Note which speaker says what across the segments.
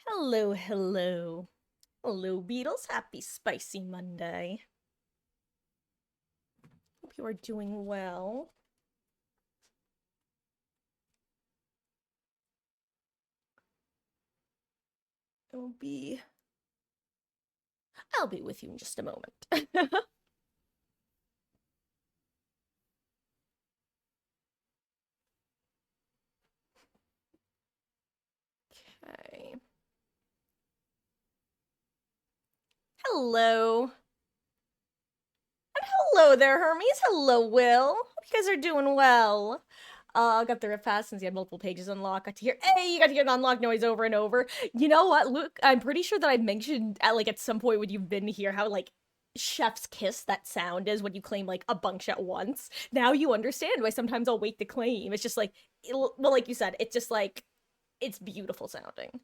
Speaker 1: Hello, hello. Hello, Beatles. Happy Spicy Monday. Hope you are doing well. I'll be I'll be with you in just a moment. Okay. Hello. And hello there, Hermes. Hello, Will. Hope you guys are doing well. I got the riff pass since you had multiple pages unlocked. Got to hear, hey, you got to hear the unlock noise over and over. You know what, Luke? I'm pretty sure that I mentioned at some point when you've been here how chef's kiss that sound is when you claim like a bunch at once. Now you understand why sometimes I'll wait to claim. It's just like, well, like you said, it's just like it's beautiful sounding.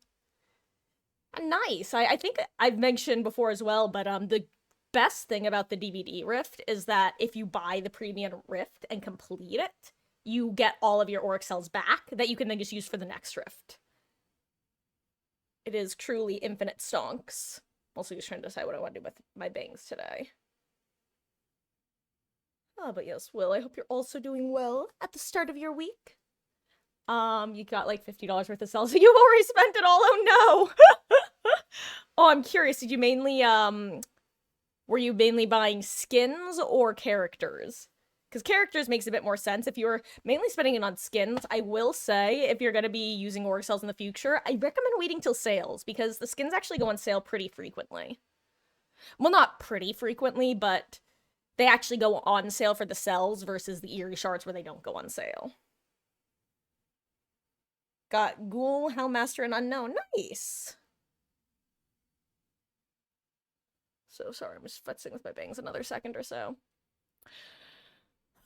Speaker 1: Nice. I think I've mentioned before as well, but the best thing about the DVD Rift is that if you buy the premium Rift and complete it, you get all of your Auric cells back that you can then just use for the next Rift. It is truly infinite stonks. Also, just trying to decide what I want to do with my bangs today. Oh, but yes, Will, I hope you're also doing well at the start of your week. You got like $50 worth of cells, so you've already spent it all. Oh no! Oh, I'm curious. Did you mainly were you mainly buying skins or characters? Because characters makes a bit more sense. If you're mainly spending it on skins, I will say if you're gonna be using Auric cells in the future, I recommend waiting till sales because the skins actually go on sale pretty frequently. Well, not pretty frequently, but they actually go on sale for the cells versus the Eerie Shards where they don't go on sale. Got Ghoul, Hellmaster, and Unknown. Nice. So sorry, I'm just futzing with my bangs another second or so.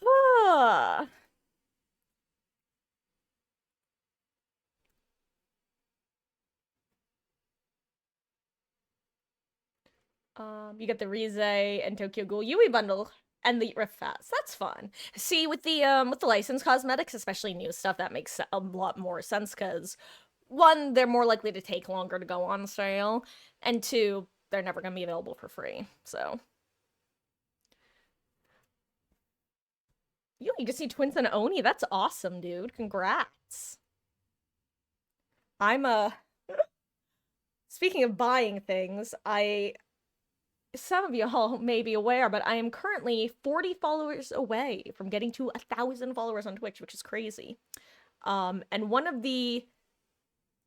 Speaker 1: Ah. You get the Rize and Tokyo Ghoul Yui bundle and the Rift Fast. That's fun. See, with the license cosmetics, especially new stuff, that makes a lot more sense because one, they're more likely to take longer to go on sale, and two, they're never gonna be available for free. So you just see Twins and Oni. That's awesome, dude. Congrats. I'm speaking of buying things, I some of you all may be aware, but I am currently 40 followers away from getting to 1,000 followers on Twitch, which is crazy. And one of the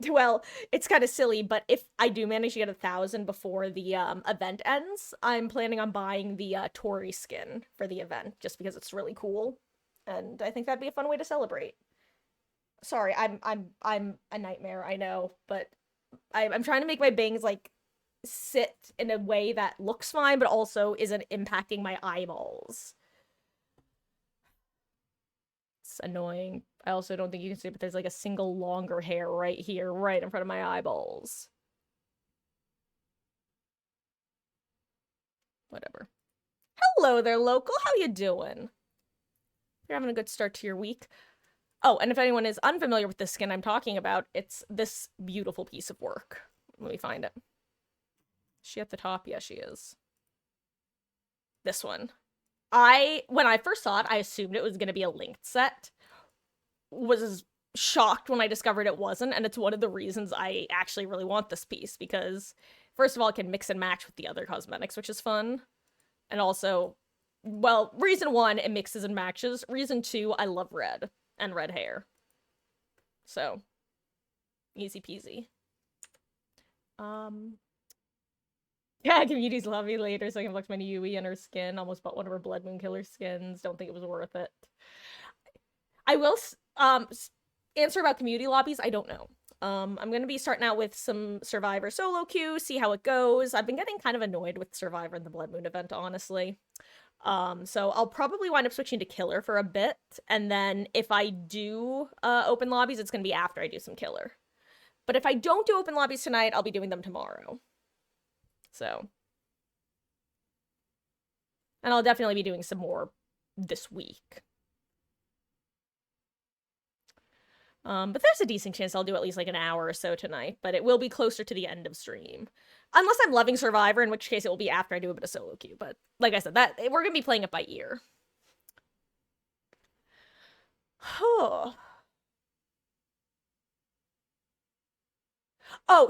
Speaker 1: well, it's kind of silly, but if I do manage to get 1,000 before the event ends, I'm planning on buying the Tori skin for the event just because it's really cool, and I think that'd be a fun way to celebrate. Sorry, I'm a nightmare, I know, but I'm trying to make my bangs like sit in a way that looks fine, but also isn't impacting my eyeballs. It's annoying. I also don't think you can see it, but there's like a single longer hair right here, right in front of my eyeballs. Whatever. Hello there, local. How you doing? You're having a good start to your week. Oh, and if anyone is unfamiliar with the skin I'm talking about, it's this beautiful piece of work. Let me find it. Is she at the top? Yeah, she is. This one. When I first saw it, I assumed it was going to be a linked set. Was shocked when I discovered it wasn't, and it's one of the reasons I actually really want this piece because first of all, it can mix and match with the other cosmetics, which is fun. And also, well, reason one, it mixes and matches. Reason two, I love red and red hair. So, easy peasy. Um yeah, communities love me later so I can flex my Yui and her skin. Almost bought one of her Blood Moon Killer skins. Don't think it was worth it. I will answer about community lobbies. I don't know. I'm gonna be starting out with some Survivor solo queue, see how it goes. I've been getting kind of annoyed with Survivor and the Blood Moon event, honestly. So I'll probably wind up switching to Killer for a bit, and then if I do open lobbies, it's gonna be after I do some Killer. But if I don't do open lobbies tonight, I'll be doing them tomorrow. So, and I'll definitely be doing some more this week. But there's a decent chance I'll do at least like an hour or so tonight, but it will be closer to the end of stream. Unless I'm loving Survivor, in which case it will be after I do a bit of solo queue. But like I said, that we're gonna be playing it by ear. Oh,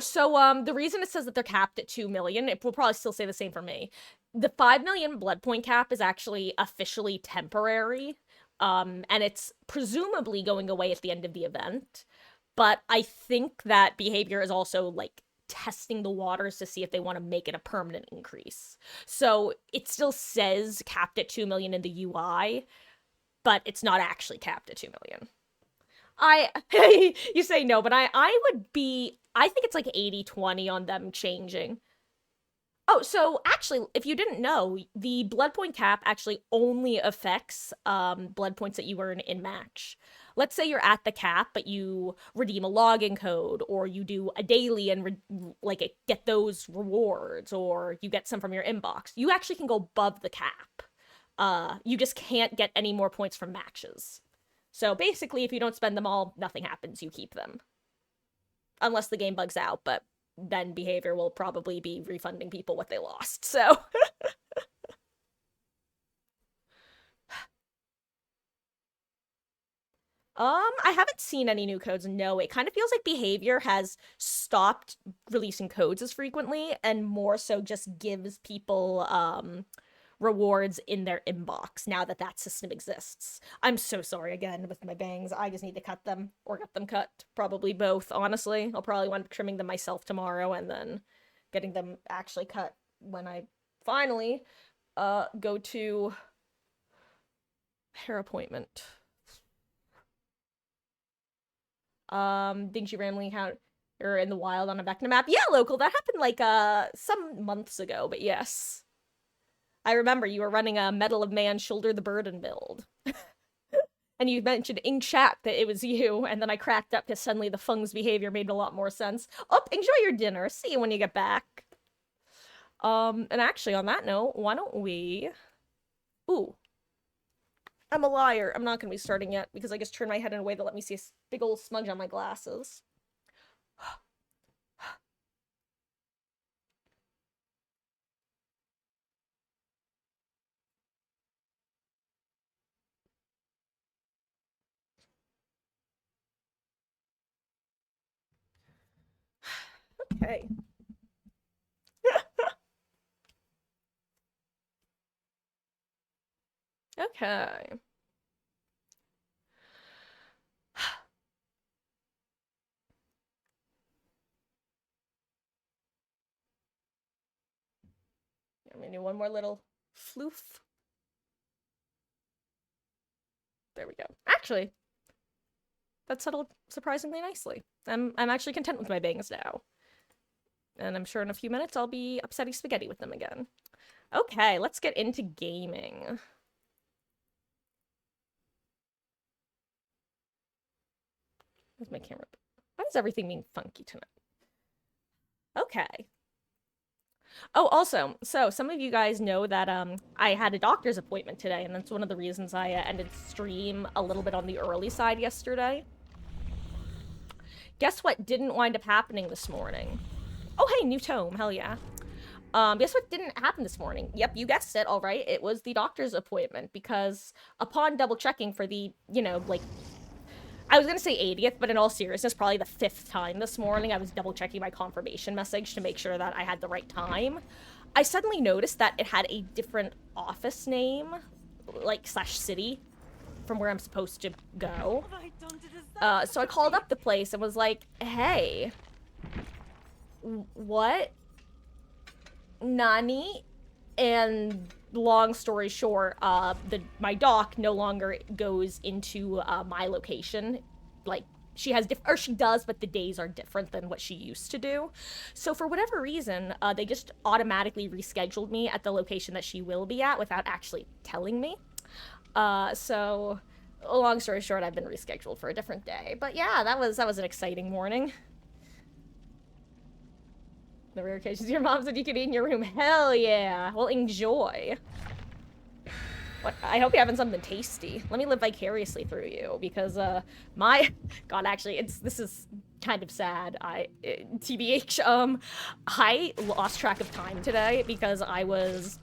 Speaker 1: so the reason it says that they're capped at 2 million, it will probably still say the same for me. The 5 million blood point cap is actually officially temporary. And it's presumably going away at the end of the event. But I think that Behavior is also like testing the waters to see if they want to make it a permanent increase. So it still says capped at 2 million in the UI, but it's not actually capped at 2 million. You say no, but I would be, I think it's like 80-20 on them changing. Oh, so actually, if you didn't know, the blood point cap actually only affects blood points that you earn in match. Let's say you're at the cap, but you redeem a login code, or you do a daily and get those rewards, or you get some from your inbox. You actually can go above the cap. You just can't get any more points from matches. So basically, if you don't spend them all, nothing happens. You keep them. Unless the game bugs out, but then Behavior will probably be refunding people what they lost, so. I haven't seen any new codes, no. It kind of feels like Behavior has stopped releasing codes as frequently, and more so just gives people, rewards in their inbox now that that system exists. I'm so sorry again with my bangs. I just need to cut them or get them cut. Probably both, honestly. I'll probably wind up trimming them myself tomorrow and then getting them actually cut when I finally go to hair appointment. Didn't you randomly encounter in the wild on a Vecna map? Yeah, local. That happened like some months ago, but yes. I remember you were running a Medal of Man Shoulder the Burden build. And you mentioned in chat that it was you, and then I cracked up because suddenly the Fung's Behavior made a lot more sense. Oh, enjoy your dinner. See you when you get back. And actually, on that note, why don't we... Ooh. I'm a liar. I'm not going to be starting yet because I just turned my head in a way that let me see a big old smudge on my glasses. Okay. Okay. I'm gonna do one more little floof. There we go. Actually, that settled surprisingly nicely. I'm actually content with my bangs now. And I'm sure in a few minutes I'll be upsetting spaghetti with them again. Okay, let's get into gaming. Where's my camera? Why is everything being funky tonight? Okay. Oh, also, so some of you guys know that I had a doctor's appointment today, and that's one of the reasons I ended stream a little bit on the early side yesterday. Guess what didn't wind up happening this morning? Oh, hey, new tome, hell yeah. Guess what didn't happen this morning? Yep, you guessed it, all right. It was the doctor's appointment, because upon double checking for the, you know, like, I was gonna say 80th, but in all seriousness, probably the 5th time this morning, I was double checking my confirmation message to make sure that I had the right time. I suddenly noticed that it had a different office name, like, slash city, from where I'm supposed to go. So I called up the place and was like, hey, what? Nani? And long story short, my doc no longer goes into my location. Like, she has or she does, but the days are different than what she used to do. So for whatever reason, they just automatically rescheduled me at the location that she will be at without actually telling me. So long story short, I've been rescheduled for a different day. But yeah, that was an exciting morning. The rare occasions your mom said you could eat in your room. Hell yeah. Well, enjoy. What? I hope you're having something tasty. Let me live vicariously through you, because my God, actually, this is kind of sad. TBH, I lost track of time today because I was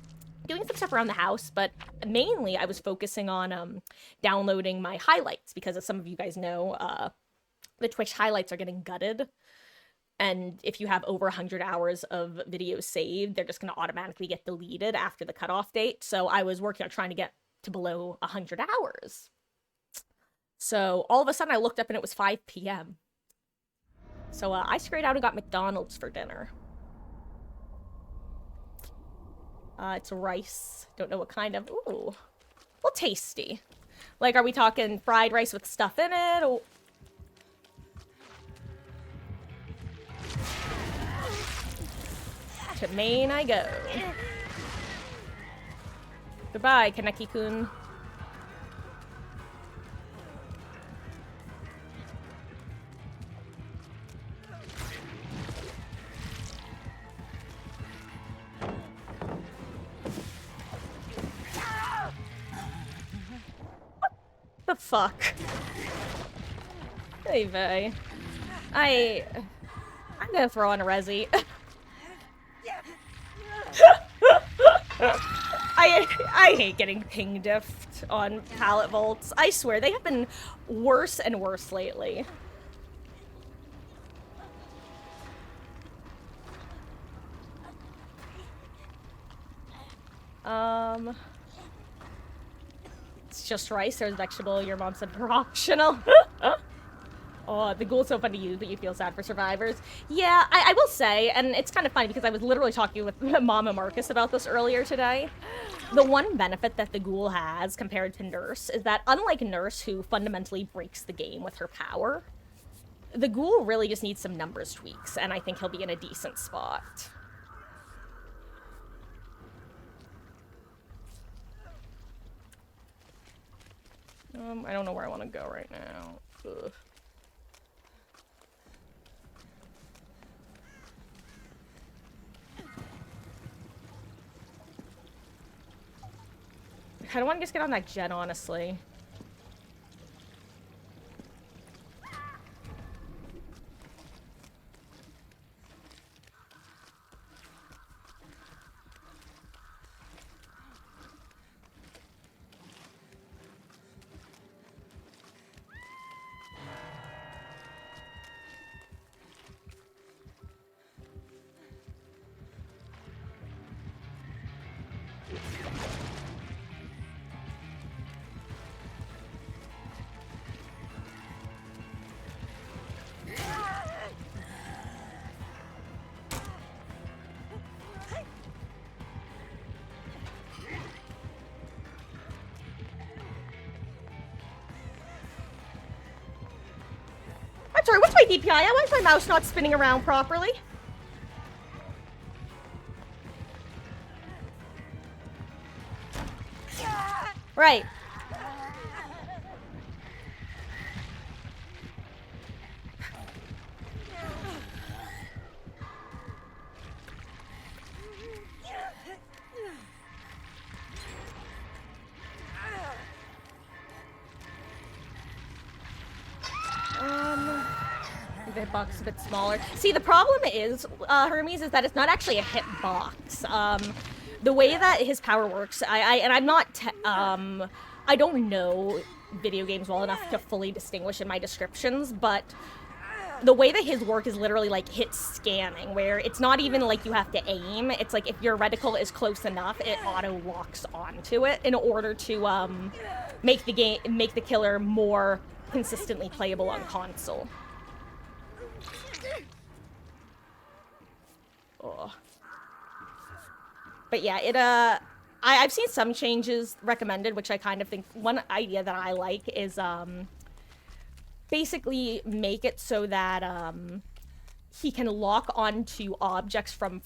Speaker 1: doing some stuff around the house, but mainly I was focusing on downloading my highlights, because as some of you guys know, the Twitch highlights are getting gutted. And if you have over 100 hours of videos saved, they're just going to automatically get deleted after the cutoff date. So I was working on trying to get to below 100 hours. So all of a sudden I looked up and it was 5 p.m. So I scurried out and got McDonald's for dinner. It's rice. Don't know what kind of. Ooh. Well, tasty. Like, are we talking fried rice with stuff in it? Or... to Maine I go. Goodbye, Kaneki-kun. What the fuck? Hey, Vey. I'm gonna throw on a resi. I hate getting ping diffed on pallet vaults. I swear, they have been worse and worse lately. It's just rice. There's vegetable. Your mom said for optional. Oh, the ghoul's so fun to use, but you feel sad for survivors. Yeah, I will say, and it's kind of funny because I was literally talking with Mama Marcus about this earlier today. The one benefit that the ghoul has compared to Nurse is that, unlike Nurse, who fundamentally breaks the game with her power, the ghoul really just needs some numbers tweaks, and I think he'll be in a decent spot. I don't know where I want to go right now. Ugh. I don't want to just get on that jet, honestly. I'm sorry, what's my DPI? Why is my mouse not spinning around properly? Right. The hitbox is a bit smaller. See, the problem is, Hermes, is that it's not actually a hitbox. The way that his power works, I'm not, I don't know video games well enough to fully distinguish in my descriptions, but the way that his work is literally like hit scanning, where it's not even like you have to aim. It's like if your reticle is close enough, it auto locks onto it in order to make the killer more consistently playable on console. Oh. But yeah, I've seen some changes recommended, which I kind of think one idea that I like is basically make it so that he can lock onto objects from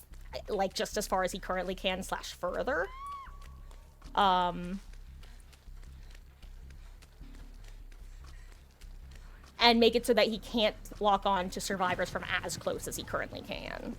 Speaker 1: like just as far as he currently can / further. And make it so that he can't lock on to survivors from as close as he currently can.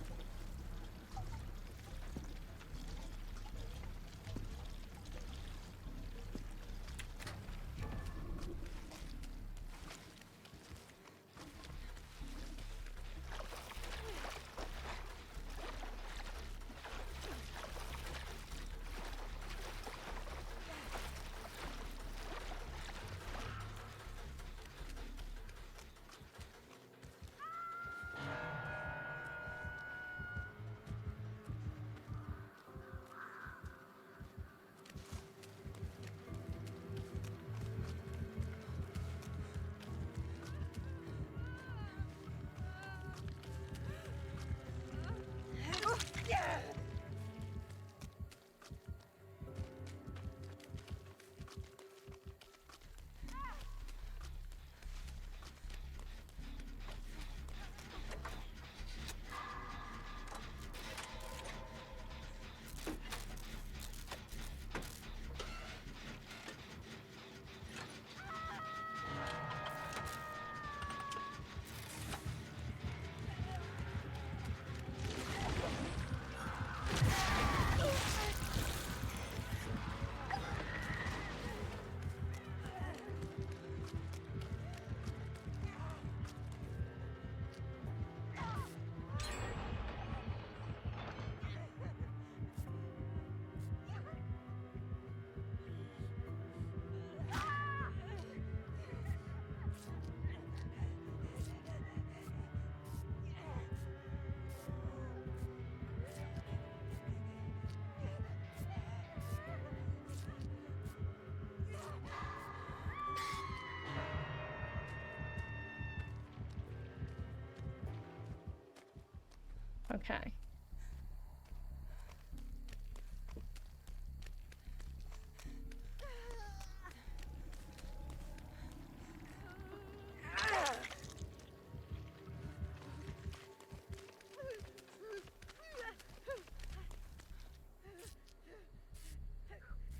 Speaker 1: Okay.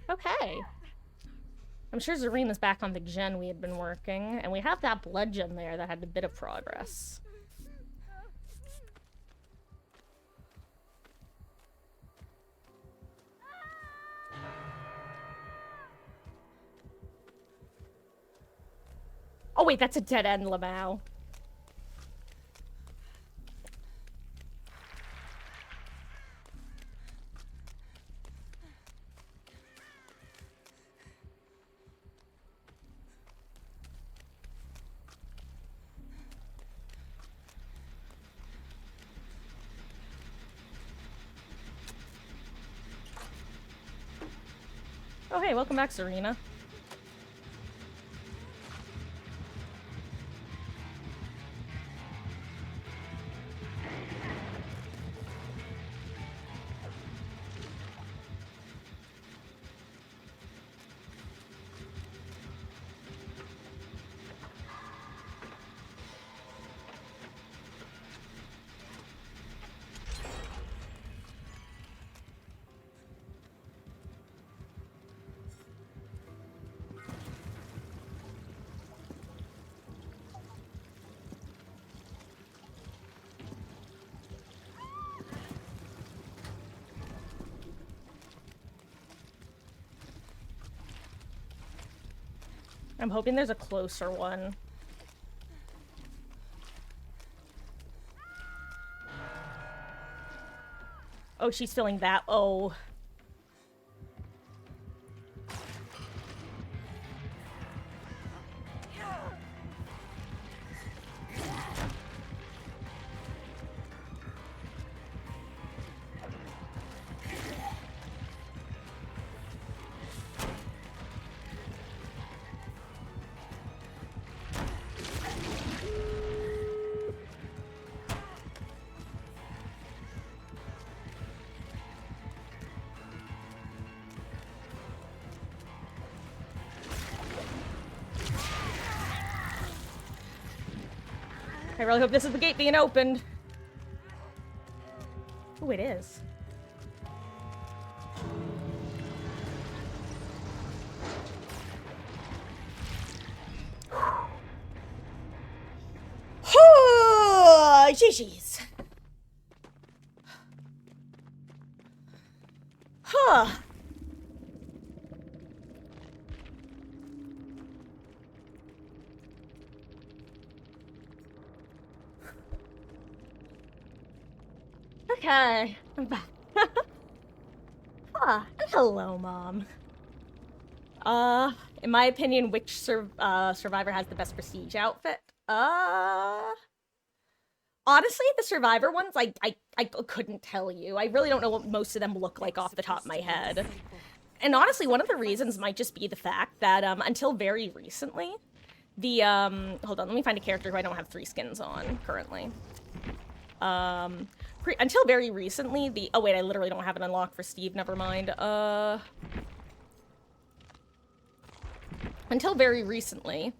Speaker 1: Okay. I'm sure Zarina's back on the gen we had been working, and we have that blood gen there that had a bit of progress. Oh wait, that's a dead end, Lamau. Oh hey, welcome back, Serena. I'm hoping there's a closer one. Oh, she's feeling that. Oh. I really hope this is the gate being opened. Oh, it is. GG's. Huh. Okay, I'm back. Hello, Mom. In my opinion, which survivor has the best prestige outfit? Honestly, the survivor ones, I couldn't tell you. I really don't know what most of them look like off the top of my head. And honestly, one of the reasons might just be the fact that, until very recently, the, hold on, let me find a character who I don't have 3 skins on currently. Until very recently, the, oh wait, I literally don't have it unlocked for Steve, never mind. Until very recently,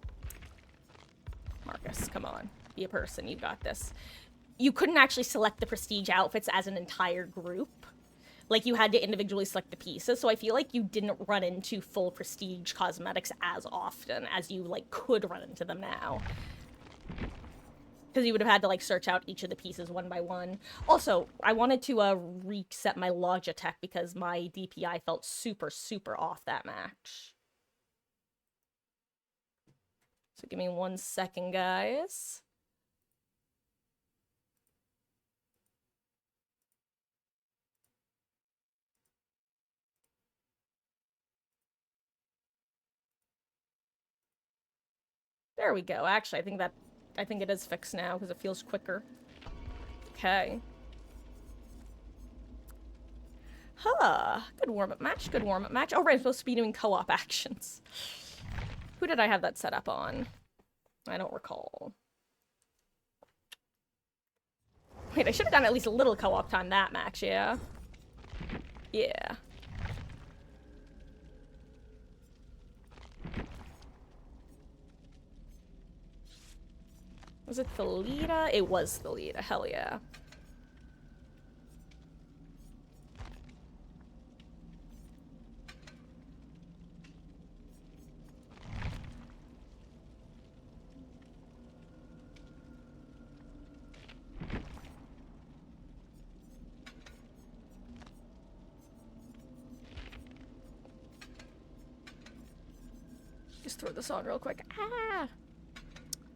Speaker 1: Marcus, come on, be a person, you've got this. You couldn't actually select the prestige outfits as an entire group. Like, you had to individually select the pieces, so I feel like you didn't run into full prestige cosmetics as often as you, like, could run into them now. Because you would have had to, like, search out each of the pieces one by one. Also, I wanted to, reset my Logitech because my DPI felt super, super off that match. So give me 1 second, guys. There we go. Actually, I think it is fixed now because it feels quicker. Okay. Huh. Good warm-up match. Good warm-up match. Oh, right. I'm supposed to be doing co-op actions. Who did I have that set up on? I don't recall. Wait, I should have done at least a little co-op time that match, yeah. Yeah. Was it Thalita? It was Thalita, hell yeah. Just throw this on real quick. Ah!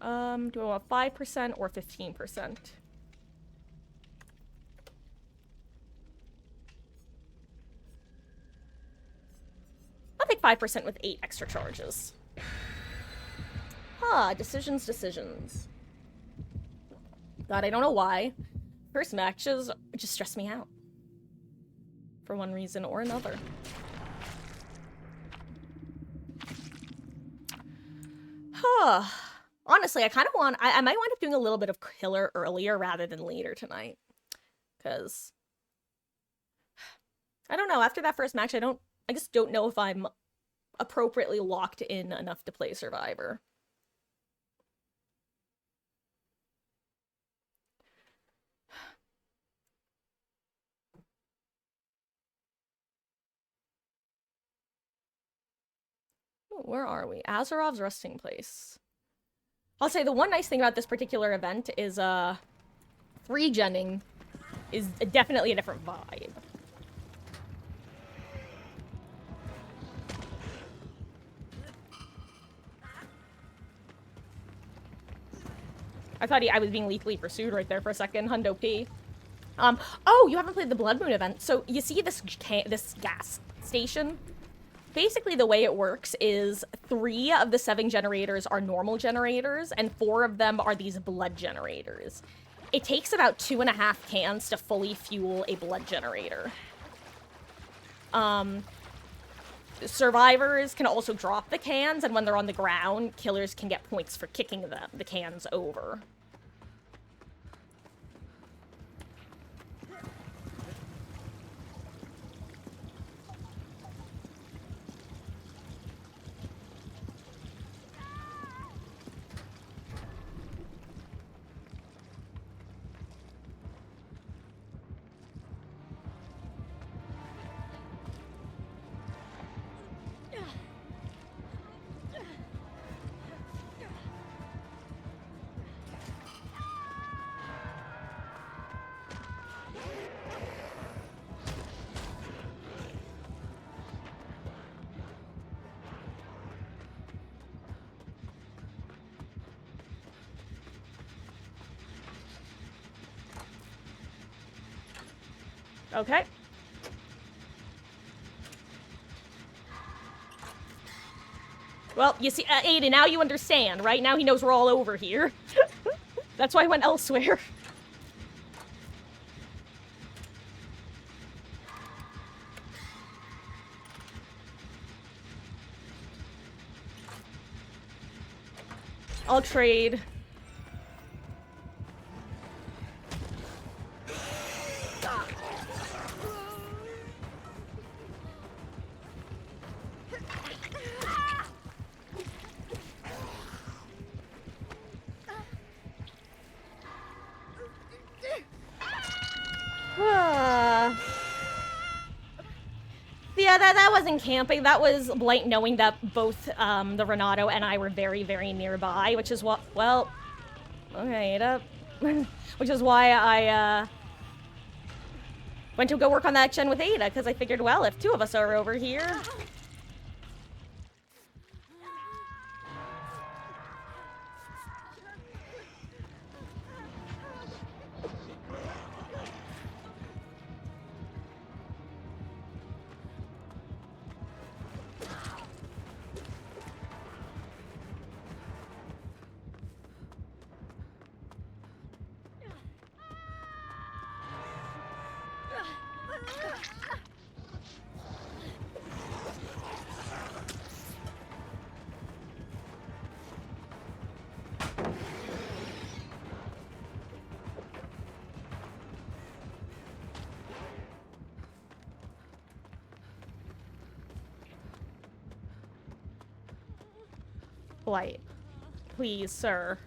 Speaker 1: Do I want 5% or 15%? I'll take 5% with 8 extra charges. Decisions. God, I don't know why. First matches just stress me out. For one reason or another. Honestly, I kind of want... I might wind up doing a little bit of killer earlier rather than later tonight. Because... I don't know, after that first match, I just don't know if I'm appropriately locked in enough to play Survivor. Where are we? Azerov's resting place. I'll say the one nice thing about this particular event is, 3-genning is definitely a different vibe. I thought I was being lethally pursued right there for a second, Hundo P. Oh, you haven't played the Blood Moon event. So, you see this gas station? Basically, the way it works is 3 of the 7 generators are normal generators, and 4 of them are these blood generators. It takes about 2.5 cans to fully fuel a blood generator. Survivors can also drop the cans, and when they're on the ground, killers can get points for kicking the cans over. Okay. Well, you see, Ada, now you understand, right? Now he knows we're all over here. That's why I went elsewhere. I'll trade. Yeah, that wasn't camping. That was Blight knowing that both the Renato and I were very, very nearby, which is what, well, okay, Ada. Which is why I went to go work on that gen with Ada, because I figured, well, if 2 of us are over here... Polite. Please, sir.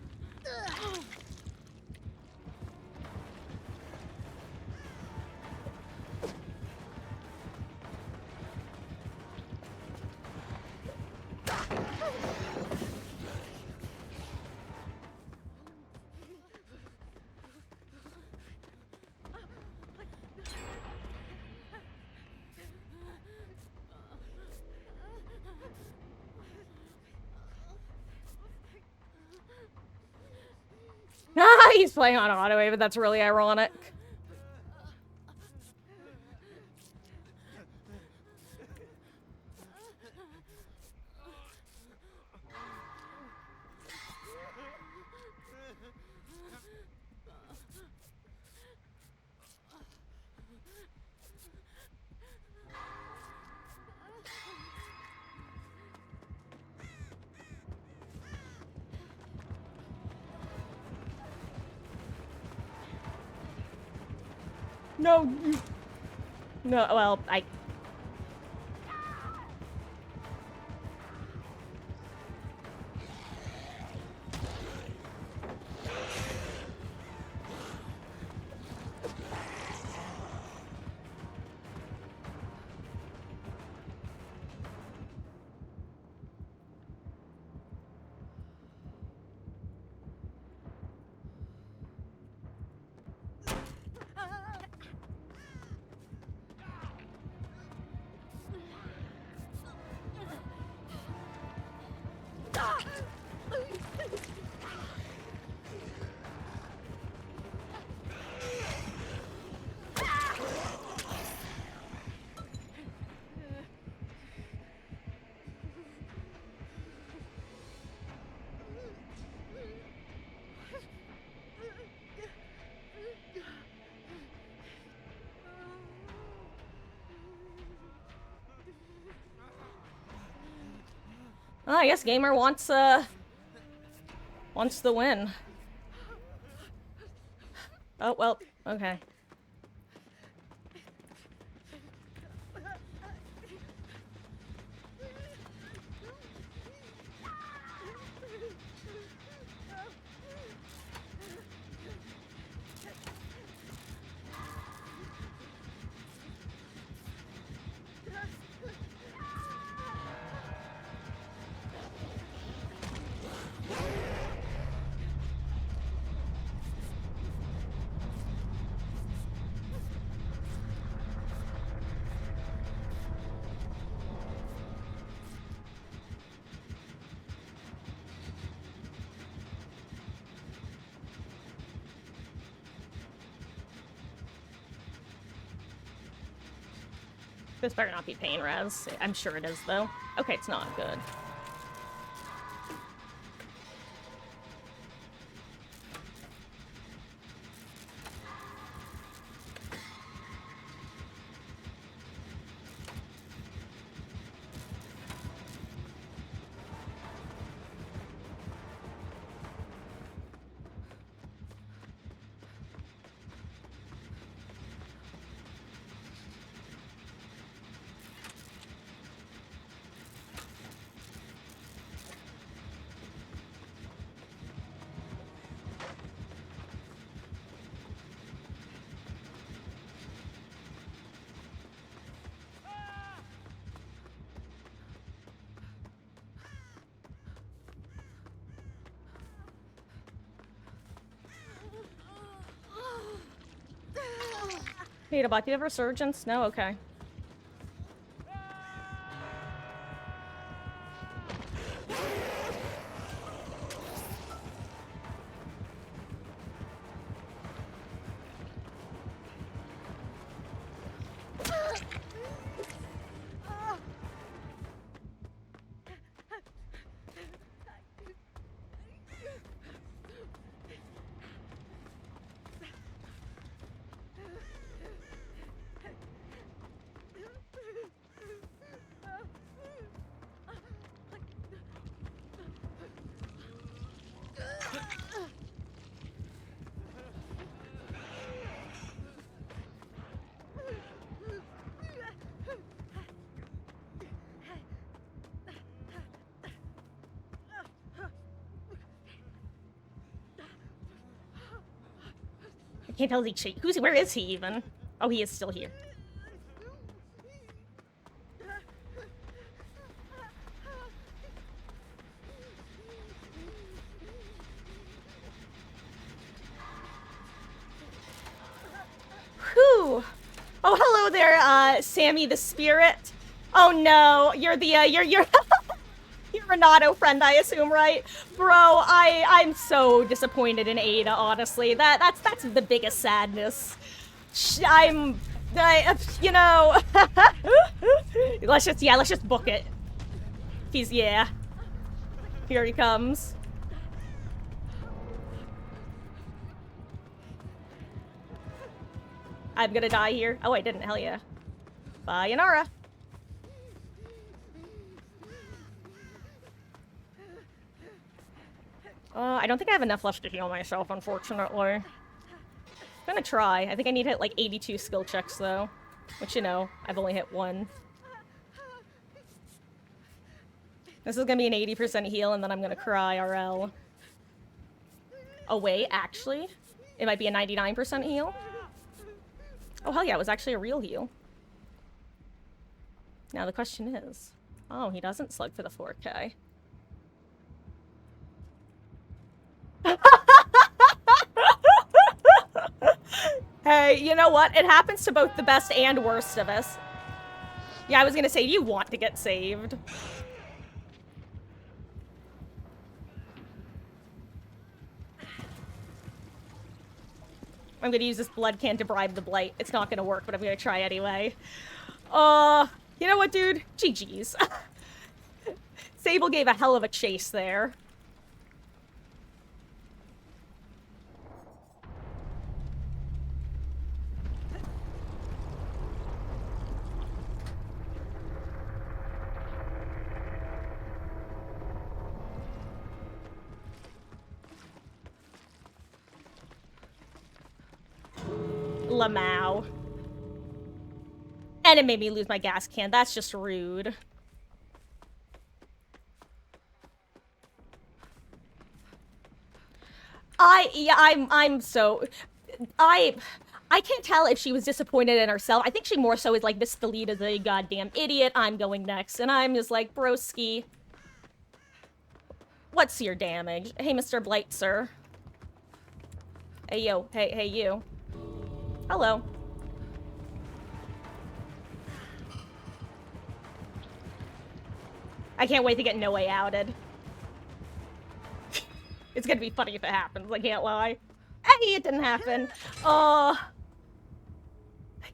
Speaker 1: He's playing on auto, but that's really ironic. No. No, well, I guess Gamer wants the win. Oh, well, okay. This better not be pain res. I'm sure it is, though. Okay, it's not good. Petabot, do you have resurgence? No? Okay. Can't tell where is he even? Oh, he is still here. Whew. Oh, hello there, Sammy the Spirit. Oh no, you're the, you're your Renato friend, I assume, right? Bro, I'm so disappointed in Ada, honestly. That's the biggest sadness. You know, let's just book it. Yeah. Here he comes. I'm gonna die here. Oh, I didn't. Hell yeah. Bye, Inara. I don't think I have enough left to heal myself, unfortunately. I'm gonna try. I think I need to hit like 82 skill checks, though. Which, you know, I've only hit one. This is gonna be an 80% heal, and then I'm gonna cry, RL. Oh, wait, actually? It might be a 99% heal? Oh, hell yeah, it was actually a real heal. Now the question is... Oh, he doesn't slug for the 4K. Hey, you know what? It happens to both the best and worst of us. Yeah, I was gonna say, you want to get saved. I'm gonna use this blood can to bribe the blight. It's not gonna work, but I'm gonna try anyway. You know what, dude? GG's. Sable gave a hell of a chase there. Lamau. And it made me lose my gas can. That's just rude. I'm so... I can't tell if she was disappointed in herself. I think she more so is like, this Thalita is a goddamn idiot. I'm going next. And I'm just like, broski. What's your damage? Hey, Mr. Blight, sir. Hey, yo. Hey, you. Hello. I can't wait to get No Way Outed. It's gonna be funny if it happens, I can't lie. Hey, it didn't happen.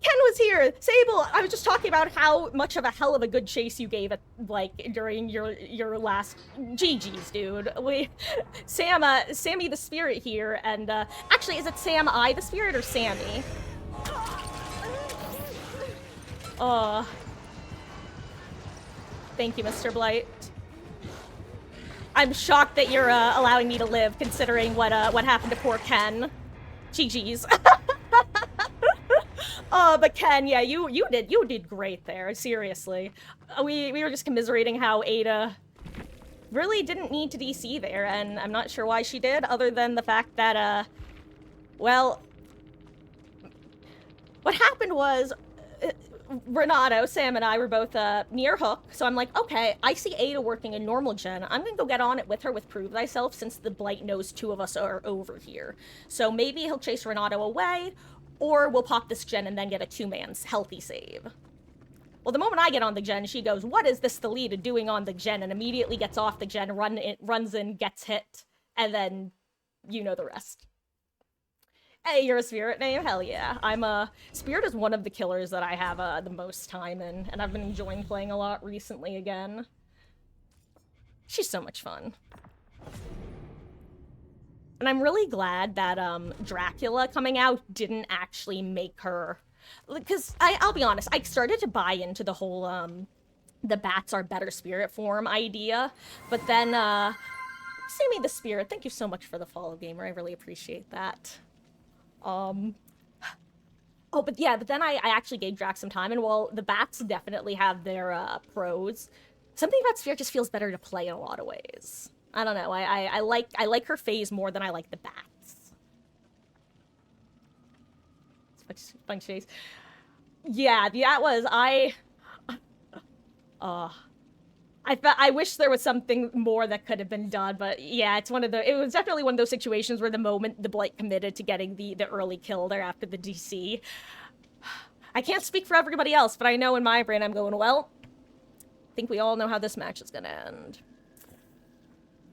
Speaker 1: Ken was here! Sable, I was just talking about how much of a hell of a good chase you gave it, like, during your last... GG's, dude. Sammy the Spirit here, and, actually, is it Sam I the Spirit or Sammy? Thank you, Mr. Blight. I'm shocked that you're, allowing me to live, considering what happened to poor Ken. GG's. But Ken, yeah, you did great there, seriously. We were just commiserating how Ada really didn't need to DC there, and I'm not sure why she did, other than the fact that, well... What happened was... Renato, Sam, and I were both, near Hook, so I'm like, okay, I see Ada working in normal gen. I'm gonna go get on it with her with Prove Thyself, since the Blight knows two of us are over here. So maybe he'll chase Renato away, or we'll pop this gen and then get a two-man's healthy save. Well, the moment I get on the gen, she goes, what is this Thalita doing on the gen? And immediately gets off the gen, runs in, gets hit, and then you know the rest. Hey, you're a Spirit name? Hell yeah. Spirit is one of the killers that I have, the most time in, and I've been enjoying playing a lot recently again. She's so much fun. And I'm really glad that, Dracula coming out didn't actually make her... Because, I'll be honest, I started to buy into the whole, the bats are better spirit form idea, but then, Sammy the Spirit, thank you so much for the follow, gamer, I really appreciate that. Oh, but yeah, but then I actually gave Drax some time, and while the bats definitely have their, pros, something about Spirit just feels better to play in a lot of ways. I don't know, I like her phase more than I like the bats. bunch of days. Yeah, that was I wish there was something more that could have been done, but yeah, it was definitely one of those situations where the moment the Blight committed to getting the early kill there after the DC. I can't speak for everybody else, but I know in my brain I'm going, well, I think we all know how this match is gonna end.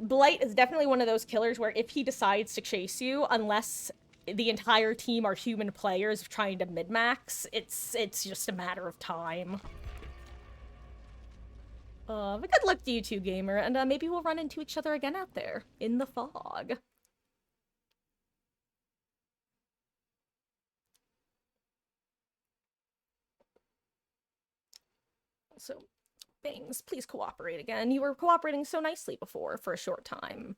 Speaker 1: Blight is definitely one of those killers where if he decides to chase you, unless the entire team are human players trying to min-max, it's just a matter of time. But good luck to you too, gamer, and maybe we'll run into each other again out there in the fog. So, Bangs, please cooperate again. You were cooperating so nicely before for a short time.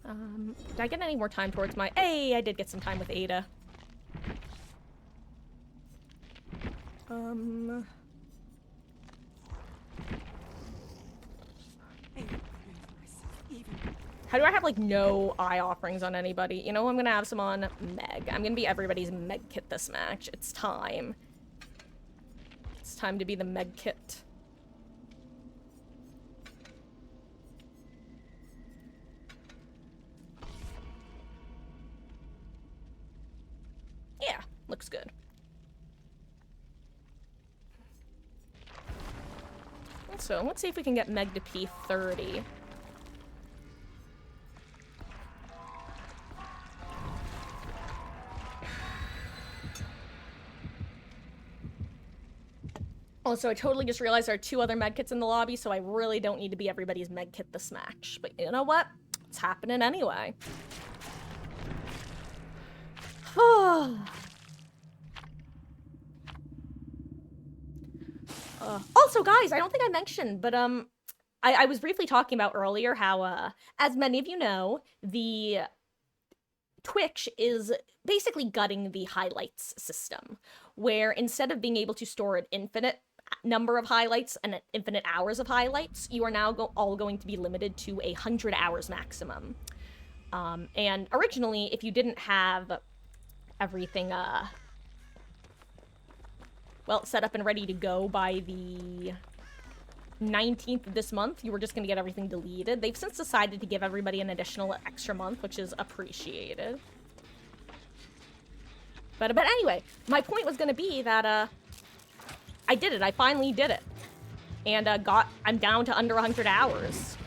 Speaker 1: Did I get any more time towards my... Hey, I did get some time with Ada. How do I have, like, no eye offerings on anybody? You know, I'm gonna have some on Meg. I'm gonna be everybody's Meg kit this match. It's time. It's time to be the Meg kit. Yeah, looks good. So, let's see if we can get Meg to P30. Also, I totally just realized there are 2 other medkits in the lobby, so I really don't need to be everybody's medkit this match. But you know what? It's happening anyway. Also, guys, I don't think I mentioned, but I was briefly talking about earlier how, as many of you know, the Twitch is basically gutting the highlights system, where instead of being able to store an infinite number of highlights and infinite hours of highlights, you are now all going to be limited to 100 hours maximum. And originally, if you didn't have everything, well, set up and ready to go by the 19th of this month, you were just going to get everything deleted. They've since decided to give everybody an additional extra month, which is appreciated. But anyway, my point was going to be that, I did it. I finally did it. And, I'm down to under 100 hours.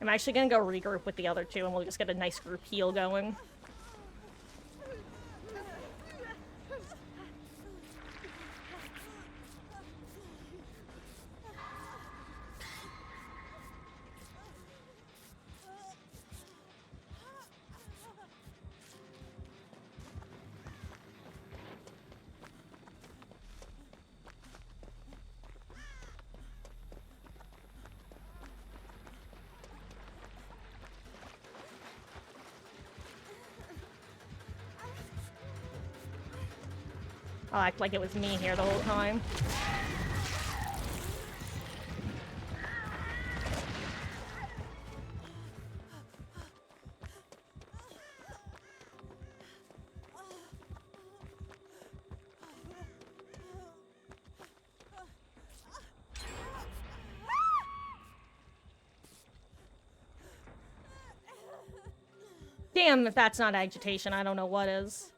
Speaker 1: I'm actually gonna go regroup with the other 2 and we'll just get a nice group heal going. I'll act like it was me here the whole time. Damn, if that's not agitation, I don't know what is.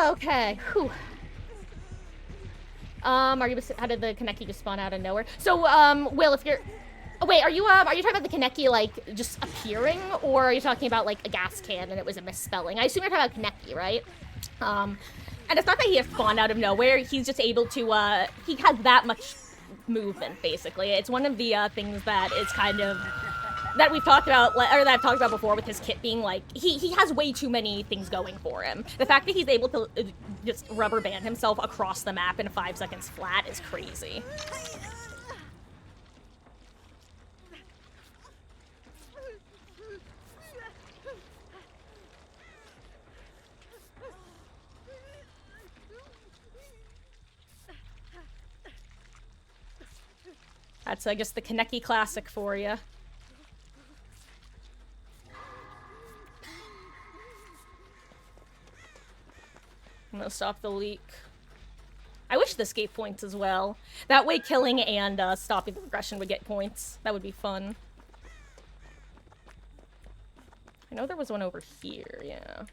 Speaker 1: Okay. Whew. How did the Kaneki just spawn out of nowhere? So, Will, if you're... Oh, wait, are you talking about the Kaneki, like, just appearing? Or are you talking about, like, a gas can and it was a misspelling? I assume you're talking about Kaneki, right? And it's not that he has spawned out of nowhere. He's just able to, he has that much movement, basically. It's one of the, things that is kind of... that we've talked about, or that I've talked about before with his kit being, like, he has way too many things going for him. The fact that he's able to just rubber band himself across the map in 5 seconds flat is crazy. That's, I guess, the Kaneki classic for you. I'm gonna stop the leak. I wish the escape points as well. That way killing and stopping the progression would get points. That would be fun. I know there was one over here, yeah.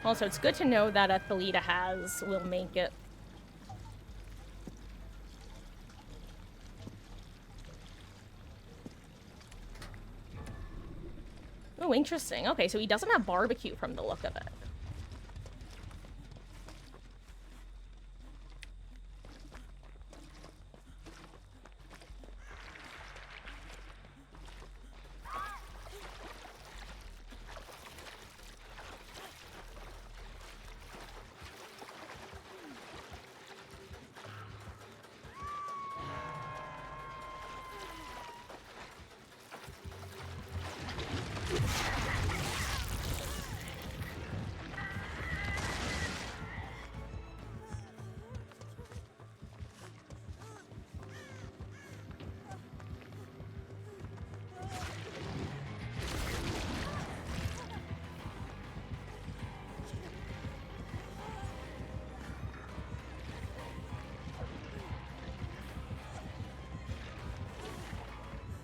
Speaker 1: Also, it's good to know that Thalita has will make it. Oh, interesting. Okay, so he doesn't have barbecue from the look of it.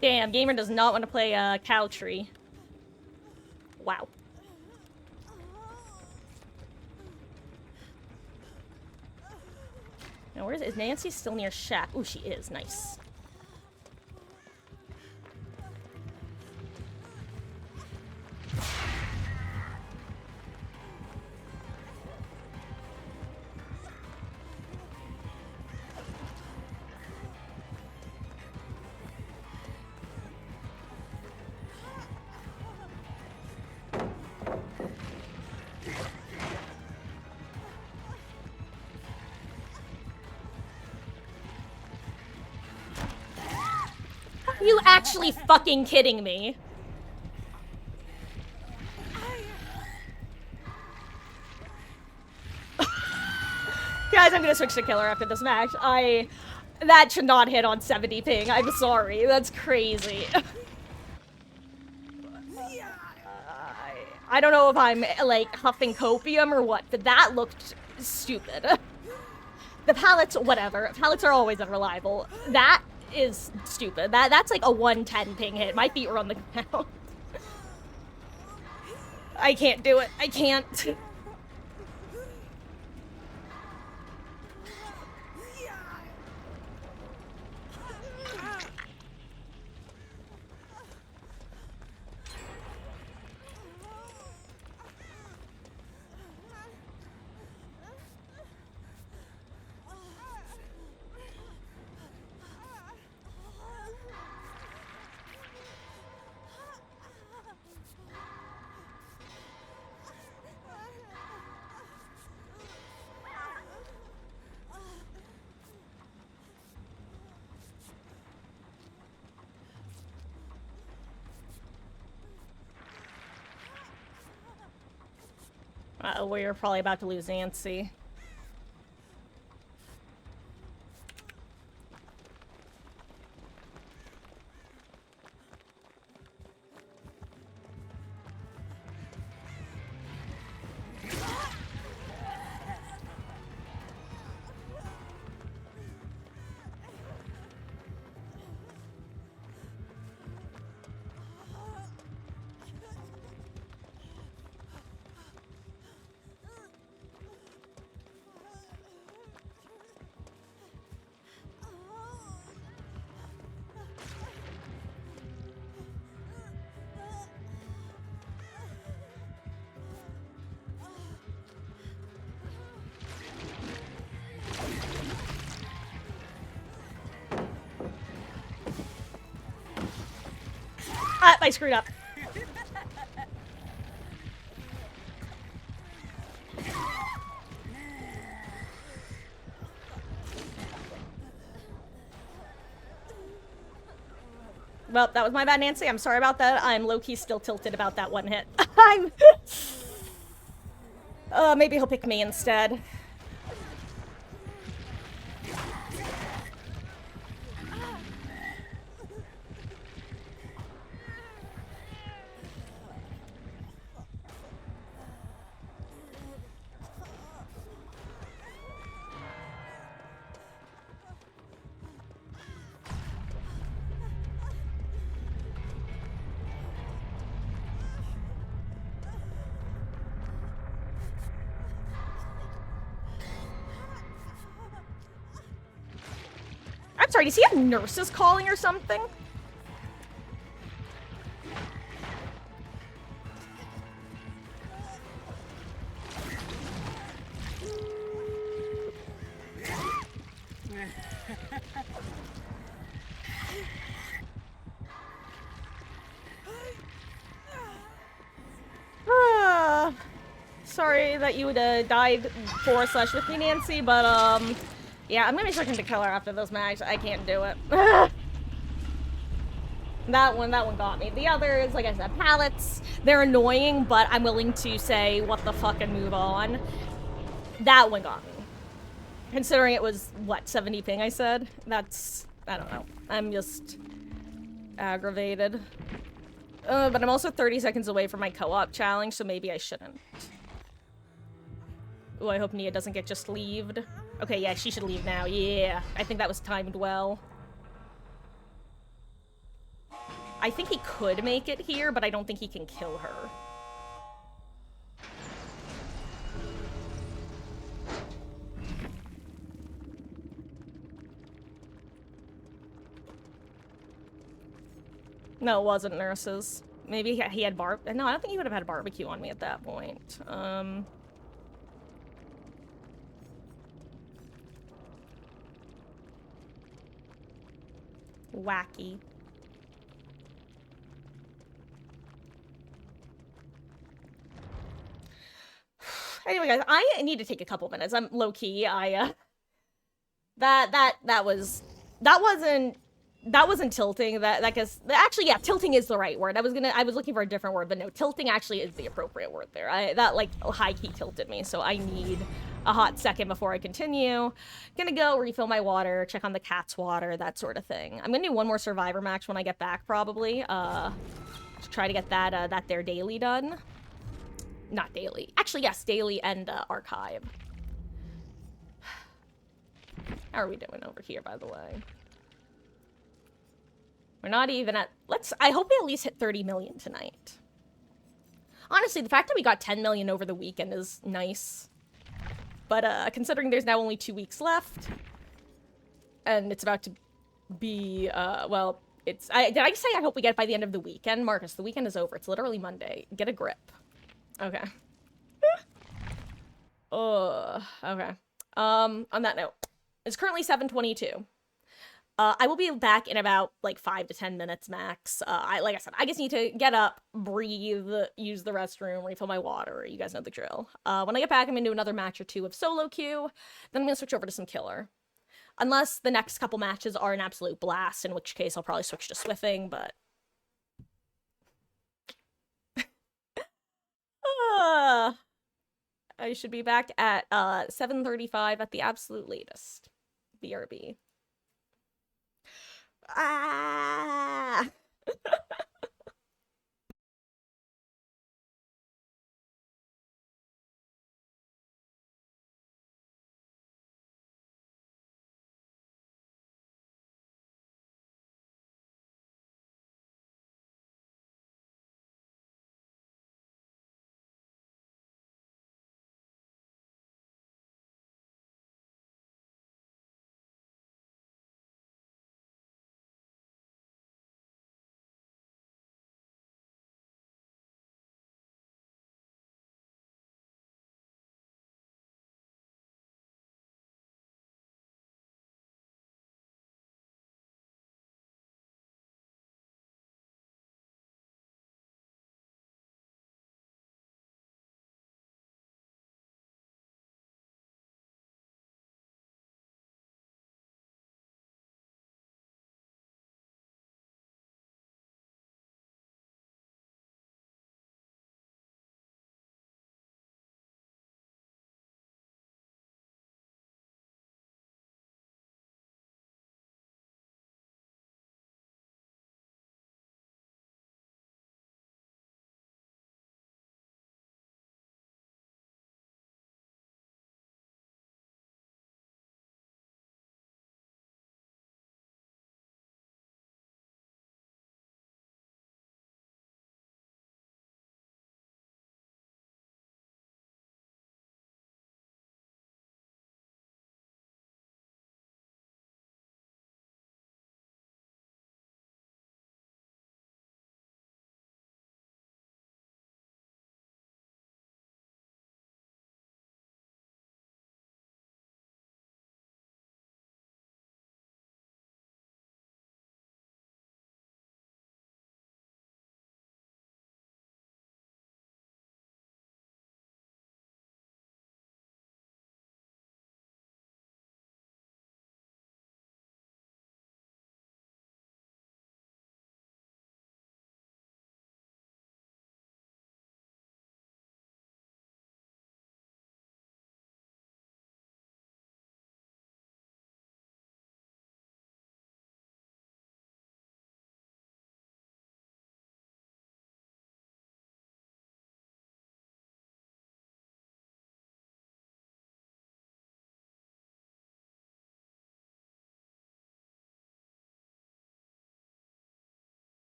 Speaker 1: Damn, Gamer does not want to play Cow Tree. Wow. Now, is Nancy still near Shack? Ooh, she is. Nice. Are you actually fucking kidding me? Guys, I'm gonna switch to killer after this match. That should not hit on 70 ping. I'm sorry. That's crazy. I don't know if I'm, like, huffing copium or what, but that looked stupid. The pallets, whatever. Pallets are always unreliable. That is stupid. That's like a 110 ping hit. My feet were on the ground. I can't do it. I can't. We're probably about to lose Nancy. I screwed up. Well, that was my bad, Nancy. I'm sorry about that. I'm low-key still tilted about that one hit. Maybe he'll pick me instead. I'm sorry, does he have nurses calling or something? Sorry that you would died for/with me, Nancy, but yeah, I'm gonna be switching to killer after this match. I can't do it. That one got me. The others, like I said, pallets, they're annoying, but I'm willing to say what the fuck and move on. That one got me. Considering it was, what, 70 ping I said? That's, I don't know. I'm just aggravated. But I'm also 30 seconds away from my co-op challenge, so maybe I shouldn't. Oh, I hope Nia doesn't get just leaved. Okay, yeah, she should leave now. Yeah, I think that was timed well. I think he could make it here, but I don't think he can kill her. No, it wasn't nurses. Maybe he had No, I don't think he would have had a barbecue on me at that point. Wacky. Anyway, guys, I need to take a couple minutes. I'm low-key. That wasn't That wasn't tilting. That guess actually, yeah, tilting is the right word. I was looking for a different word, but no, tilting actually is the appropriate word there. That like high key tilted me, so I need a hot second before I continue. Gonna go refill my water, check on the cat's water, that sort of thing. I'm gonna do one more survivor match when I get back, probably. To try to get that there daily done. Not daily. Actually, yes, daily and archive. How are we doing over here, by the way? We're not even at... I hope we at least hit 30 million tonight. Honestly, the fact that we got 10 million over the weekend is nice. But considering there's now only 2 weeks left, and it's about to be, well, it's... did I say I hope we get it by the end of the weekend? Marcus, the weekend is over. It's literally Monday. Get a grip. Okay. Okay. On that note, it's currently 7:22. I will be back in about like 5 to 10 minutes max. Like I said, I just need to get up, breathe, use the restroom, refill my water. You guys know the drill. When I get back, I'm gonna do another match or two of solo queue. Then I'm gonna switch over to some killer. Unless the next couple matches are an absolute blast, in which case I'll probably switch to swiffing, but... I should be back at 7:35 at the absolute latest. BRB. Ah!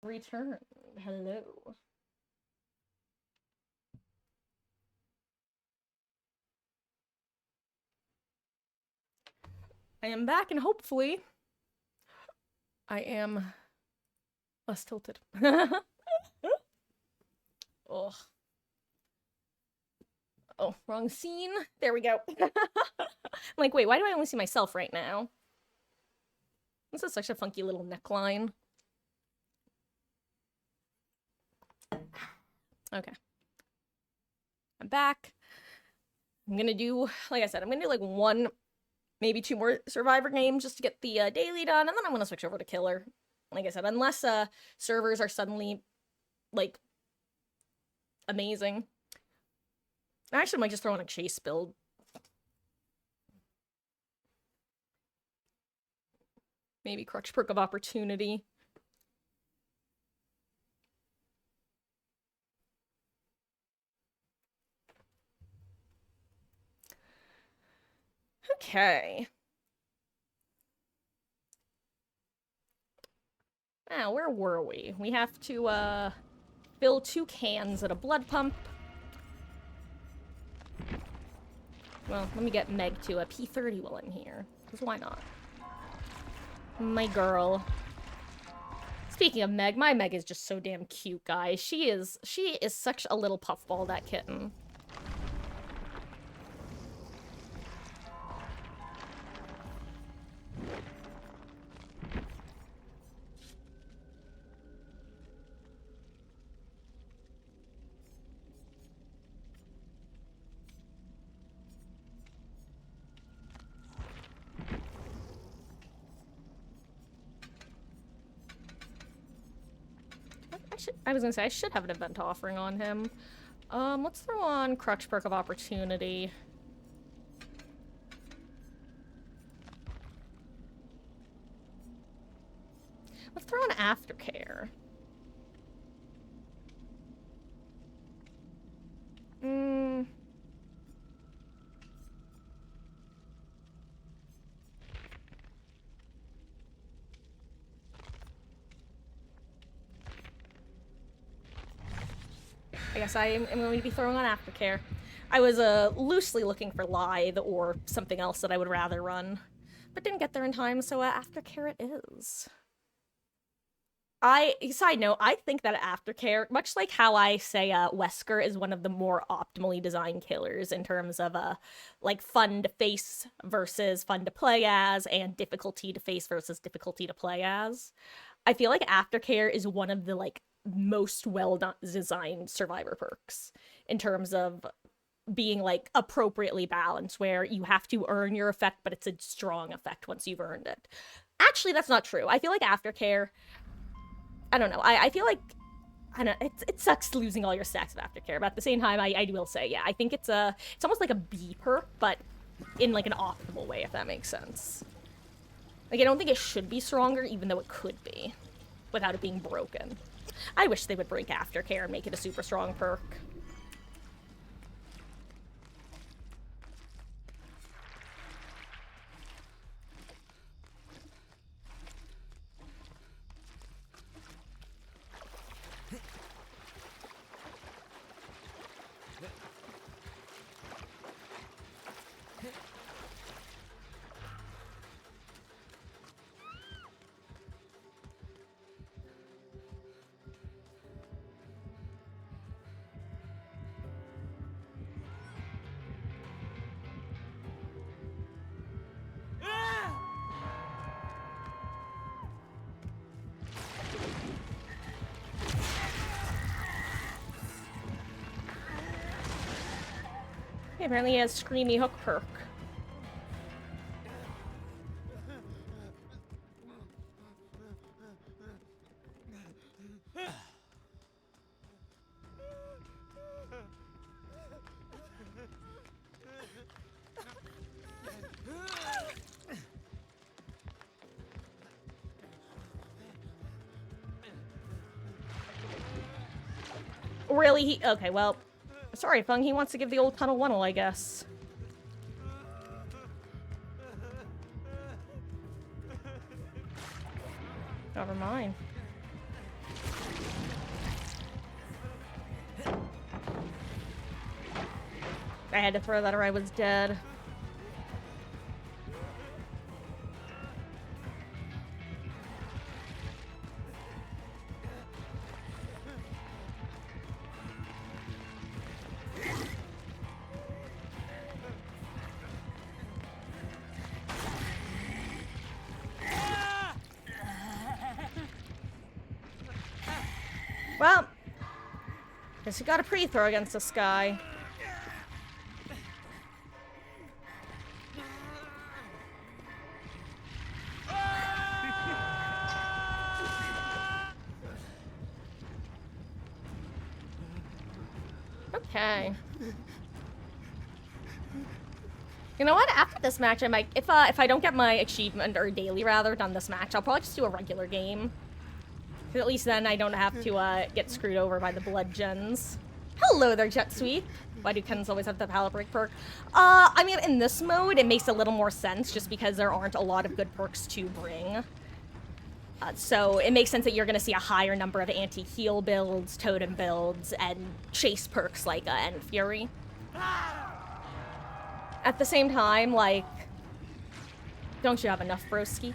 Speaker 1: Returned. Hello. I am back, and hopefully I am less tilted. Oh. Oh, wrong scene. There we go. I'm like, wait, why do I only see myself right now? This is such a funky little neckline. Okay. I'm back. I'm gonna do, like I said, I'm gonna do like one, maybe two more Survivor games just to get the daily done, and then I'm gonna switch over to Killer. Like I said, unless servers are suddenly, like, amazing. I actually might just throw in a chase build. Maybe Crutch Perk of Opportunity. Okay. Now, where were we? We have to, fill 2 cans at a blood pump. Well, let me get Meg to a P30 while I'm here. Because why not? My girl. Speaking of Meg, my Meg is just so damn cute, guys. She is such a little puffball, that kitten. I was gonna say, I should have an event offering on him. Let's throw on Crutch Perk of Opportunity. Let's throw on Aftercare. I guess I am going to be throwing on Aftercare. I was loosely looking for Lithe or something else that I would rather run, but didn't get there in time, so Aftercare it is. Side note, I think that Aftercare, much like how I say Wesker is one of the more optimally designed killers in terms of like fun to face versus fun to play as, and difficulty to face versus difficulty to play as. I feel like Aftercare is one of the like most well designed Survivor perks in terms of being like appropriately balanced, where you have to earn your effect, but it's a strong effect once you've earned it. Actually, that's not true. I feel like Aftercare, I don't know. I feel like, I don't know, it sucks losing all your stacks of Aftercare, but at the same time, I will say, yeah, I think it's almost like a B perk, but in like an optimal way, if that makes sense. Like, I don't think it should be stronger, even though it could be, without it being broken. I wish they would break Aftercare and make it a super strong perk. Okay, apparently he has Screamy Hook perk. Really? Okay, well, sorry, Fung, he wants to give the old tunnel one, I guess. Never mind. I had to throw that or I was dead. Well, guess you got a pre-throw against this guy. Okay. You know what? After this match, I might, if I don't get my achievement, or daily rather, done this match, I'll probably just do a regular game. Because at least then I don't have to get screwed over by the blood gens. Hello there, Jet Sweep. Why do Kens always have the palette break perk? I mean, in this mode, it makes a little more sense just because there aren't a lot of good perks to bring. So it makes sense that you're going to see a higher number of anti-heal builds, totem builds, and chase perks like End Fury. At the same time, like, don't you have enough, broski?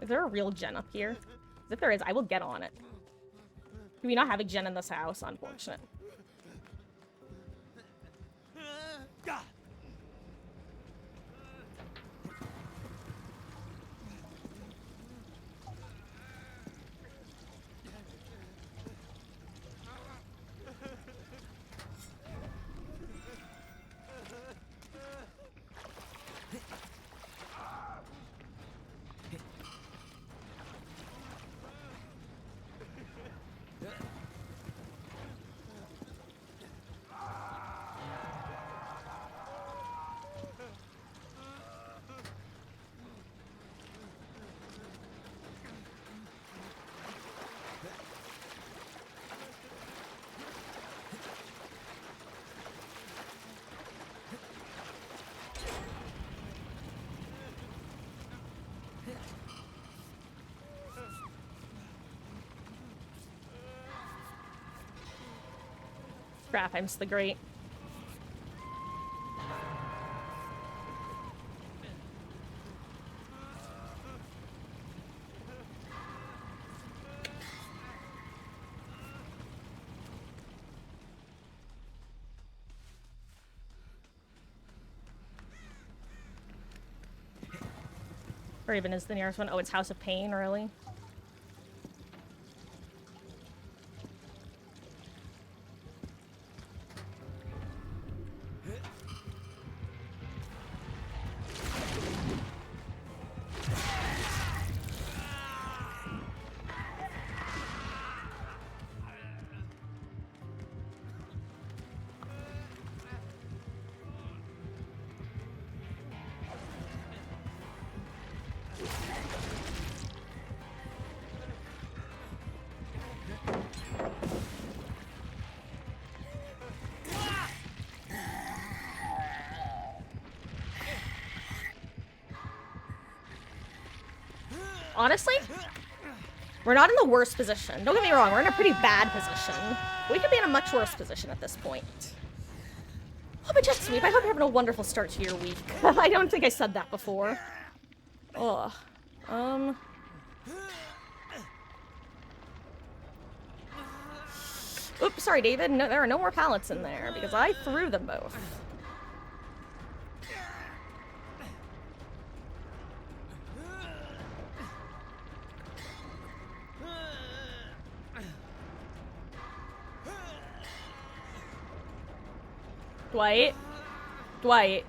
Speaker 1: Is there a real gen up here? If there is, I will get on it. Do we not have a gen in this house? Unfortunate. Crap, I missed the grate. Raven is the nearest one. Oh, it's House of Pain, really? Honestly, we're not in the worst position. Don't get me wrong, we're in a pretty bad position. We could be in a much worse position at this point. Oh, but Jet Sweep, I hope you're having a wonderful start to your week. I don't think I said that before. Ugh. Oops, sorry, David. No, there are no more pallets in there because I threw them both. Dwight. Dwight.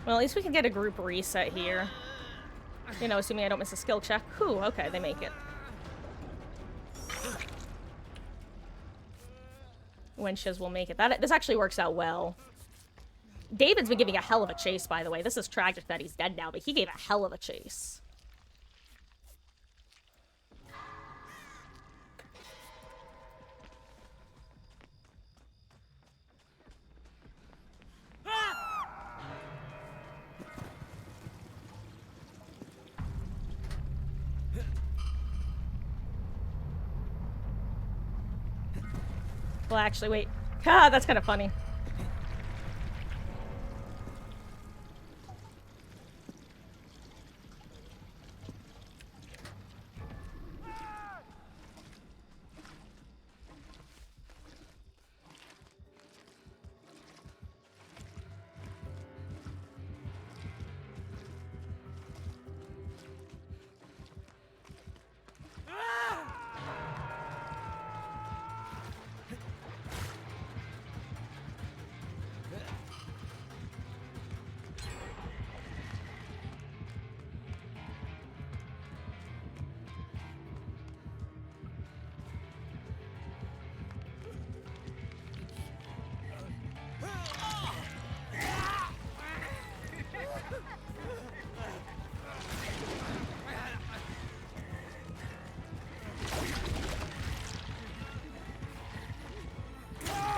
Speaker 1: Well, at least we can get a group reset here. You know, assuming I don't miss a skill check. Whew, okay, they make it. Wenches will make it. This actually works out well. David's been giving a hell of a chase, by the way. This is tragic that he's dead now, but he gave a hell of a chase. Well, actually, wait. Ah, that's kind of funny.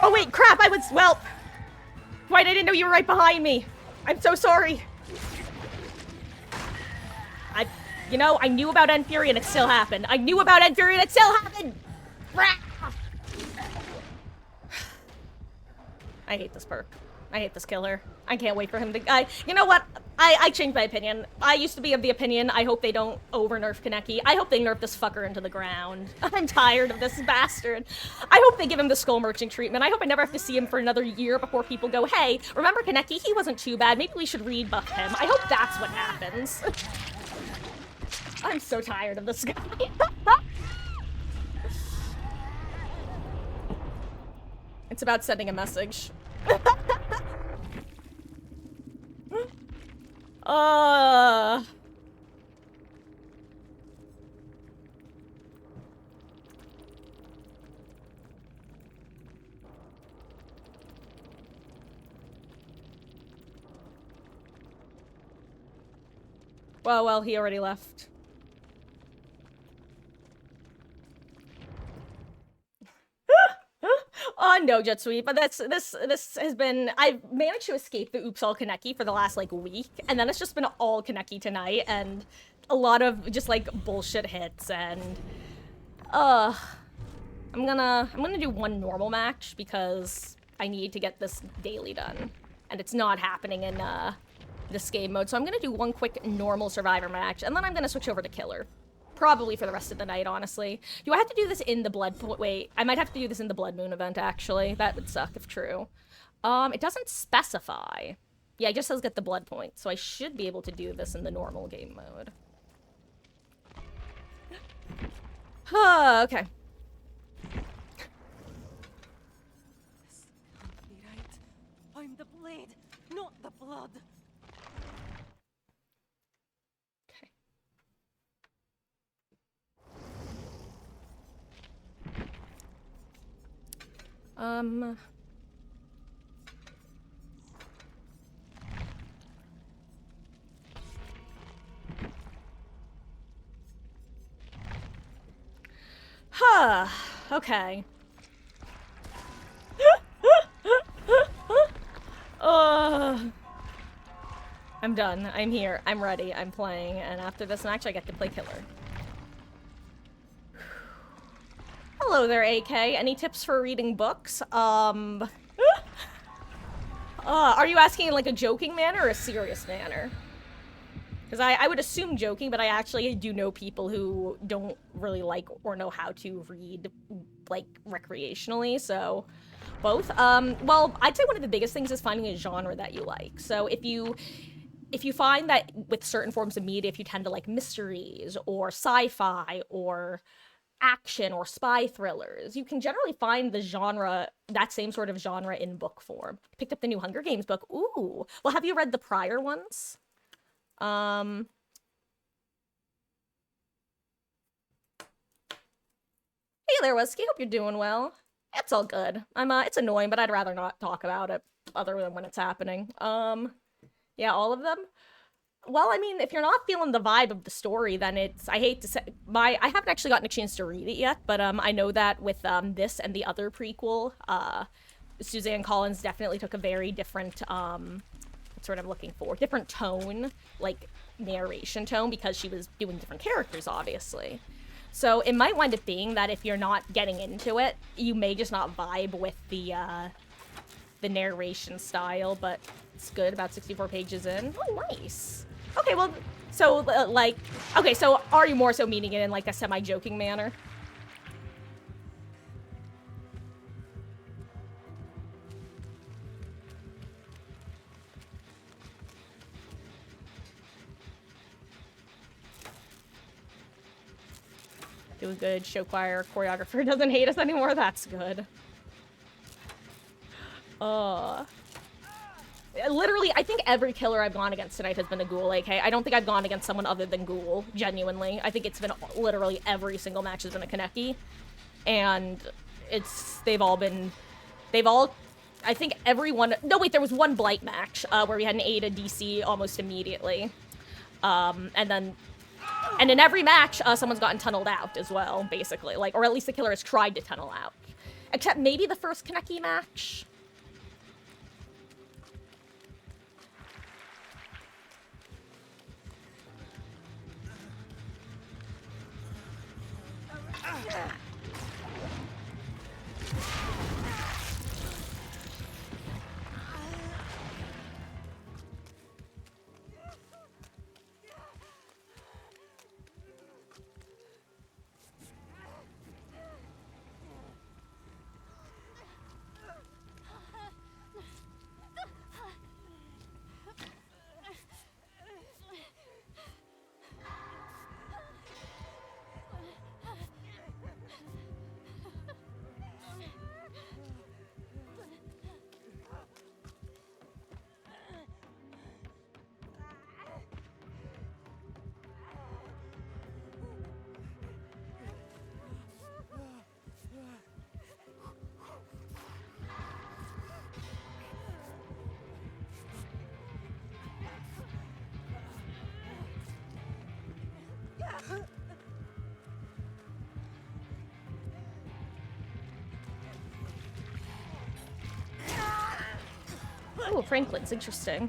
Speaker 1: Oh wait, crap, well... Dwight, I didn't know you were right behind me. I'm so sorry. You know, I knew about End Fury and it still happened. I knew about End Fury and it still happened! I hate this perk. I hate this killer. I can't wait for him to... you know what? I changed my opinion. I used to be of the opinion, I hope they don't over-nerf Kaneki. I hope they nerf this fucker into the ground. I'm tired of this bastard. I hope they give him the skull merchant treatment. I hope I never have to see him for another year before people go, hey, remember Kaneki? He wasn't too bad. Maybe we should rebuff him. I hope that's what happens. I'm so tired of this guy. It's about sending a message. Well, he already left. Oh no, Jetsweep, but this has been... I've managed to escape the Oops All Kaneki for the last, like, week, and then it's just been all Kaneki tonight, and a lot of just, like, bullshit hits, and... I'm gonna do one normal match, because I need to get this daily done, and it's not happening in, this game mode, so I'm gonna do one quick normal Survivor match, and then I'm gonna switch over to Killer. Probably for the rest of the night, honestly. Do I have to do this in the Blood... Wait, I might have to do this in the Blood Moon event, actually. That would suck if true. It doesn't specify. Yeah, it just says get the blood point, so I should be able to do this in the normal game mode. Okay.
Speaker 2: This can't be right. I'm the blade, not the blood.
Speaker 1: Okay. I'm done. I'm here. I'm ready. I'm playing. And after this match, I get to play Killer. Hello there, AK. Any tips for reading books? Are you asking in like a joking manner or a serious manner? Because I would assume joking, but I actually do know people who don't really like or know how to read, like, recreationally, so both. Well, I'd say one of the biggest things is finding a genre that you like. So if you find that with certain forms of media, if you tend to like mysteries or sci-fi or action or spy thrillers. You can generally find the genre, that same sort of genre, in book form. Picked up the new Hunger Games book. Ooh. Well, have you read the prior ones? Hey there, Wesky. Hope you're doing well. It's all good. It's annoying, but I'd rather not talk about it other than when it's happening. Yeah, all of them. Well, I mean, if you're not feeling the vibe of the story, then I hate to say, I haven't actually gotten a chance to read it yet, but, I know that with, this and the other prequel, Suzanne Collins definitely took a very different, what's what I'm looking for? Different tone, like, narration tone, because she was doing different characters, obviously. So it might wind up being that if you're not getting into it, you may just not vibe with the narration style, but it's good, about 64 pages in. Oh, nice. Okay, well, so, okay, so are you more so meaning it in, like, a semi-joking manner? Doing good. Show choir choreographer doesn't hate us anymore. That's good. Literally, I think every killer I've gone against tonight has been a ghoul, AK. I don't think I've gone against someone other than ghoul, genuinely. I think it's been literally every single match has been a Kaneki. And I think everyone, no wait, there was one Blight match, where we had an Ada DC almost immediately. And in every match, someone's gotten tunneled out as well, basically. Like, or at least the killer has tried to tunnel out. Except maybe the first Kaneki match. Oh, Franklin's interesting.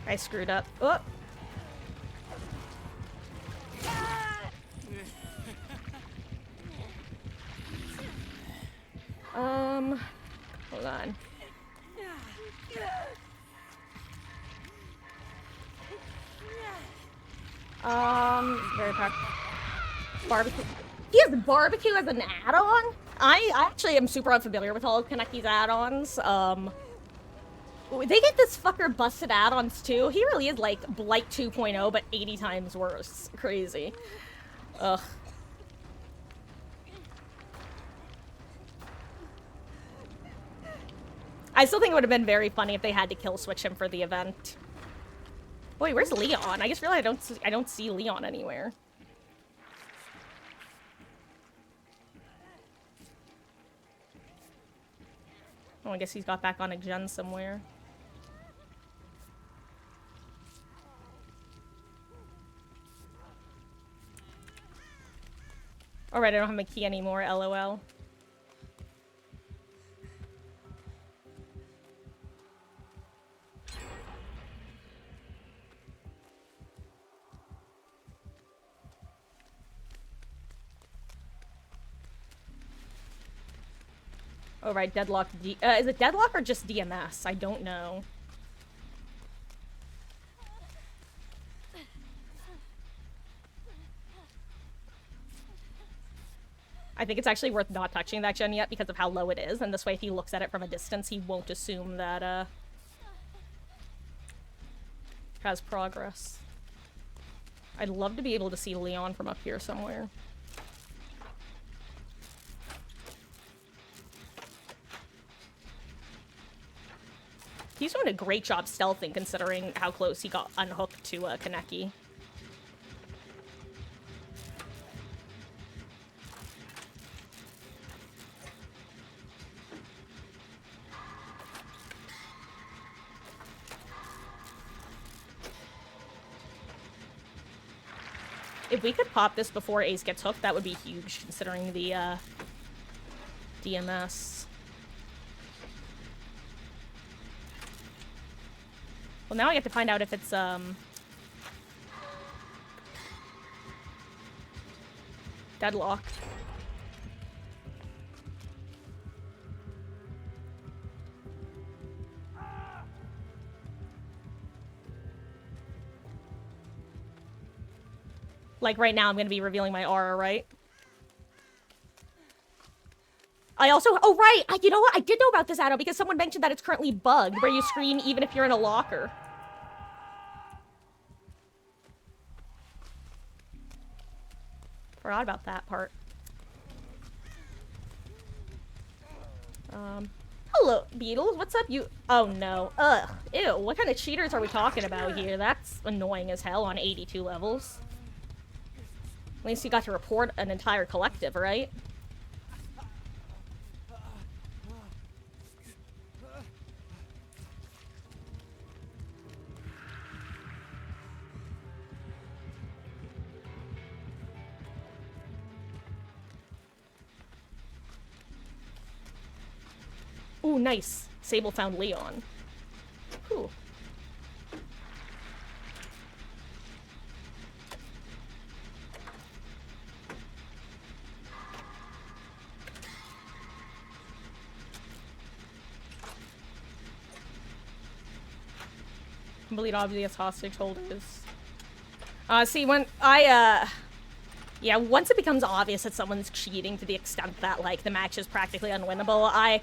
Speaker 1: I screwed up. Oh. Hold on. Very barbecue. He has barbecue as an add-on? I actually am super unfamiliar with all of Kaneki's add-ons. They get this fucker busted add-ons too. He really is like Blight 2.0, but 80 times worse. Crazy. Ugh. I still think it would have been very funny if they had to kill switch him for the event. Wait, where's Leon? I just realized I don't see Leon anywhere. Oh, I guess he's got back on a gen somewhere. Alright, I don't have my key anymore, LOL. Oh, right, Deadlock is it Deadlock or just DMS? I don't know. think it's actually worth not touching that gen yet because of how low it is, and this way if he looks at it from a distance, he won't assume that, has progress. I'd love to be able to see Leon from up here somewhere. He's doing a great job stealthing considering how close he got unhooked to Kaneki. If we could pop this before Ace gets hooked, that would be huge, considering the, DMS. Well, now I get to find out if it's, deadlock. Like, right now, I'm gonna be revealing my aura, right? I also- oh, right! You know what? I did know about this, Adam, because someone mentioned that it's currently bugged, where you scream even if you're in a locker. Forgot about that part. Hello, Beetles. What's up, you- oh, no. Ugh. Ew, what kind of cheaters are we talking about here? That's annoying as hell on 82 levels. At least you got to report an entire collective, right? Ooh, nice. Sable found Leon. Ooh. Complete obvious hostage holders. See, when yeah, once it becomes obvious that someone's cheating to the extent that, like, the match is practically unwinnable, I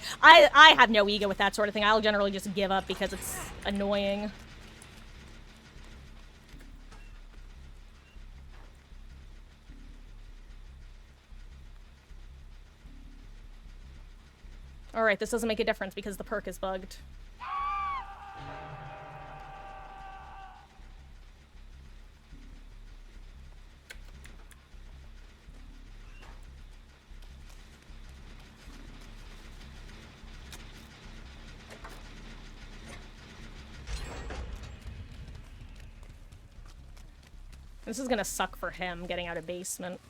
Speaker 1: have no ego with that sort of thing. I'll generally just give up because it's annoying. Alright, this doesn't make a difference because the perk is bugged. This is gonna suck for him, getting out of basement.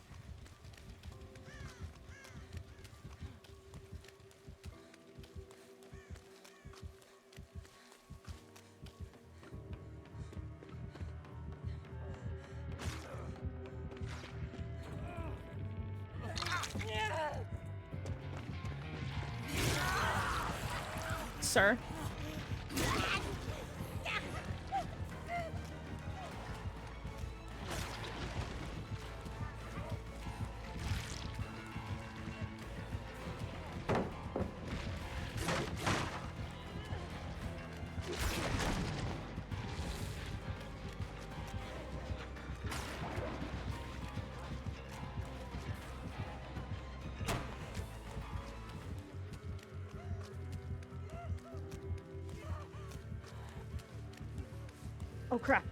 Speaker 1: Sir? Oh, crap.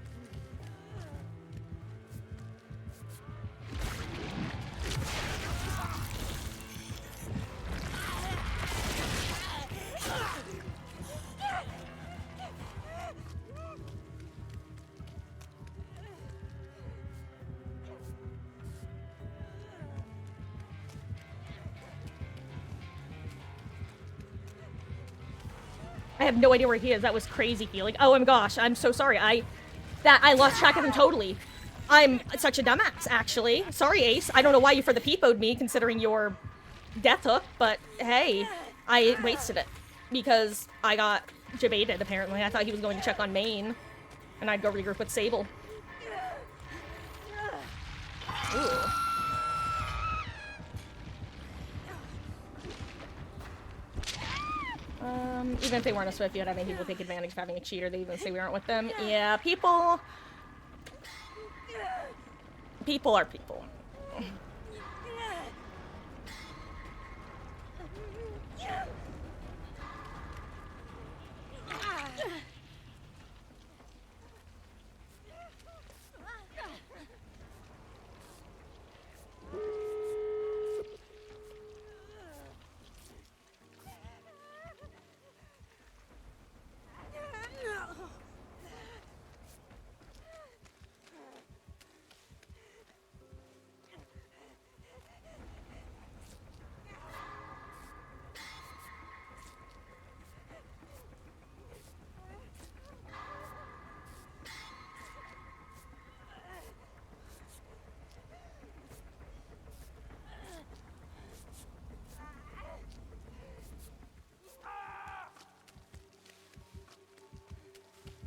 Speaker 1: I have no idea where he is. That was crazy feeling. Oh my gosh, I'm so sorry. I lost track of him totally. I'm such a dumbass, actually. Sorry, Ace. I don't know why you for the peepoed me, considering your death hook, but hey, I wasted it. Because I got jebaited, apparently. I thought he was going to check on main, and I'd go regroup with Sable. Ooh. Even if they weren't a Swift, you'd have any people take advantage of having a cheater. They even say we aren't with them. Yeah, people... People are people.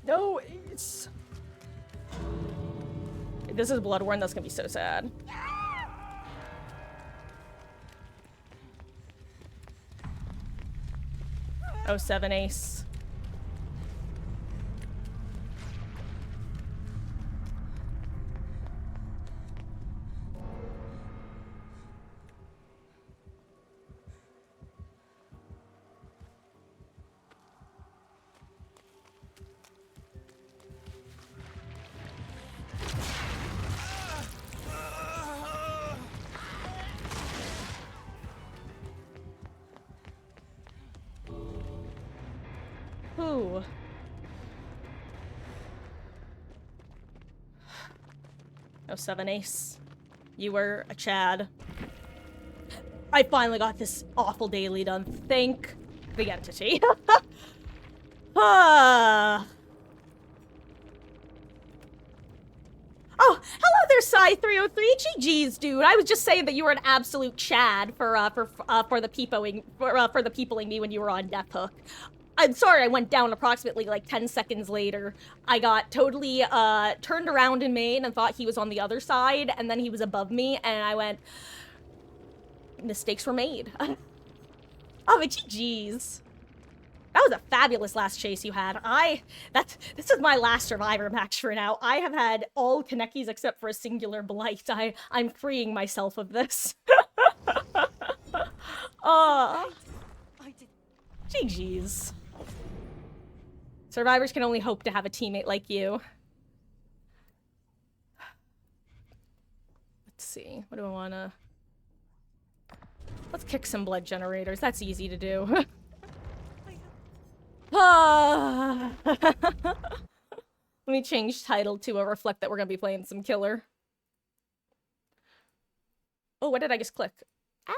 Speaker 1: No, it's... If this is Bloodborne, that's gonna be so sad. Oh, 7 ace. Ooh. Oh, 7 ace. You were a Chad. I finally got this awful daily done. Thank the entity. Ah. Oh, hello there, Psy303. GG's, dude. I was just saying that you were an absolute Chad for the peopling me when you were on Death Hook. I'm sorry I went down approximately like 10 seconds later. I got totally turned around in main and thought he was on the other side, and then he was above me, and I went, mistakes were made. Oh, but GG's. That was a fabulous last chase you had. This is my last survivor match for now. I have had all Kanekis except for a singular blight. I'm freeing myself of this.
Speaker 2: I did.
Speaker 1: GG's. Survivors can only hope to have a teammate like you. Let's see. What do I wanna... Let's kick some blood generators. That's easy to do. Ah. Let me change title to reflect that we're gonna be playing some killer. Oh, what did I just click? Ah!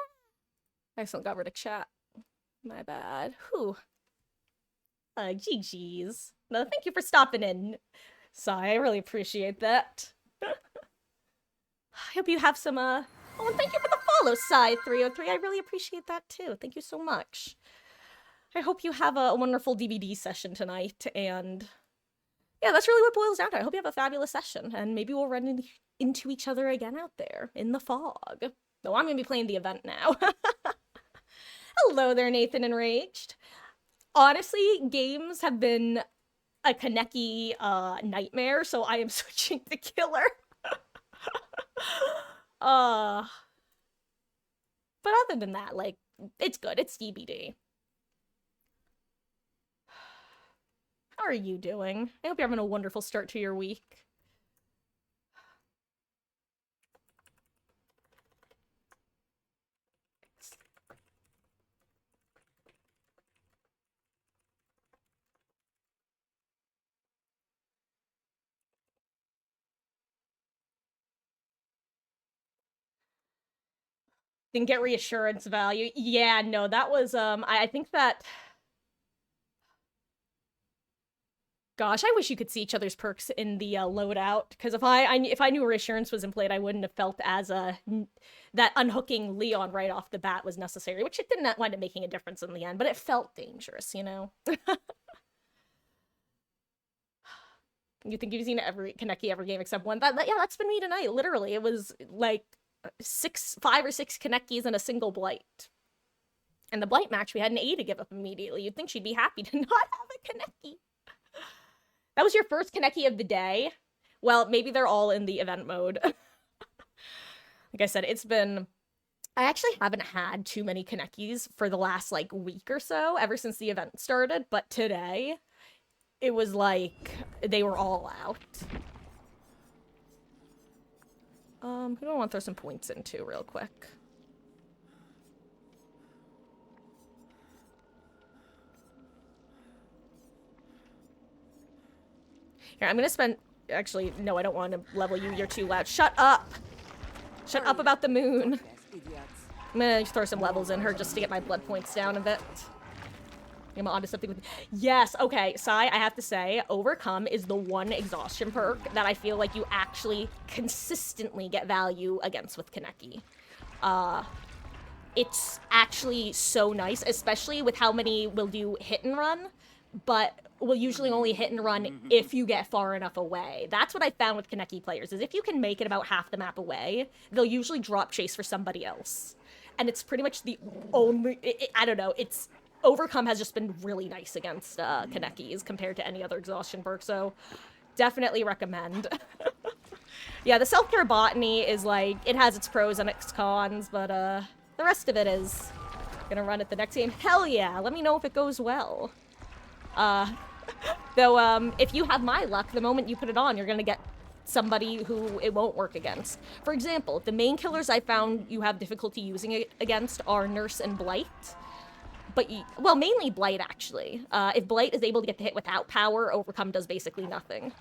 Speaker 1: I accidentally got rid of chat. My bad. Whew. GG's. No, thank you for stopping in. Sorry, I really appreciate that. I hope you have some, Oh, and thank you for the follow, Psy303. I really appreciate that, too. Thank you so much. I hope you have a wonderful DVD session tonight, and... Yeah, that's really what it boils down to. I hope you have a fabulous session, and maybe we'll run into each other again out there, in the fog. Though I'm gonna be playing the event now. Hello there, Nathan Enraged. Honestly, games have been a Kaneki nightmare, so I am switching to killer. But other than that, like, it's good. It's DBD. How are you doing? I hope you're having a wonderful start to your week. Didn't get reassurance value. Yeah, no, that was, I think that... Gosh, I wish you could see each other's perks in the loadout, because if I knew reassurance was in play, I wouldn't have felt as that unhooking Leon right off the bat was necessary, which it didn't wind up making a difference in the end, but it felt dangerous, you know? You think you've seen every Kaneki every game except one? Yeah, that's been me tonight, literally. It was like 5 or 6 Kanekis and a single blight. And the Blight match, we had an A to give up immediately. You'd think she'd be happy to not have a Kaneki. That was your first Kaneki of the day? Well, maybe they're all in the event mode. Like I said, it's been... I actually haven't had too many Kanekis for the last, like, week or so, ever since the event started, but today, it was like, they were all out. Who do I want to throw some points into real quick? Here, I'm gonna spend... Actually, no, I don't want to level you. You're too loud. Shut up! Shut up about the moon. I'm gonna throw some levels in her just to get my blood points down a bit. I'm onto something with... Yes, okay, Sai, I have to say, Overcome is the one exhaustion perk that I feel like you actually consistently get value against with Kaneki. It's actually so nice, especially with how many will do hit and run, but will usually only hit and run if you get far enough away. That's what I found with Kaneki players, is if you can make it about half the map away, they'll usually drop chase for somebody else. And it's pretty much the only... I don't know, it's... Overcome has just been really nice against Kanekis compared to any other exhaustion perk, so definitely recommend. Yeah, the self-care botany is like, it has its pros and its cons, but the rest of it is gonna run at the next game. Hell yeah, let me know if it goes well. Though, if you have my luck, the moment you put it on, you're gonna get somebody who it won't work against. For example, the main killers I found you have difficulty using it against are Nurse and Blight. But, well, mainly Blight, actually. If Blight is able to get the hit without power, Overcome does basically nothing.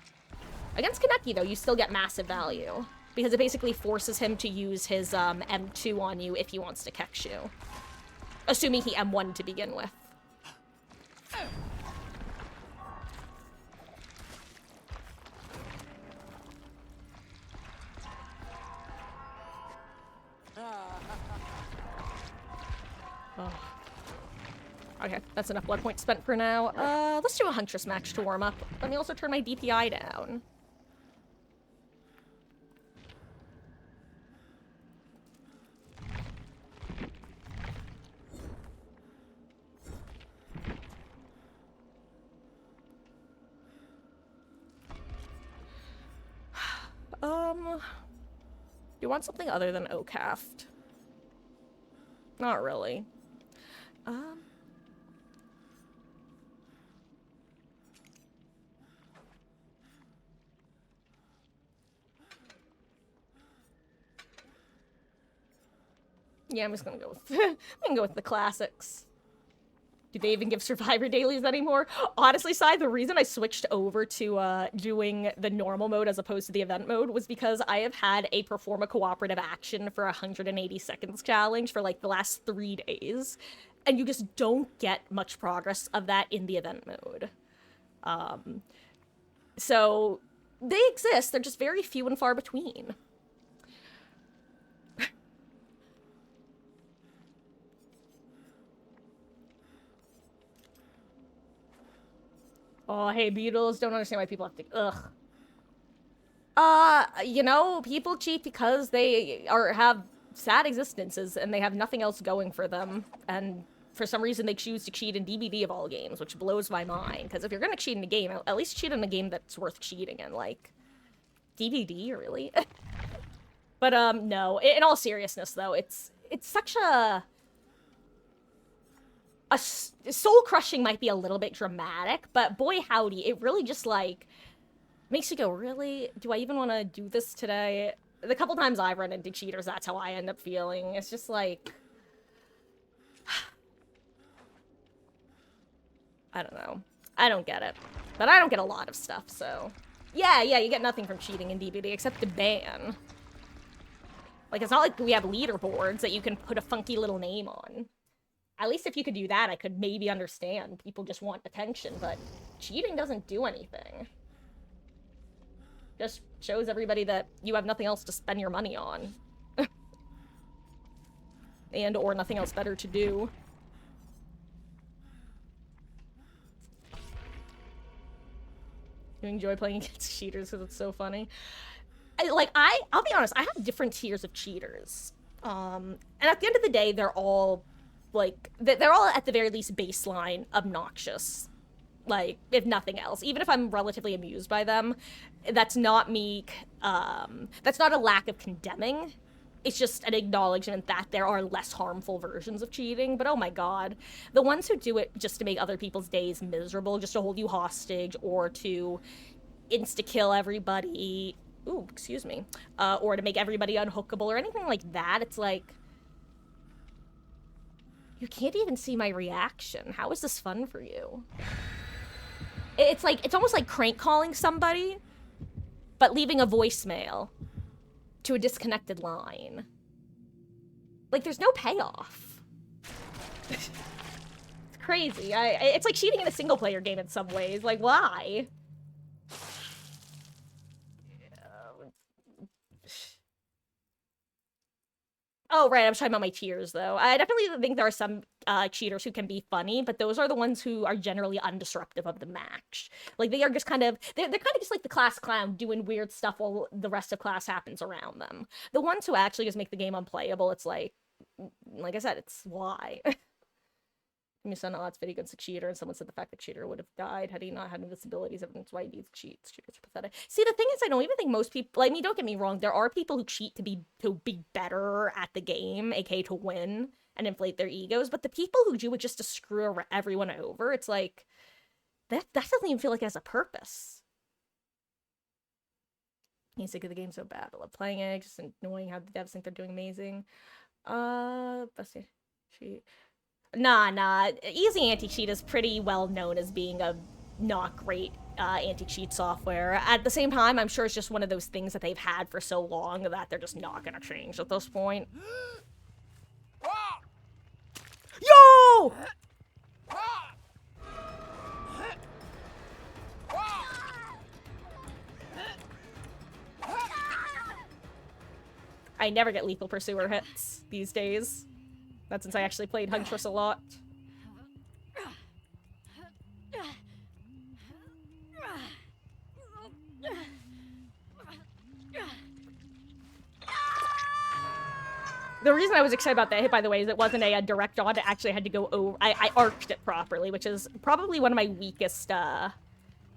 Speaker 1: Against Kaneki, though, you still get massive value, because it basically forces him to use his M2 on you if he wants to catch you. Assuming he M1 to begin with. Oh. Okay, that's enough blood points spent for now. Let's do a Huntress match to warm up. Let me also turn my DPI down. Do you want something other than Okaft? Not really. Yeah, I'm just gonna go with I'm gonna go with the classics. Do they even give Survivor dailies anymore? Honestly, Sai, the reason I switched over to doing the normal mode as opposed to the event mode was because I have had a perform a cooperative action for 180 seconds challenge for like the last 3 days, and you just don't get much progress of that in the event mode. So they exist, they're just very few and far between. Oh, hey, Beatles, don't understand why people have to... Ugh. You know, people cheat because they have sad existences and they have nothing else going for them. And for some reason, they choose to cheat in DBD of all games, which blows my mind. Because if you're gonna cheat in a game, at least cheat in a game that's worth cheating in. Like, DBD, really? But, no. In all seriousness, though, it's such a... soul crushing might be a little bit dramatic, but boy howdy, it really just like makes you go, really? Do I even want to do this today? The couple times I've run into cheaters, that's how I end up feeling. It's just like, I don't know. I don't get it. But I don't get a lot of stuff, so. Yeah, you get nothing from cheating in DBD except the ban. Like, it's not like we have leaderboards that you can put a funky little name on. At least if you could do that, I could maybe understand. People just want attention, but cheating doesn't do anything. Just shows everybody that you have nothing else to spend your money on. And or nothing else better to do. You enjoy playing against cheaters because it's so funny. I'll be honest, I have different tiers of cheaters. And at the end of the day, they're all... like, they're all at the very least baseline obnoxious. Like, if nothing else. Even if I'm relatively amused by them, that's not me, that's not a lack of condemning. It's just an acknowledgement that there are less harmful versions of cheating. But oh my god, the ones who do it just to make other people's days miserable, just to hold you hostage, or to insta-kill everybody, ooh, excuse me, or to make everybody unhookable or anything like that, it's like, you can't even see my reaction. How is this fun for you? It's like, it's almost like crank calling somebody, but leaving a voicemail to a disconnected line. Like, there's no payoff. It's crazy. It's like cheating in a single-player game in some ways. Like, why? Oh, right, I was talking about my tiers, though. I definitely think there are some cheaters who can be funny, but those are the ones who are generally undisruptive of the match. Like, they are just kind of, they're kind of just like the class clown doing weird stuff while the rest of class happens around them. The ones who actually just make the game unplayable, it's like I said, it's why. You said, oh, it's Vidigun's a cheater, and someone said the fact that cheater would have died had he not had disabilities. Evidence why he needs cheats. Cheaters are pathetic. See, the thing is, I don't even think most people. I mean, don't get me wrong. There are people who cheat to be better at the game, aka to win and inflate their egos. But the people who do it just to screw everyone over, it's like that doesn't even feel like it has a purpose. I'm sick of the game so bad. I love playing it, just annoying how the devs think they're doing amazing. Let's see. Nah. Easy Anti-Cheat is pretty well known as being a not great anti-cheat software. At the same time, I'm sure it's just one of those things that they've had for so long that they're just not gonna change at this point. Yo! I never get Lethal Pursuer hits these days. That's since I actually played Huntress a lot. The reason I was excited about that hit, by the way, is it wasn't a direct on. It actually had to go over. I arced it properly, which is probably one of my weakest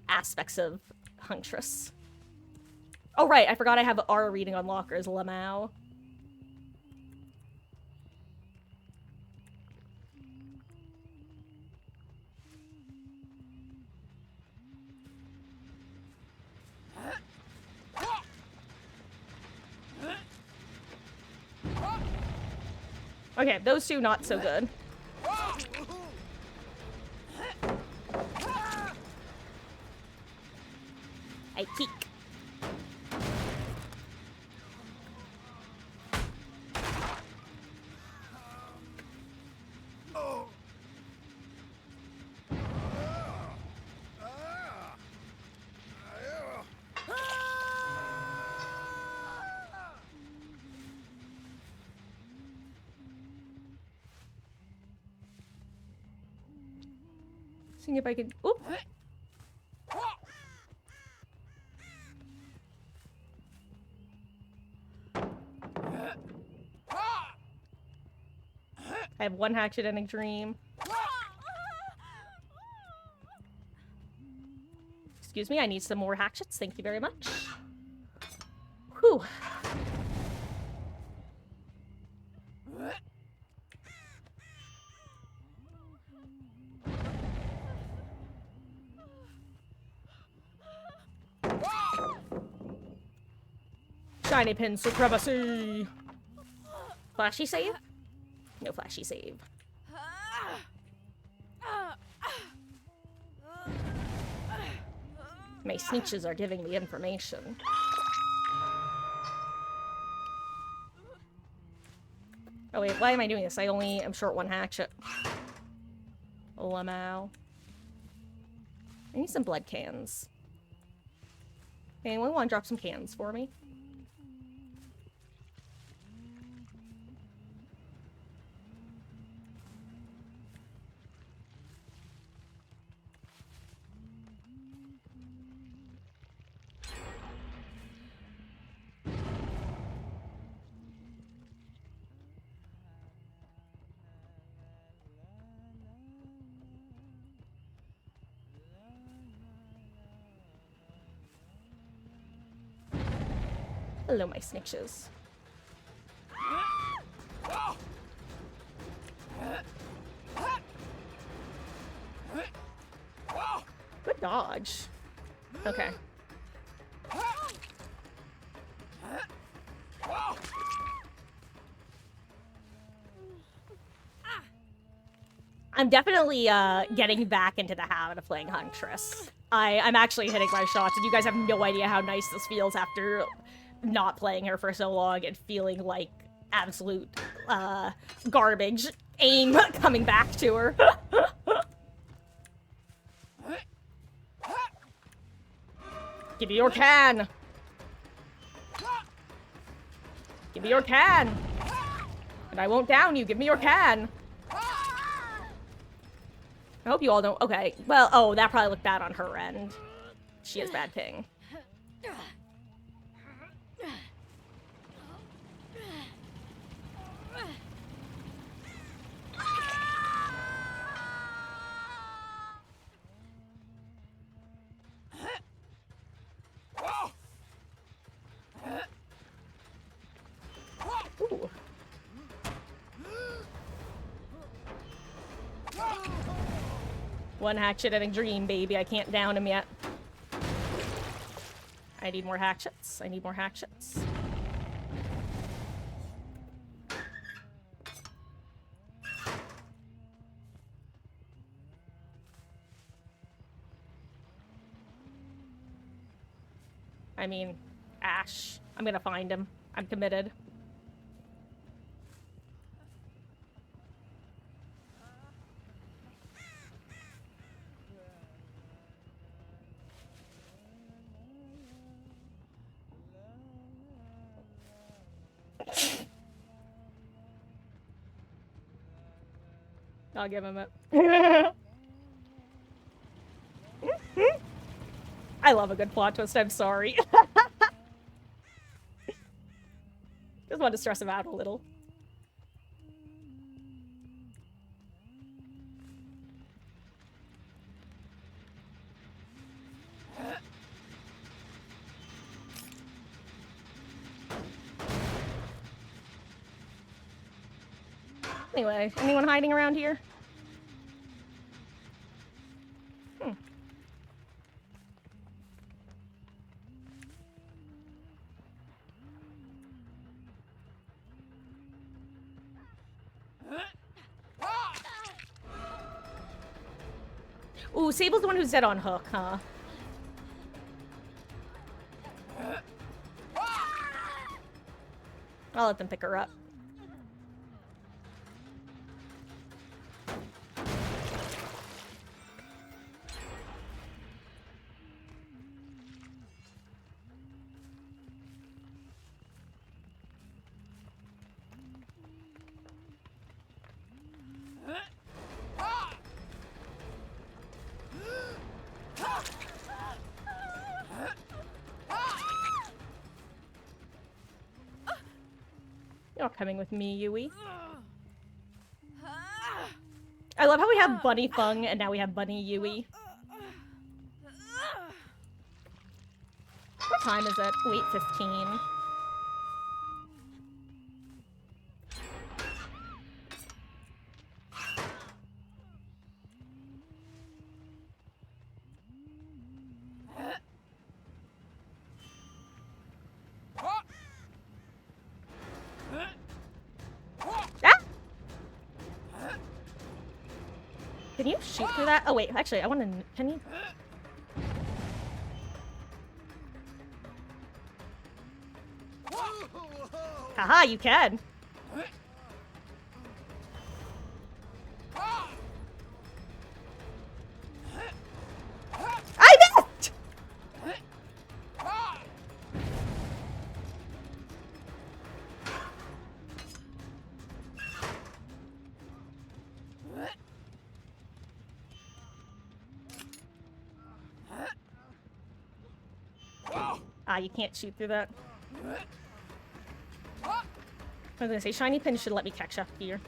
Speaker 1: aspects of Huntress. Oh, right. I forgot I have R reading on lockers. Lamau. Okay, those two not so good. I peek. Seeing if I can. Oop. I have one hatchet and a dream. Excuse me, I need some more hatchets. Thank you very much. Whew. Shiny pin supremacy. Flashy save? No flashy save. My snitches are giving me information. Oh wait, why am I doing this? I only am short one hatchet. Lamau. I need some blood cans. Anyone want to drop some cans for me? Hello, my snitches. Good dodge. Okay. I'm definitely getting back into the habit of playing Huntress. I'm actually hitting my shots, and you guys have no idea how nice this feels after not playing her for so long and feeling like absolute garbage. Aim coming back to her. Give me your can! Give me your can! And I won't down you, give me your can! I hope you all don't- okay, well, oh, that probably looked bad on her end. She has bad ping. Ooh. One hatchet and a dream, baby. I can't down him yet. I need more hatchets. I need more hatchets. I mean, Ash. I'm gonna find him. I'm committed. I'll give him it. I love a good plot twist, I'm sorry. Just wanted to stress him out a little. Anyway, anyone hiding around here? Ooh, Sable's the one who's dead on hook, huh? I'll let them pick her up. You're coming with me, Yui. I love how we have Bunny Fung and now we have Bunny Yui. What time is it? 8:15. Can you shoot through that? Oh wait, actually, I want to. Can you? Haha, you can. I missed. Ah, you can't shoot through that. I was gonna say, shiny pin should let me catch up here.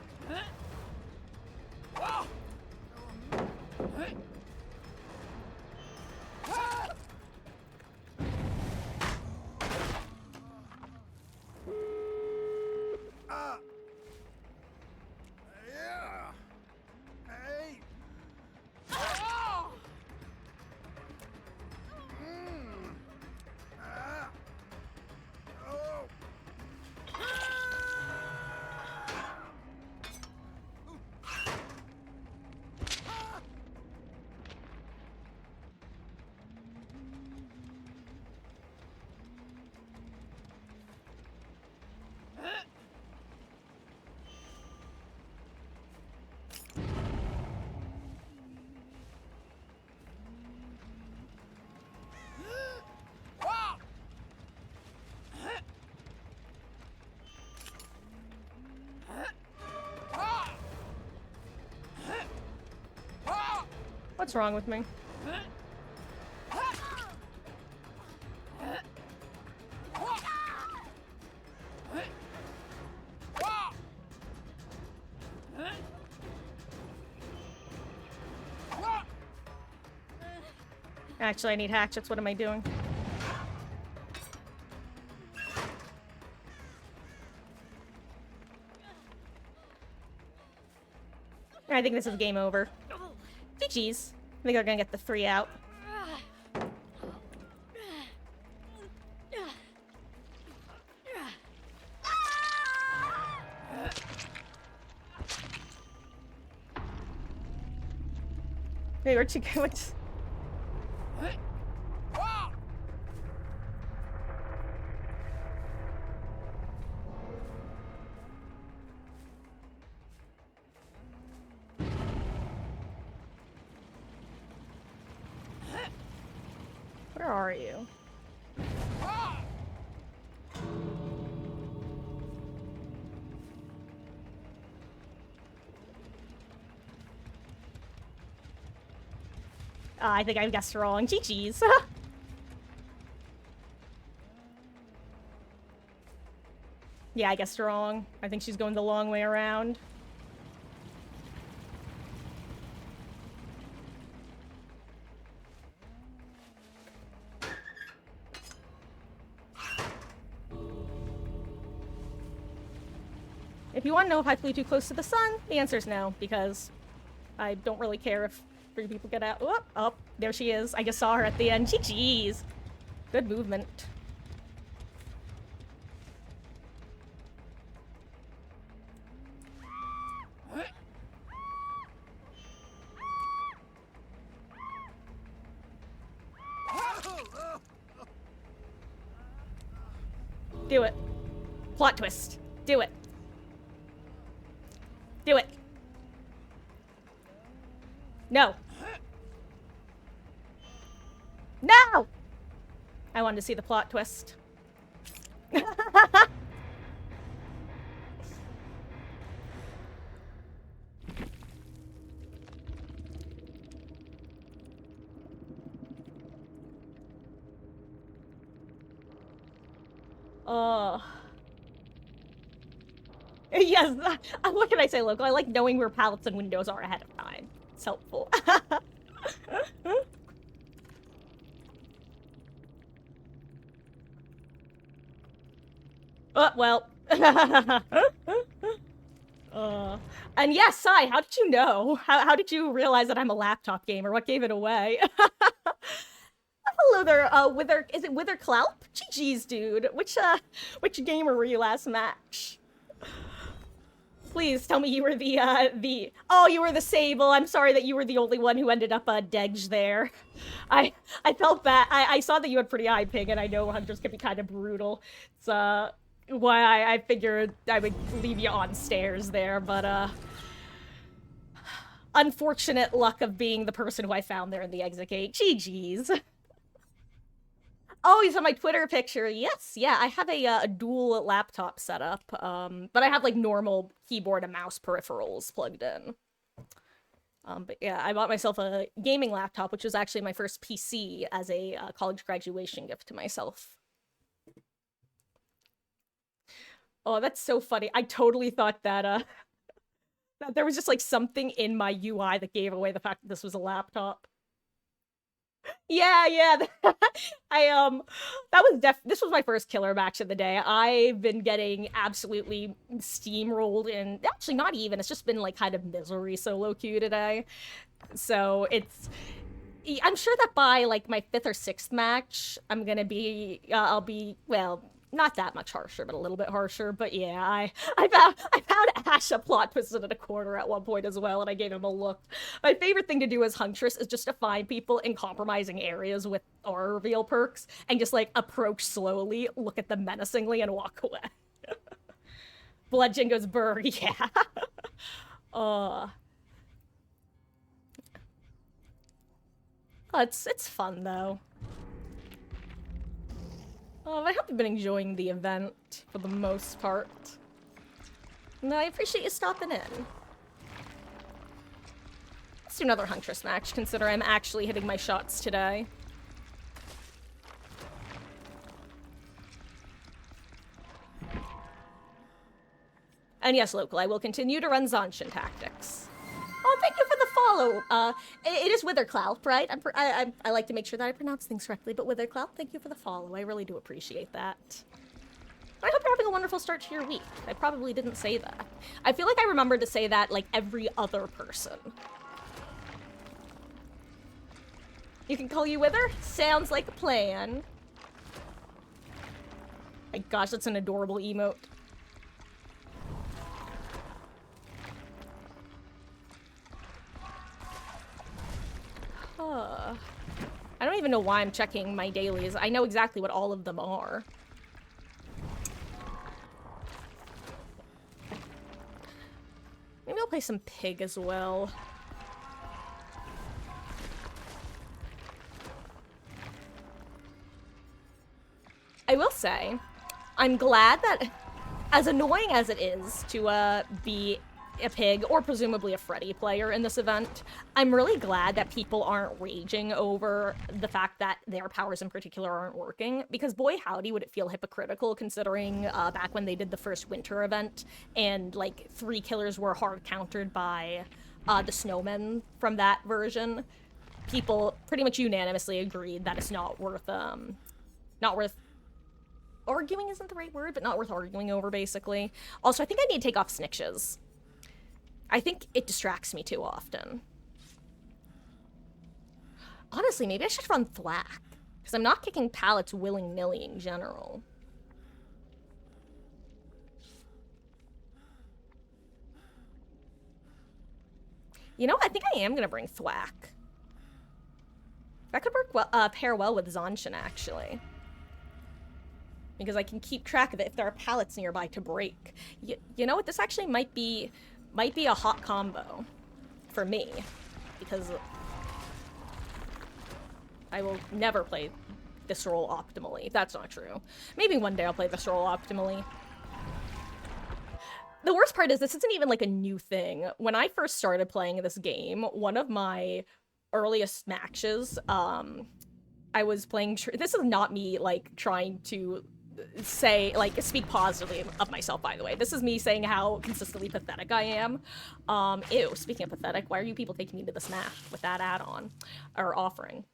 Speaker 1: What's wrong with me? Actually, I need hatchets. What am I doing? I think this is game over. GG's. I think they're gonna get the 3 out. Hey, where'd you go? Where are you? I think I guessed wrong. GG's. Yeah, I guessed wrong. I think she's going the long way around. If you want to know if I flew too close to the sun, the answer is no, because I don't really care if 3 people get out. Oh, oh, there she is. I just saw her at the end. GG's. Good movement. Do it. Plot twist. Do it. Do it. No. No! I wanted to see the plot twist. Oh. Yes, what can I say, Local? I like knowing where pallets and windows are ahead of time. It's helpful. Well. And yes, Sai, how did you know? How did you realize that I'm a laptop gamer? What gave it away? Hello there, Wither. Is it Wither Cloup? GG's, dude. Which gamer were you last match? Please tell me you were oh, you were the Sable. I'm sorry that you were the only one who ended up Degge there. I felt bad. I saw that you had pretty high ping, and I know hunters can be kind of brutal. It's why I figured I would leave you on stairs there, but unfortunate luck of being the person who I found there in the exit gate. GG's. Oh, you saw my Twitter picture. Yes, yeah, I have a dual laptop setup, but I have like normal keyboard and mouse peripherals plugged in. But yeah, I bought myself a gaming laptop, which was actually my first PC as a college graduation gift to myself. Oh, that's so funny. I totally thought that that there was just like something in my UI that gave away the fact that this was a laptop. Yeah, this was my first killer match of the day. I've been getting absolutely steamrolled, and actually not even, it's just been like kind of misery solo queue today. So I'm sure that by like my 5th or 6th match, I'm gonna be, I'll be, well, not that much harsher, but a little bit harsher. But yeah, I found Ash a plot twisted in a corner at one point as well, and I gave him a look. My favorite thing to do as Huntress is just to find people in compromising areas with aura reveal perks and just like approach slowly, look at them menacingly, and walk away. Bludgeon goes burr, yeah. Oh, it's fun though. I hope you've been enjoying the event for the most part. And I appreciate you stopping in. Let's do another Huntress match, consider I'm actually hitting my shots today. And yes, local, I will continue to run Zanshin tactics. Oh, thank you for the follow. It is Withercloud, right? I like to make sure that I pronounce things correctly, but Withercloud, thank you for the follow. I really do appreciate that. I hope you're having a wonderful start to your week. I probably didn't say that. I feel like I remember to say that like every other person. You can call you Wither? Sounds like a plan. My gosh, that's an adorable emote. I don't even know why I'm checking my dailies. I know exactly what all of them are. Maybe I'll play some Pig as well. I will say, I'm glad that, as annoying as it is to be a Pig, or presumably a Freddy player in this event, I'm really glad that people aren't raging over the fact that their powers in particular aren't working, because boy howdy would it feel hypocritical considering back when they did the first winter event, and like 3 killers were hard countered by the snowmen from that version. People pretty much unanimously agreed that it's not worth arguing isn't the right word, but not worth arguing over, basically. Also, I think I need to take off Snitches. I think it distracts me too often. Honestly, maybe I should run Thwack, because I'm not kicking pallets willy-nilly in general. You know, I think I am gonna bring Thwack. That could work well, pair well with Zanshin, actually. Because I can keep track of it if there are pallets nearby to break. You know what? This actually might be a hot combo for me, because I will never play this role optimally. That's not true. Maybe one day I'll play this role optimally. The worst part is this isn't even like a new thing. When I first started playing this game, one of my earliest matches, I was playing. This is not me like trying to say, like, speak positively of myself, by the way. This is me saying how consistently pathetic I am. Ew, speaking of pathetic, why are you people taking me to this map with that add-on? Or offering?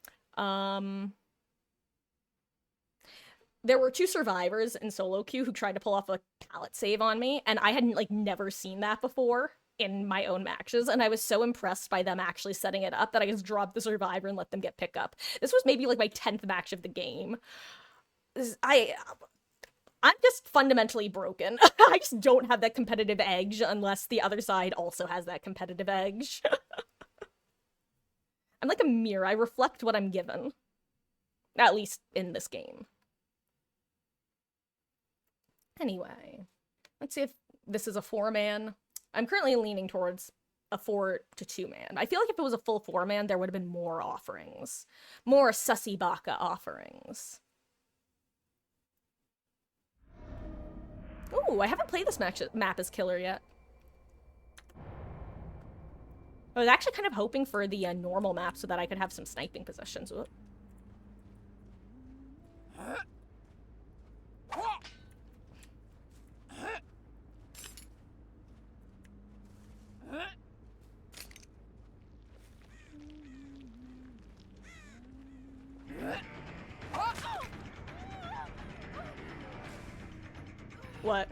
Speaker 1: There were 2 survivors in solo queue who tried to pull off a pallet save on me, and I had, like, never seen that before in my own matches, and I was so impressed by them actually setting it up that I just dropped the survivor and let them get pick up. This was maybe, like, my 10th match of the game. I'm just fundamentally broken. I just don't have that competitive edge unless the other side also has that competitive edge. I'm like a mirror. I reflect what I'm given. At least in this game. Anyway, let's see if this is a 4-man. I'm currently leaning towards a 4 to 2-man. I feel like if it was a full 4-man, there would have been more offerings. More Sussy Baka offerings. Ooh, I haven't played this map as killer yet. I was actually kind of hoping for the normal map so that I could have some sniping positions. Ooh. What?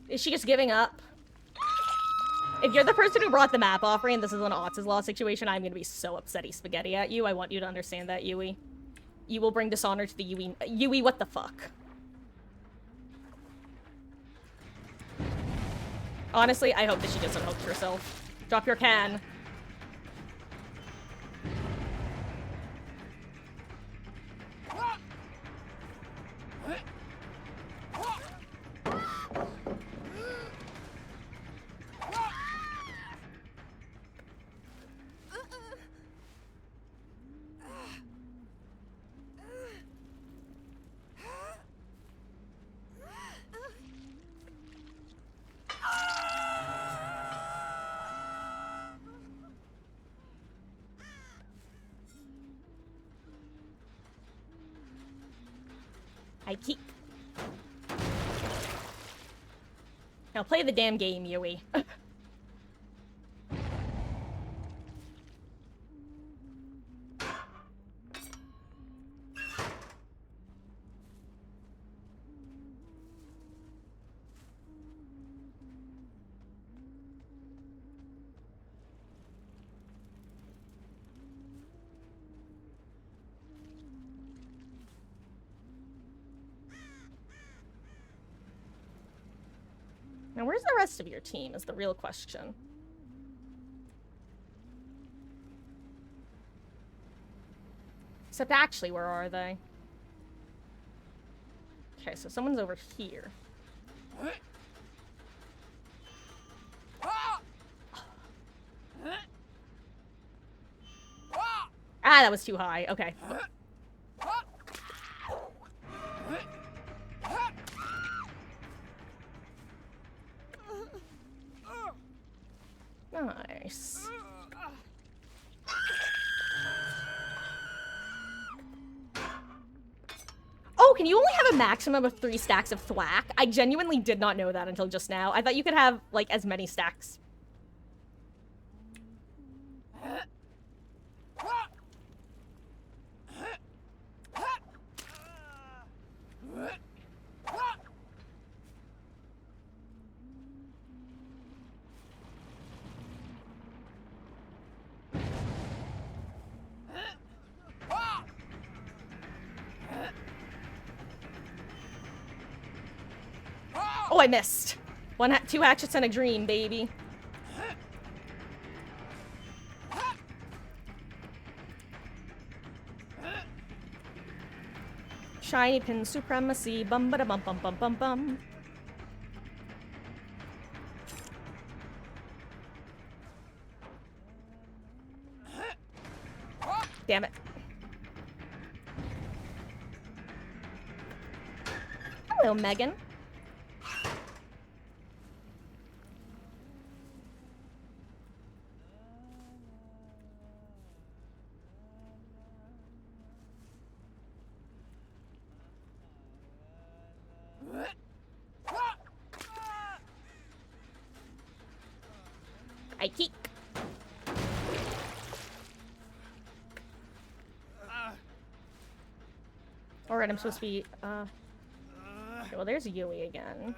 Speaker 1: Is she just giving up? If you're the person who brought the map offering and this is an Otz's Law situation, I'm gonna be so upsetty spaghetti at you. I want you to understand that, Yui. You will bring dishonor to the Yui. Yui, what the fuck? Honestly, I hope that she just unhooked herself. Drop your can. I keep. Now play the damn game, Yui. Now, where's the rest of your team is the real question. Except actually, where are they? Okay, so someone's over here. Ah, that was too high. Okay. Nice. Oh, can you only have a maximum of 3 stacks of thwack? I genuinely did not know that until just now. I thought you could have, like, as many stacks. Oh, I missed. 2 hatchets and a dream, baby. Shiny pin supremacy. Bum ba da bum bum bum bum bum. Damn it. Hello, Megan. I keep. Alright, I'm supposed to be, okay, well, there's Yui again.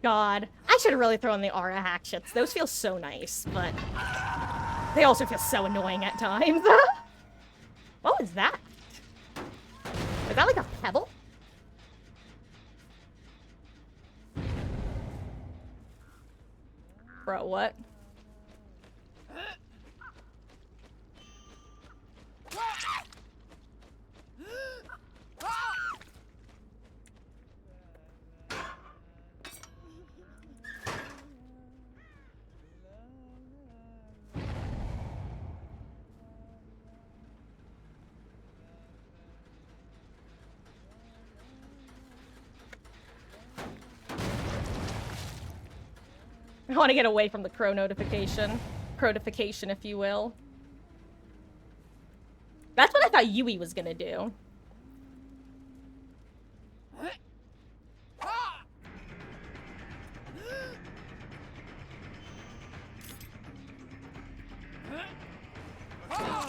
Speaker 1: God. I should have really thrown the aura hatchets. Those feel so nice, but they also feel so annoying at times. What was that? Was that like a pebble? Bro, what? I want to get away from the crow notification. Crowdification, if you will. That's what I thought Yui was gonna do.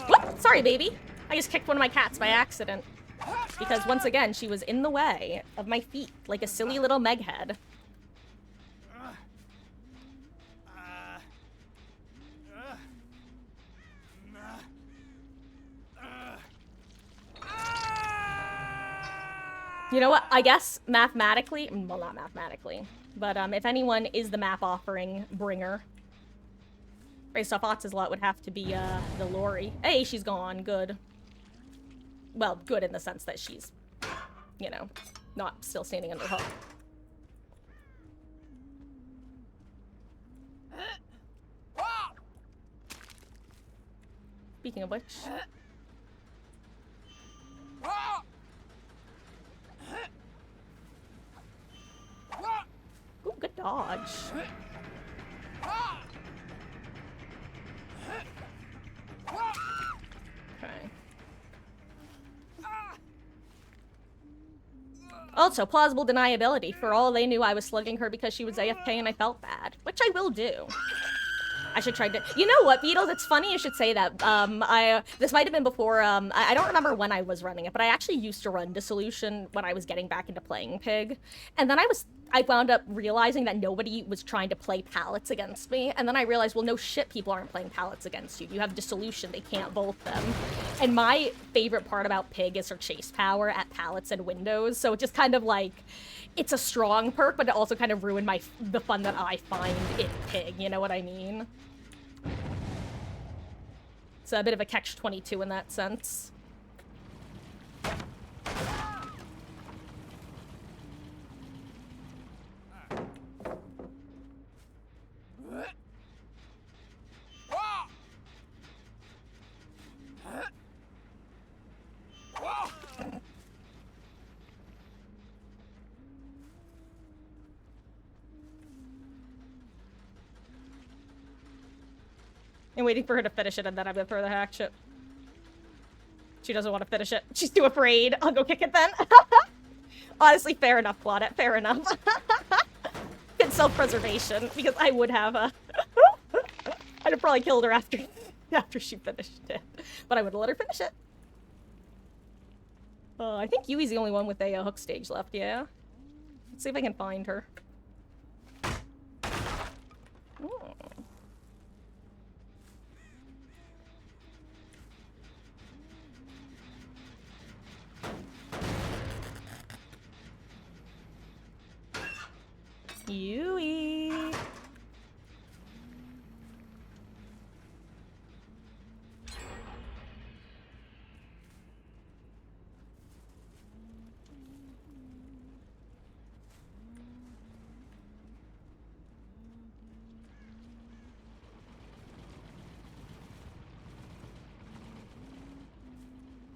Speaker 1: Whoop! Sorry, baby. I just kicked one of my cats by accident. Because, once again, she was in the way of my feet, like a silly little meghead. You know what? I guess mathematically, well, not mathematically, but if anyone is the map offering bringer, based off Otz's lot, would have to be the Lori. Hey, she's gone. Good. Well, good in the sense that she's you know, not still standing under hook. Speaking of which... Ooh, good dodge. Okay. Also, plausible deniability. For all they knew, I was slugging her because she was AFK and I felt bad. Which I will do. I should try to... You know what, Beatles? It's funny you should say that. This might have been before, I don't remember when I was running it, but I actually used to run Dissolution when I was getting back into playing Pig. And then I wound up realizing that nobody was trying to play pallets against me. And then I realized, well, no shit, people aren't playing pallets against you. You have Dissolution, they can't bolt them. And my favorite part about Pig is her chase power at pallets and windows. So it just kind of like... It's a strong perk, but it also kind of ruined the fun that I find in Pig, you know what I mean? It's a bit of a catch-22 in that sense. I'm waiting for her to finish it, and then I'm gonna throw the hatchet. She doesn't want to finish it. She's too afraid. I'll go kick it then. Honestly, fair enough, Claudette. Fair enough. Good self-preservation, because I would have I'd have probably killed her after she finished it. But I would have let her finish it. I think Yui's the only one with a hook stage left, yeah? Let's see if I can find her. Ooh. Yui.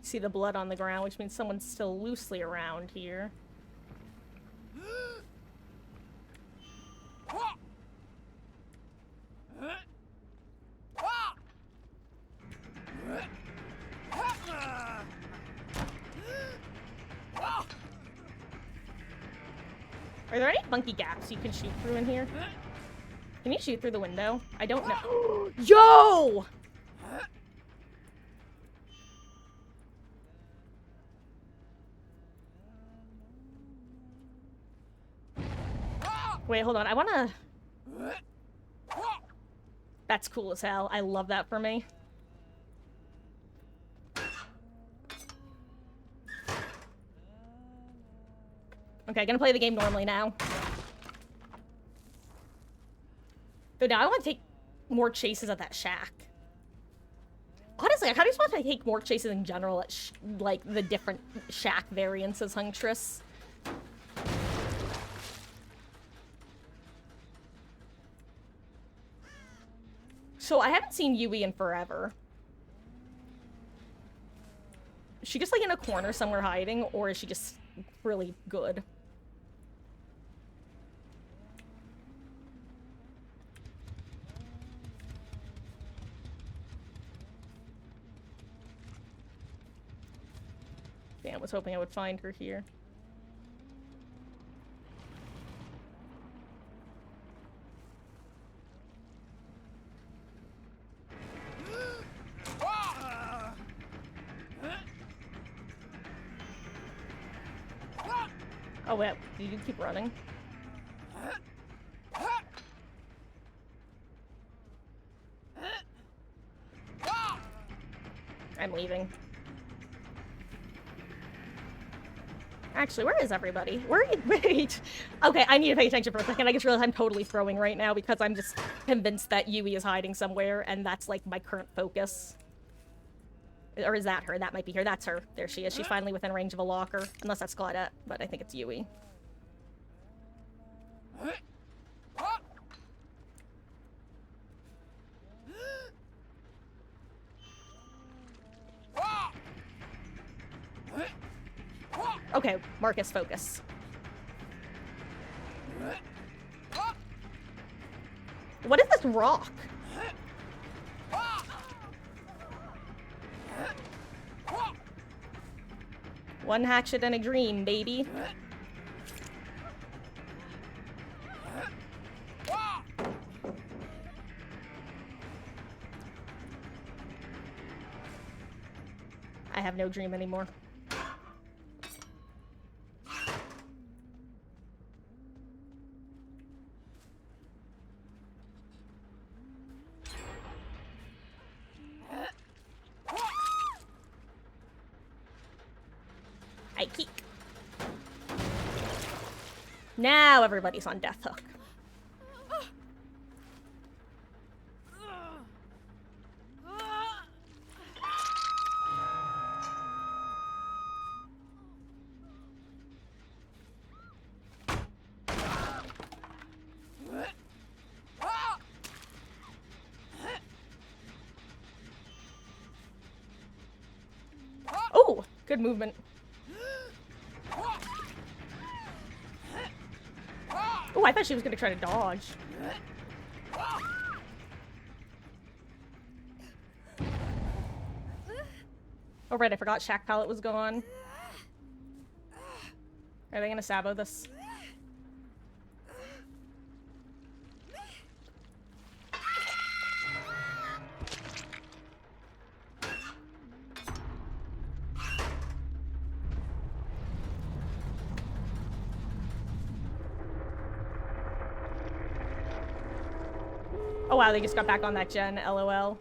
Speaker 1: See the blood on the ground, which means someone's still loosely around here. Are there any funky gaps you can shoot through in here? Can you shoot through the window? I don't know. Yo! Wait, hold on. I wanna... That's cool as hell. I love that for me. Okay, gonna play the game normally now. Though now I want to take more chases at that shack. Honestly, I kind of just want to take more chases in general at, like, the different shack variants as Huntress. So, I haven't seen Yui in forever. Is she just, like, in a corner somewhere hiding, or is she just really good? Damn, I was hoping I would find her here. Oh, wait, did you keep running? I'm leaving. Actually, where is everybody? Wait. Okay, I need to pay attention for a second. I just realized I'm totally throwing right now because I'm just convinced that Yui is hiding somewhere, and that's, like, my current focus. Or is that her? That might be her. That's her. There she is. She's finally within range of a locker. Unless that's Claudette, but I think it's Yui. Okay, Marcus, focus. What is this rock? One hatchet and a dream, baby. I have no dream anymore. I keep. Now everybody's on death hook. Oh, good movement. Oh, I thought she was gonna try to dodge. Oh, right, I forgot Shack Pallet was gone. Are they gonna sabo this? Oh wow, they just got back on that gen, LOL.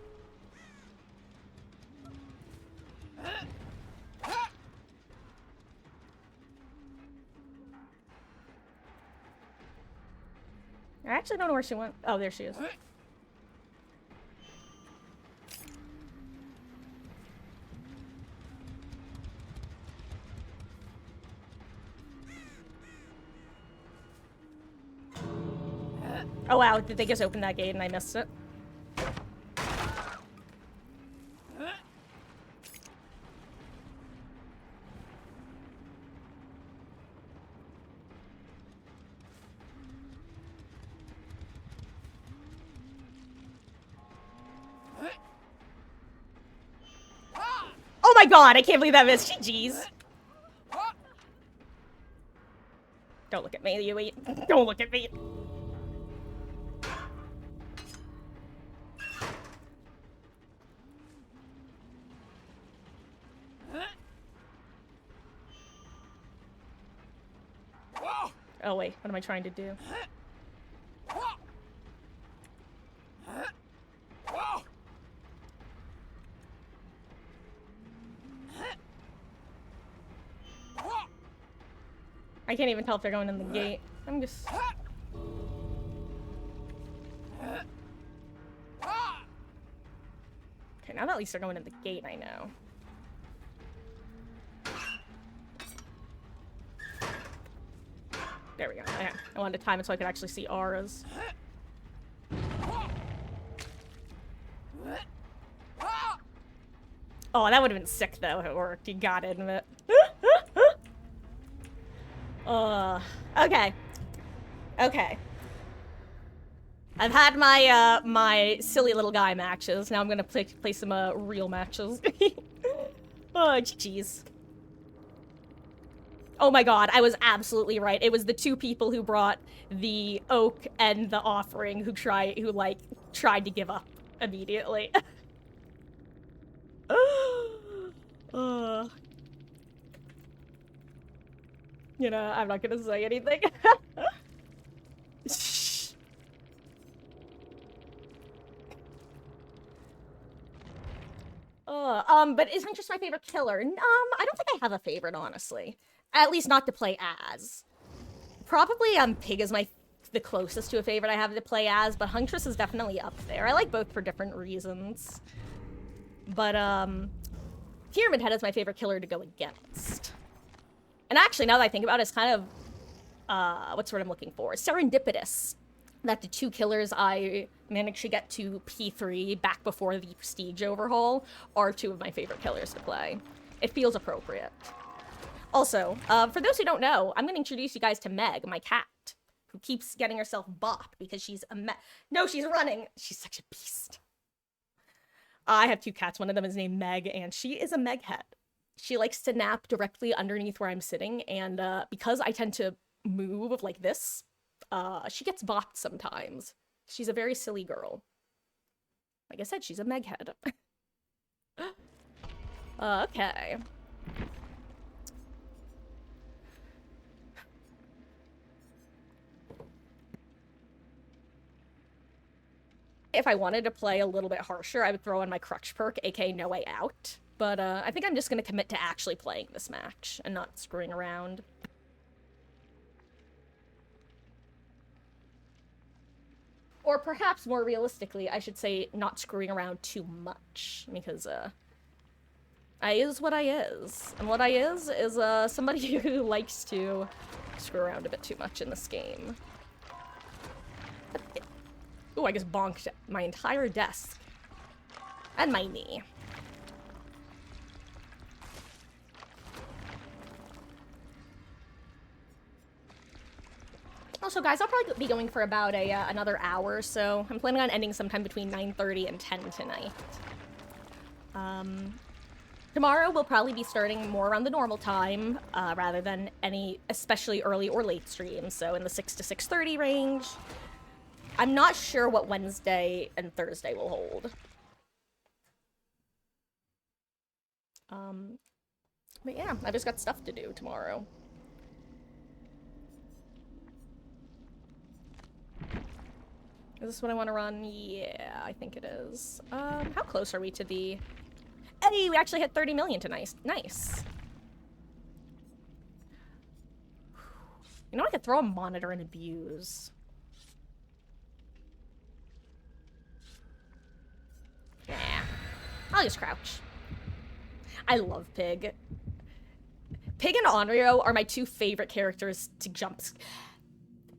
Speaker 1: I actually don't know where she went. Oh, there she is. Oh wow, did they just open that gate and I missed it? Oh my god, I can't believe that missed. GG's. Don't look at me, Yui. Don't look at me. Oh wait, what am I trying to do? I can't even tell if they're going in the gate. I'm just... Okay, now that at least they're going in the gate, I know. There we go. Okay. I wanted to time it so I could actually see auras. Oh, that would have been sick though if it worked. You gotta admit. Okay. Okay. I've had my my silly little guy matches. Now I'm gonna play some real matches. Oh, jeez. Oh my god, I was absolutely right. It was the two people who brought the oak and the offering who tried to give up immediately. You know, I'm not gonna say anything. But is Huntress my favorite killer? I don't think I have a favorite, honestly. At least not to play as. Probably, Pig is the closest to a favorite I have to play as, but Huntress is definitely up there. I like both for different reasons. But, Pyramid Head is my favorite killer to go against. And actually, now that I think about it, it's kind of, what's what I'm looking for? Serendipitous. That the 2 killers I managed to get to P3 back before the Prestige overhaul are 2 of my favorite killers to play. It feels appropriate. Also, for those who don't know, I'm going to introduce you guys to Meg, my cat, who keeps getting herself bopped because she's a No, she's running! She's such a beast. I have 2 cats. One of them is named Meg, and she is a Meg head. She likes to nap directly underneath where I'm sitting, and because I tend to move like this, she gets bopped sometimes. She's a very silly girl. Like I said, she's a Meg head. Okay. If I wanted to play a little bit harsher, I would throw in my crutch perk, aka No Way Out. But I think I'm just going to commit to actually playing this match and not screwing around. Or perhaps more realistically, I should say not screwing around too much. Because, I is what I is. And what I is somebody who likes to screw around a bit too much in this game. Ooh, I just bonked my entire desk. And my knee. Also, guys, I'll probably be going for about another hour, so I'm planning on ending sometime between 9:30 and 10 tonight. Tomorrow we'll probably be starting more around the normal time, rather than any especially early or late streams, so in the 6 to 6:30 range. I'm not sure what Wednesday and Thursday will hold. But yeah, I've just got stuff to do tomorrow. Is this what I want to run? Yeah, I think it is. How close are we to the... Hey, we actually hit 30 million tonight. Nice. You know, I could throw a monitor and abuse. Yeah. I'll just crouch. I love Pig. Pig and Onryo are my 2 favorite characters to jump...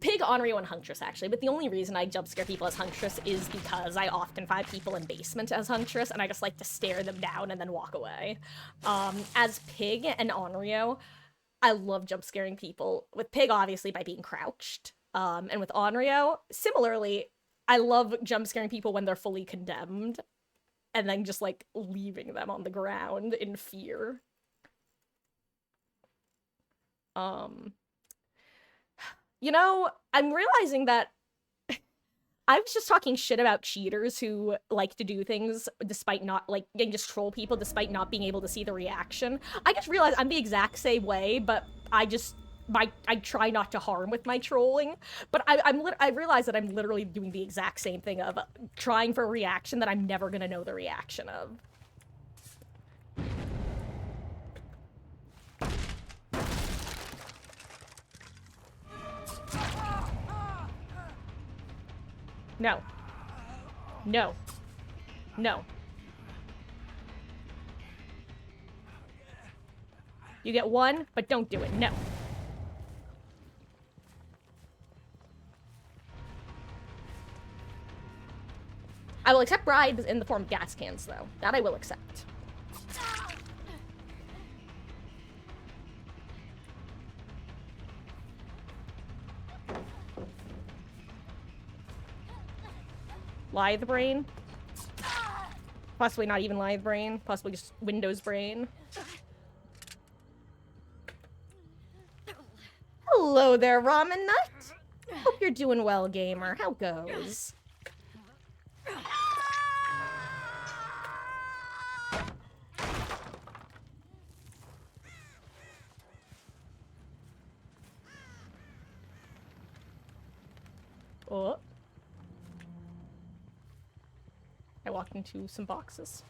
Speaker 1: Pig, Onryo, and Huntress, actually, but the only reason I jump scare people as Huntress is because I often find people in basement as Huntress, and I just like to stare them down and then walk away. As Pig and Onryo, I love jump scaring people. With Pig, obviously, by being crouched. And with Onryo, similarly, I love jump scaring people when they're fully condemned, and then just, like, leaving them on the ground in fear. You know, I'm realizing that I was just talking shit about cheaters who like to do things despite not, like, they just troll people despite not being able to see the reaction. I just realized I'm the exact same way, but I try not to harm with my trolling. But I realize that I'm literally doing the exact same thing of trying for a reaction that I'm never gonna know the reaction of. No. No. No. You get 1, but don't do it. No. I will accept bribes in the form of gas cans, though. That I will accept. Lithe brain? Possibly not even lithe brain. Possibly just Windows brain. Hello there, Ramen Nut. Hope you're doing well, gamer. How goes? Oh. I walked into some boxes.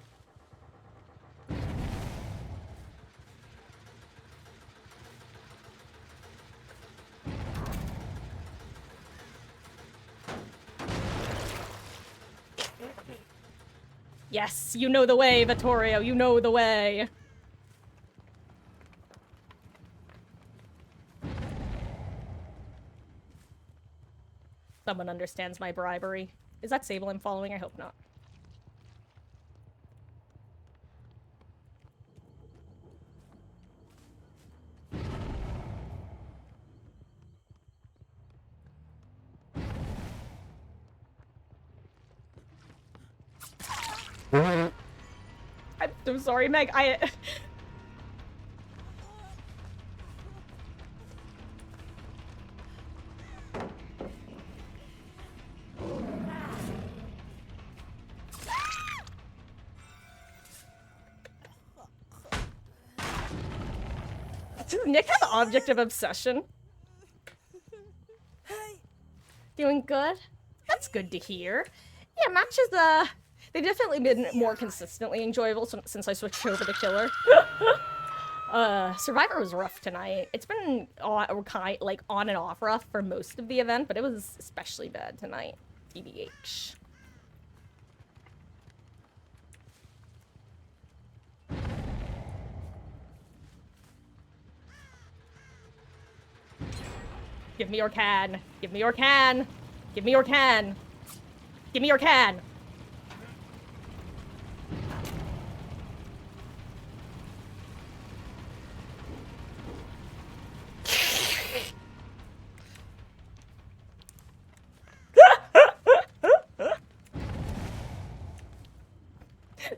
Speaker 1: Yes, you know the way, Vittorio, you know the way. Someone understands my bribery. Is that Sable I'm following? I hope not. I'm so sorry, Meg. Does Nick have object of obsession? Doing good? That's good to hear. Yeah, matches, they've definitely been more consistently enjoyable since I switched over to Killer. Survivor was rough tonight. It's been like on and off rough for most of the event, but it was especially bad tonight. TBH. Give me your can. Give me your can. Give me your can. Give me your can.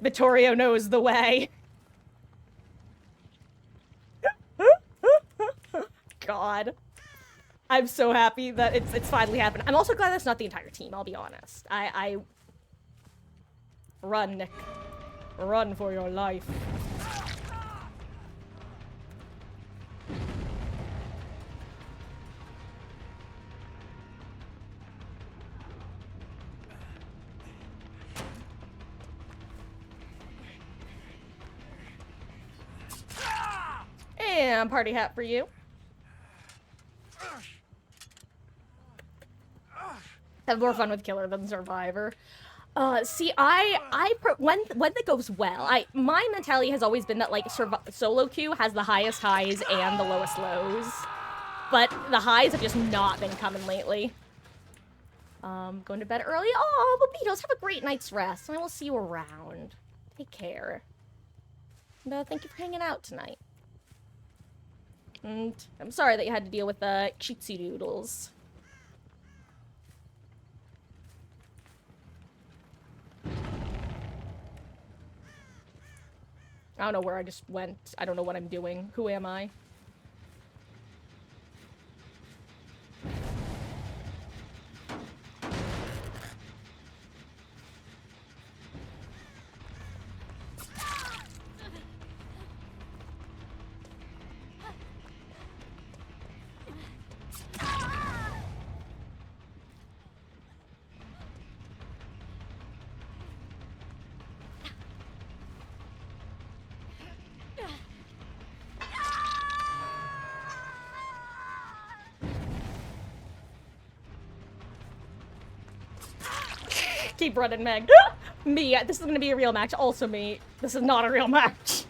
Speaker 1: Vittorio knows the way. God. I'm so happy that it's finally happened. I'm also glad that's not the entire team, I'll be honest. I run, Nick. Run for your life. And party hat for you. Have more fun with Killer than Survivor. See, when that goes well, my mentality has always been that like solo queue has the highest highs and the lowest lows, but the highs have just not been coming lately. Going to bed early. Oh, but Beatles, have a great night's rest, and I will see you around. Take care. And thank you for hanging out tonight. And I'm sorry that you had to deal with the cheatsy doodles. I don't know where I just went. I don't know what I'm doing. Who am I? Keep running, Meg. Me, this is gonna be a real match. Also me. This is not a real match.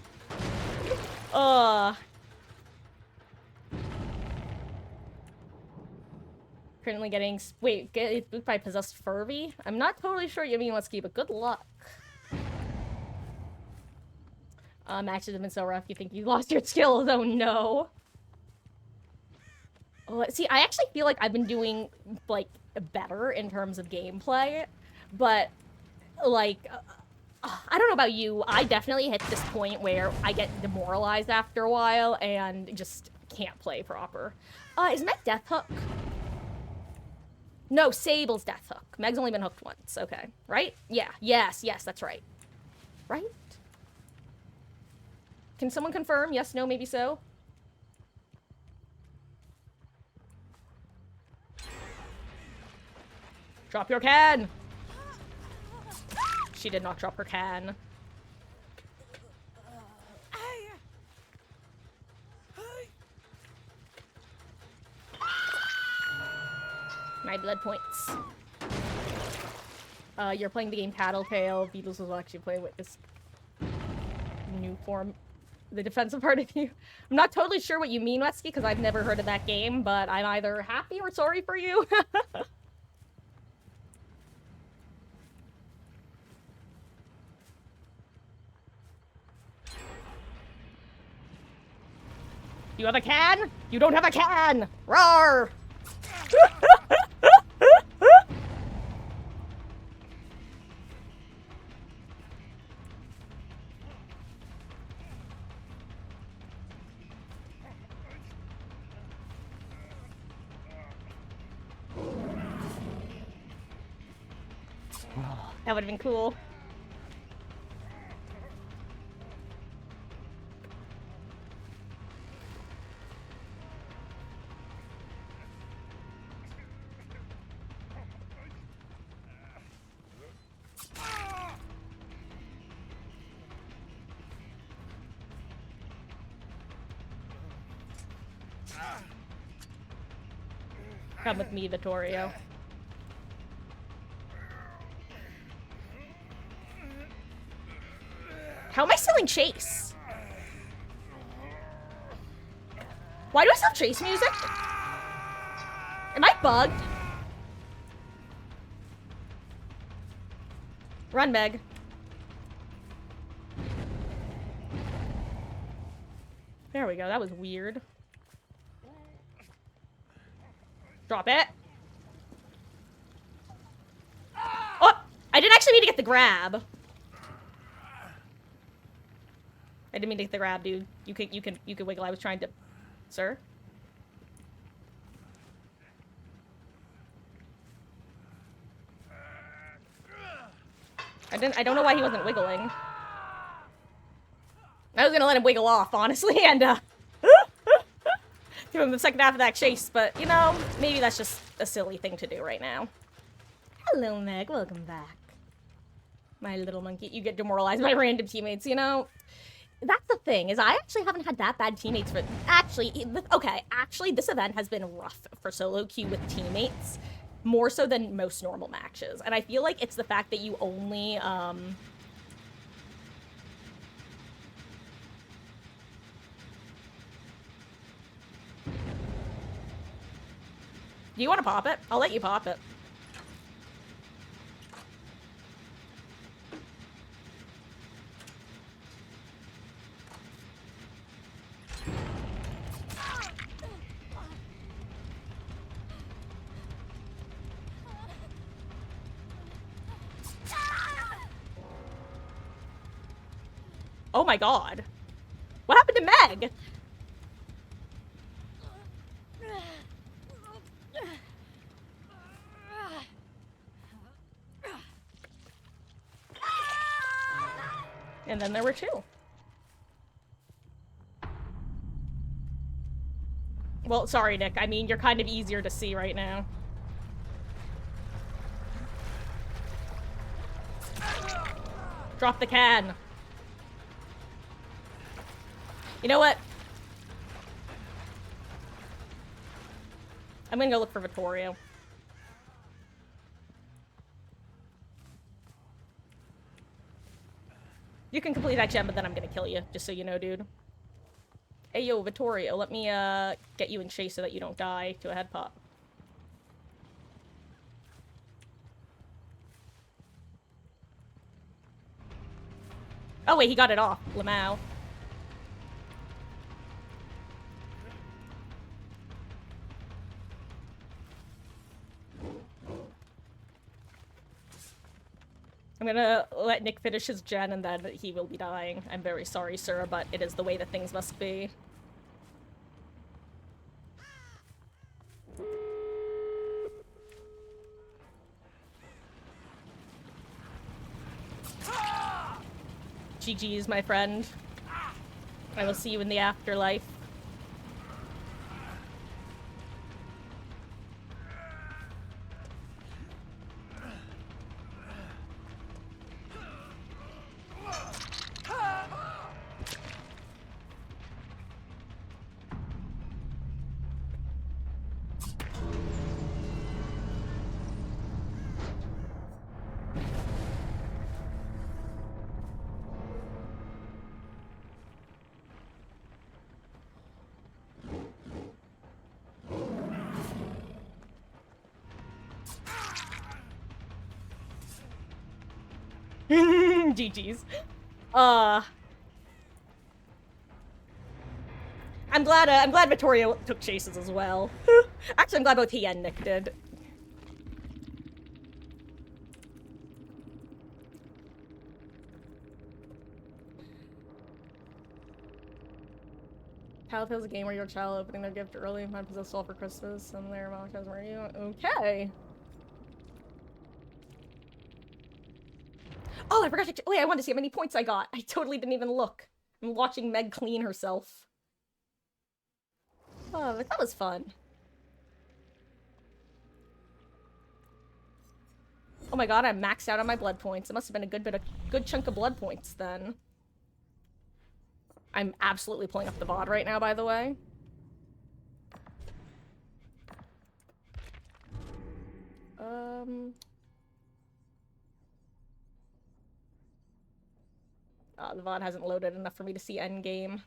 Speaker 1: Currently getting... Wait, get spooked by possessed Furby? I'm not totally sure what you mean, let's keep it. Good luck. Matches have been so rough, you think you lost your skills? Oh no. Oh, see, I actually feel like I've been doing, like, better in terms of gameplay. But, like, I don't know about you, I definitely hit this point where I get demoralized after a while and just can't play proper. Is Meg Death Hook? No, Sable's Death Hook. Meg's only been hooked once, okay. Right? Yeah, yes, that's right. Right? Can someone confirm? Yes, no, maybe so? Drop your can! She did not drop her can. My blood points. You're playing the game Tattletale. Beatles was actually playing with this new form. The defensive part of you. I'm not totally sure what you mean, Wesky, because I've never heard of that game, but I'm either happy or sorry for you. You have a can? You don't have a can! Roar! That would have been cool. Come with me, Vittorio. How am I still in chase? Why do I still have chase music? Am I bugged? Run, Meg. There we go. That was weird. Drop it. Oh! I didn't actually mean to get the grab. I didn't mean to get the grab, dude. You can wiggle. I was trying to... Sir? I don't know why he wasn't wiggling. I was gonna let him wiggle off, honestly, and, give him the second half of that chase, but, you know, maybe that's just a silly thing to do right now. Hello, Meg. Welcome back. My little monkey. You get demoralized by random teammates, you know? That's the thing, is I actually haven't had that bad teammates for... Actually, okay, actually, this event has been rough for solo queue with teammates. More so than most normal matches. And I feel like it's the fact that you only, Do you want to pop it? I'll let you pop it. Oh my god. What happened to Meg? And then there were two. Well, sorry, Nick. I mean, you're kind of easier to see right now. Drop the can. You know what? I'm gonna go look for Vittorio. You can complete that gem, but then I'm gonna kill you, just so you know, dude. Hey, yo, Vittorio, let me, get you in chase so that you don't die to a head pop. Oh, wait, he got it off. Lamau. I'm gonna let Nick finish his gen and then he will be dying. I'm very sorry, sir, but it is the way that things must be. GG's, my friend. I will see you in the afterlife. GG's. I'm glad Vittoria took chases as well. Actually, I'm glad both he and Nick did. Telltale's a game where your child opening their gift early and find possessed all for Christmas and their Valentine's were you? Okay. Oh, I forgot to wait, I wanted to see how many points I got. I totally didn't even look. I'm watching Meg clean herself. Oh, that was fun. Oh my god, I'm maxed out on my blood points. It must have been a good chunk of blood points then. I'm absolutely pulling up the VOD right now, by the way. The VOD hasn't loaded enough for me to see endgame.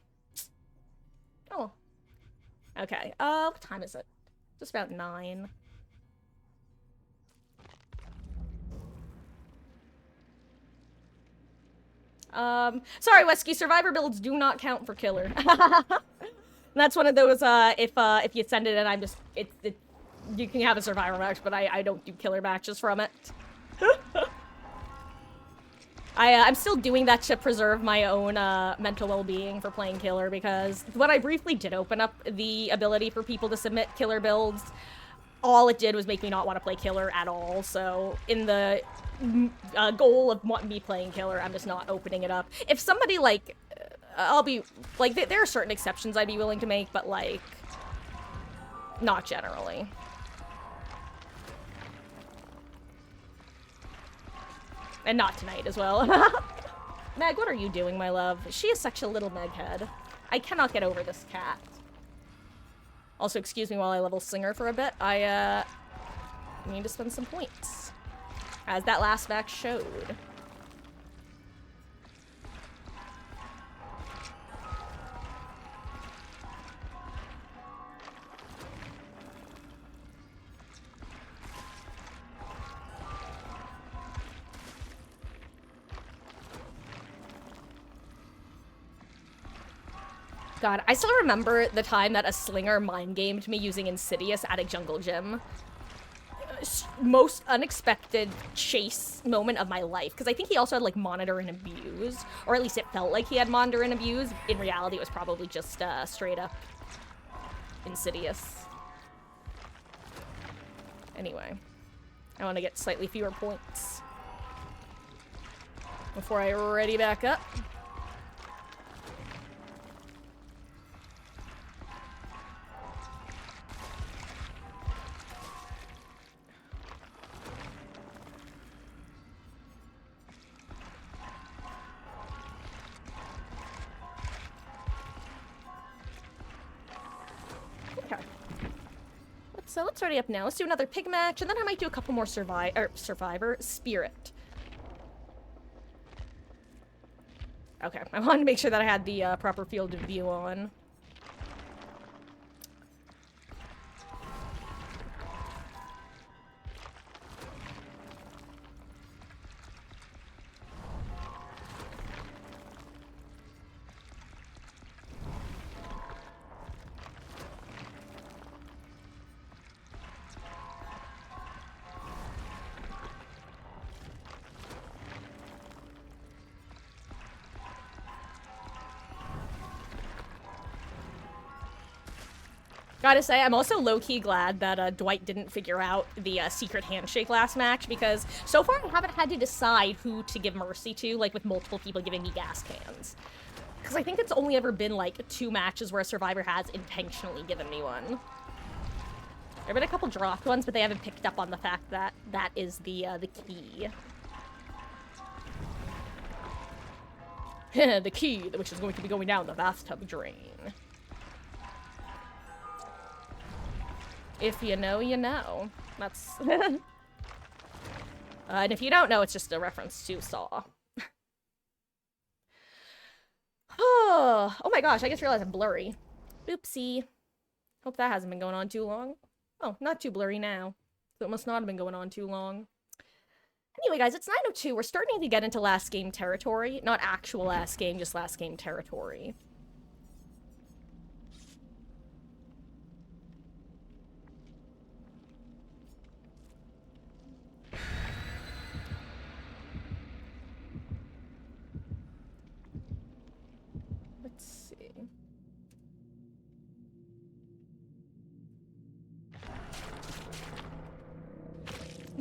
Speaker 1: Oh. Okay, what time is it? Just about 9. Sorry, Wesky, survivor builds do not count for killer. That's one of those, if you send it and I'm just, you can have a survivor match, but I don't do killer matches from it. I'm still doing that to preserve my own, mental well-being for playing killer, because when I briefly did open up the ability for people to submit killer builds, all it did was make me not want to play killer at all, so in the goal of me playing killer, I'm just not opening it up. If somebody, like, I'll be, like, there are certain exceptions I'd be willing to make, but, like, not generally. And not tonight as well. Meg, what are you doing, my love? She is such a little Meghead. I cannot get over this cat. Also, excuse me while I level Singer for a bit. I need to spend some points, as that last match showed. God, I still remember the time that a slinger mind-gamed me using Insidious at a jungle gym. Most unexpected chase moment of my life, because I think he also had, like, monitor and abuse, or at least it felt like he had monitor and abuse. In reality, it was probably just straight up Insidious. Anyway, I want to get slightly fewer points before I ready back up. So let's ready up now. Let's do another pig match, and then I might do a couple more Survivor Spirit. Okay, I wanted to make sure that I had the proper field of view on. Gotta say, I'm also low-key glad that Dwight didn't figure out the secret handshake last match, because so far I haven't had to decide who to give mercy to, like with multiple people giving me gas cans. Because I think it's only ever been like 2 matches where a survivor has intentionally given me one. There have been a couple dropped ones, but they haven't picked up on the fact that that is the key. The key, which is going to be going down the bathtub drain. If you know, you know. That's... and if you don't know, it's just a reference to Saw. Oh my gosh, I just realized I'm blurry. Oopsie. Hope that hasn't been going on too long. Oh, not too blurry now. So it must not have been going on too long. Anyway, guys, it's 9:02. We're starting to get into last game territory. Not actual last game, just last game territory.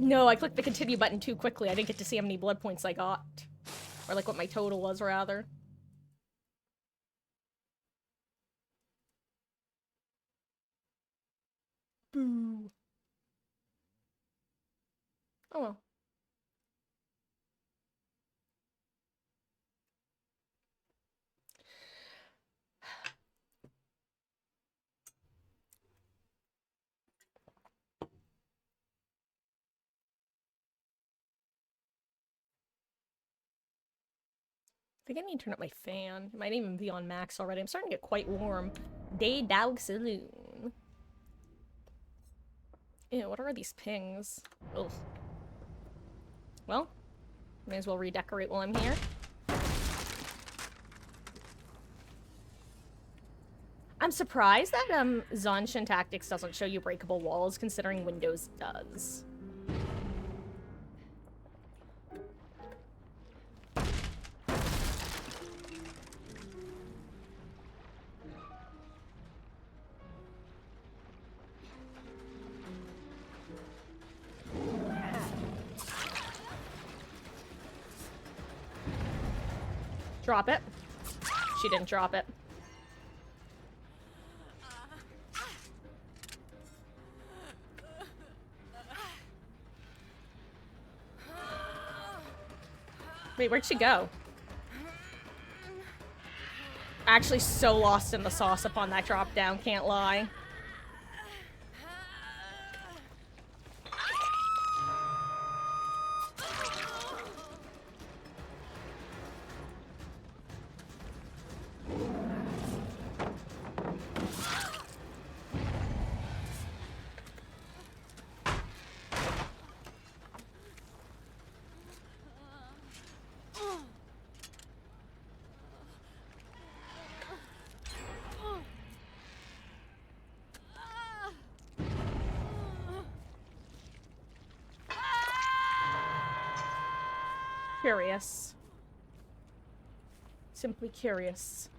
Speaker 1: No, I clicked the continue button too quickly. I didn't get to see how many blood points I got. Or like what my total was, rather. Boo. Oh well. I think I need to turn up my fan. It might even be on max already. I'm starting to get quite warm. Day Dog Saloon. Ew, what are these pings? Ugh. Well, may as well redecorate while I'm here. I'm surprised that Zanshin Tactics doesn't show you breakable walls, considering Windows does. Drop it. She didn't drop it. Wait, where'd she go? Actually so lost in the sauce upon that drop down, can't lie. Curious. Simply curious.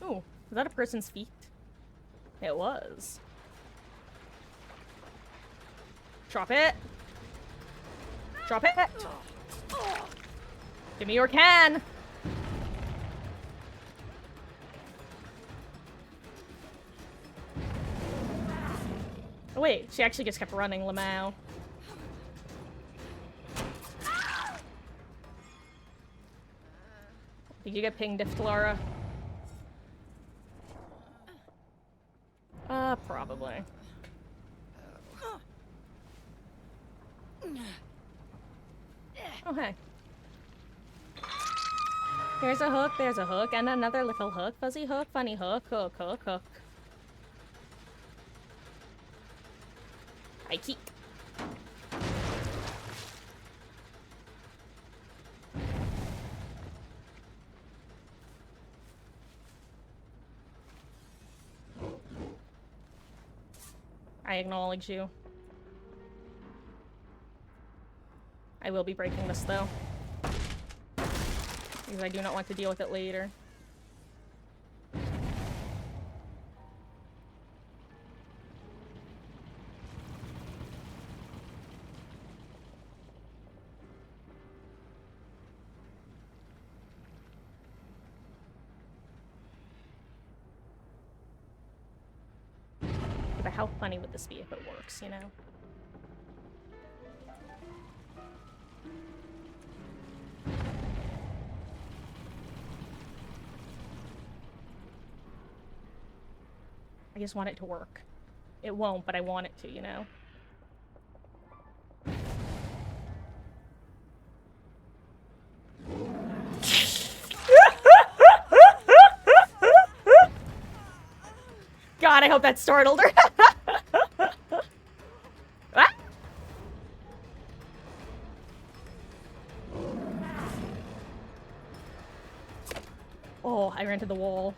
Speaker 1: Ooh, was that a person's feet? It was. Drop it! Drop it! Give me your can! Oh wait, she actually just kept running, Lamau. Did you get pinged, Iftalara? Probably. Oh, hey. Here's a hook, there's a hook, and another little hook. Fuzzy hook, funny hook, hook, hook, hook. I keep. I acknowledge you. I will be breaking this, though. Because I do not want to deal with it later. But how funny would this be if it works, you know? I just want it to work. It won't, but I want it to, you know? God, I hope that startled her. Ah! Oh, I ran to the wall.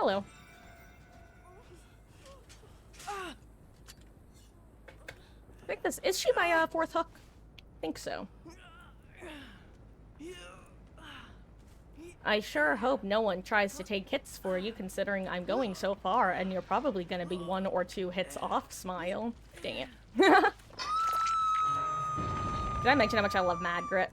Speaker 1: Hello. I think this is she my fourth hook? I think so. I sure hope no one tries to take hits for you, considering I'm going so far, and you're probably gonna be 1 or 2 hits off, Smile. Dang it. Did I mention how much I love Magritte?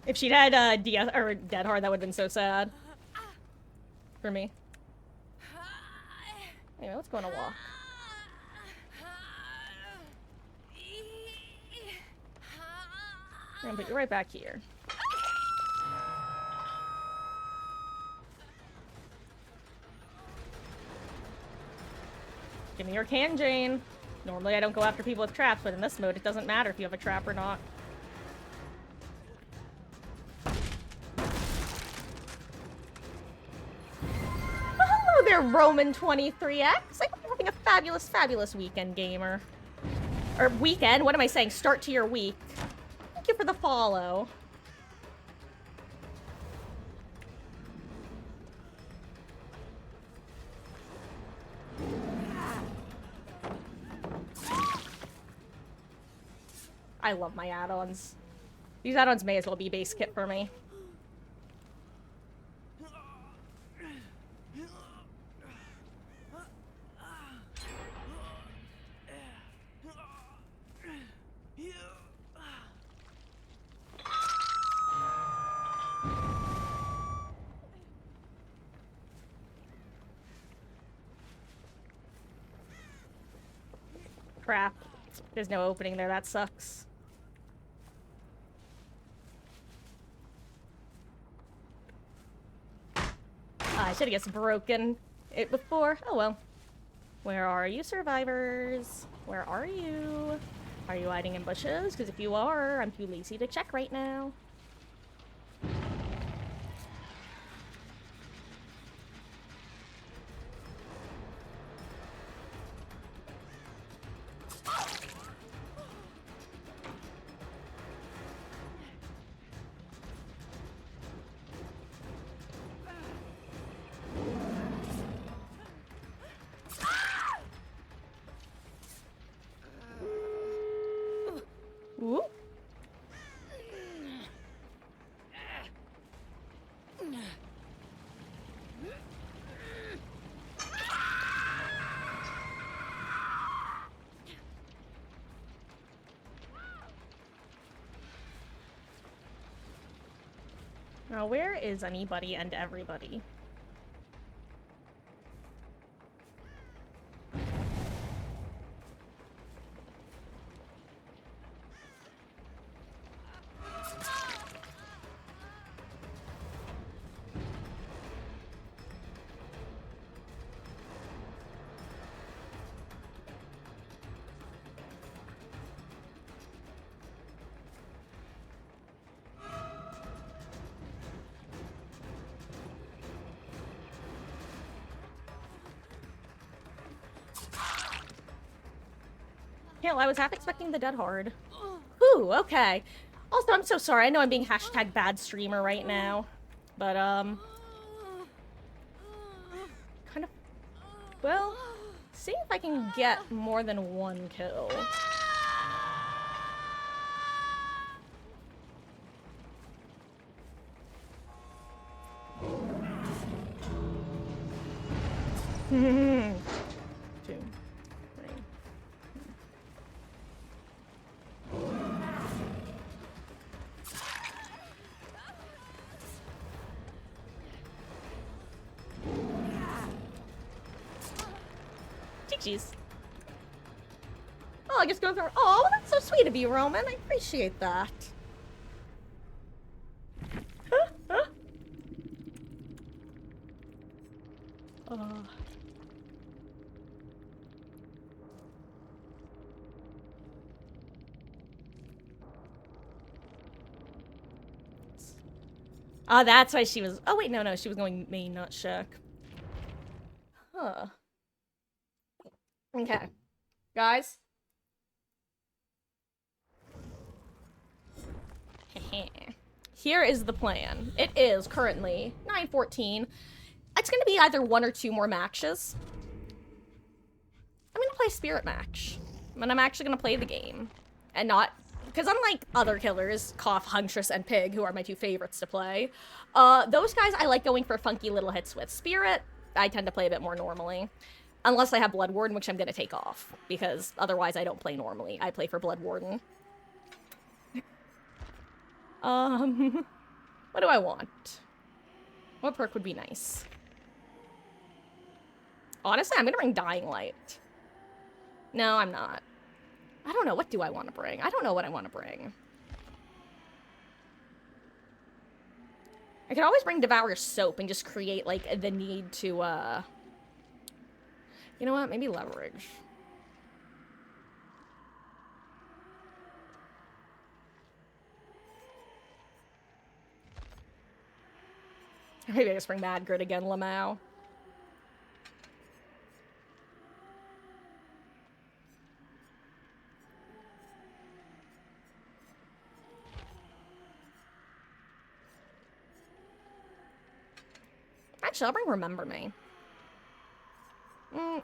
Speaker 1: If she'd had Dead Hard, that would have been so sad. For me. Anyway, let's go on a walk. I'm gonna put you right back here. Give me your can, Jane. Normally I don't go after people with traps, but in this mode it doesn't matter if you have a trap or not. Hello there, Roman23X. I hope you're having a fabulous, fabulous weekend, gamer. Or weekend? What am I saying? Start to your week. Thank you for the follow. I love my add-ons. These add-ons may as well be base kit for me. Crap. There's no opening there, that sucks. I should have guessed broken it before. Oh well. Where are you, survivors? Where are you? Are you hiding in bushes? Because if you are, I'm too lazy to check right now. Ooh. Now, where is anybody and everybody? Hell, I was half expecting the Dead Hard. Ooh, okay. Also, I'm so sorry. I know I'm being hashtag bad streamer right now. But, kind of... Well, see if I can get more than 1 kill. 2, 3. Jeez. Oh, I guess go through. Oh, that's so sweet of you, Roman. I appreciate that. Oh. Oh, that's why she was. Oh, wait, no, she was going main, not Shaq. Huh. Okay. Guys. Here is the plan. It is currently 9:14. It's gonna be either 1 or 2 more matches. I'm gonna play Spirit Match. And I'm actually gonna play the game. And not... Because unlike other killers, Cough, Huntress, and Pig, who are my 2 favorites to play, those guys I like going for funky little hits with. Spirit, I tend to play a bit more normally. Unless I have Blood Warden, which I'm gonna take off. Because otherwise I don't play normally. I play for Blood Warden. What do I want? What perk would be nice? Honestly, I'm gonna bring Dying Light. No, I'm not. I don't know. What do I want to bring? I don't know what I want to bring. I could always bring Devour Soap and just create, like, the need to, You know what? Maybe Leverage. Maybe I just bring Mad Grit again, Lamau. Actually, I'll bring Remember Me.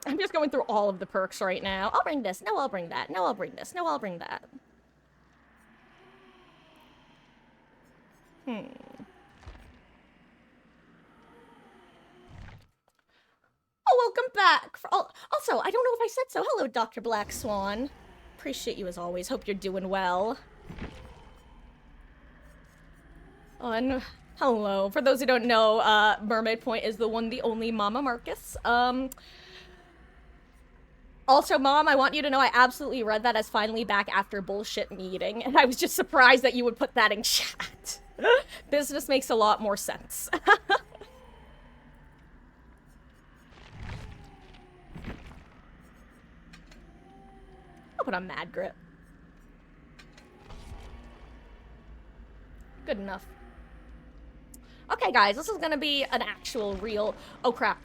Speaker 1: I'm just going through all of the perks right now. I'll bring this. No, I'll bring that. No, I'll bring this. No, I'll bring that. Oh, welcome back. Also, I don't know if I said so. Hello, Dr. Black Swan. Appreciate you as always. Hope you're doing well. Oh, and hello. For those who don't know, Mermaid Point is the one, the only Mama Marcus. Also, Mom, I want you to know I absolutely read that as finally back after bullshit meeting, and I was just surprised that you would put that in chat. Business makes a lot more sense. I'll put on Mad Grit. Good enough. Okay, guys, this is gonna be an actual real... Oh, crap.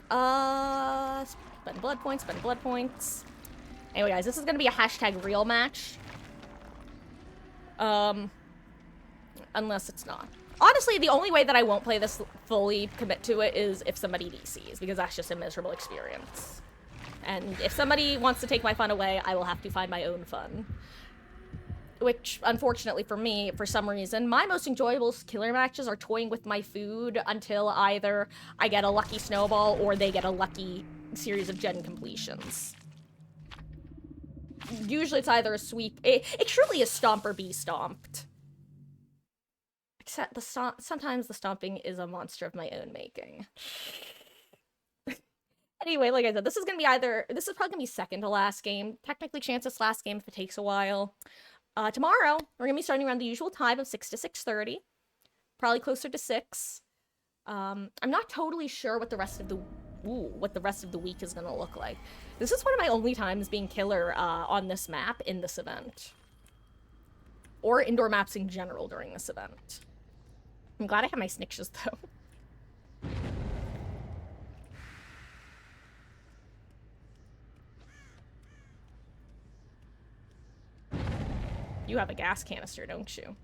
Speaker 1: Spend blood points, spend blood points. Anyway, guys, this is gonna be a hashtag real match. Unless it's not. Honestly, the only way that I won't play this fully commit to it is if somebody DCs, because that's just a miserable experience. And if somebody wants to take my fun away, I will have to find my own fun. Which, unfortunately for me, for some reason, my most enjoyable killer matches are toying with my food until either I get a lucky snowball or they get a lucky series of gen completions. Usually it's either a sweep. It truly is stomp or be stomped. Except sometimes the stomping is a monster of my own making. Anyway, like I said, this is gonna be this is probably gonna be second to last game. Technically, chances last game if it takes a while. Tomorrow, we're gonna be starting around the usual time of 6 to 6:30. Probably closer to 6. I'm not totally sure what the rest of the week is gonna look like. This is one of my only times being killer on this map in this event. Or indoor maps in general during this event. I'm glad I have my snitches though. You have a gas canister, don't you?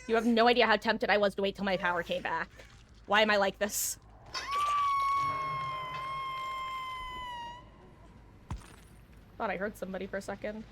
Speaker 1: You have no idea how tempted I was to wait till my power came back. Why am I like this? Thought I heard somebody for a second.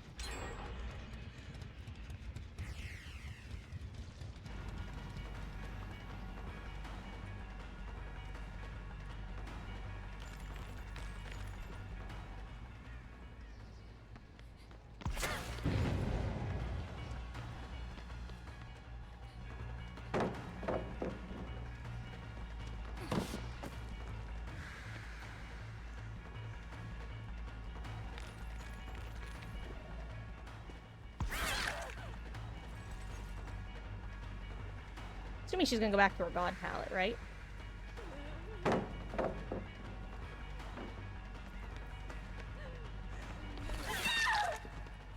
Speaker 1: Assuming she's gonna go back to her god palette, right?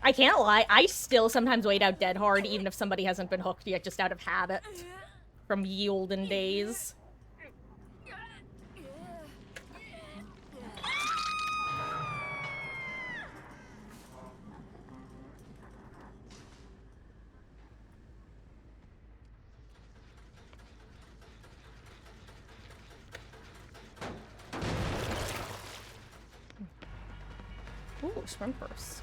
Speaker 1: I can't lie, I still sometimes wait out dead hard even if somebody hasn't been hooked yet, just out of habit. From ye olden days. Ooh, swim first.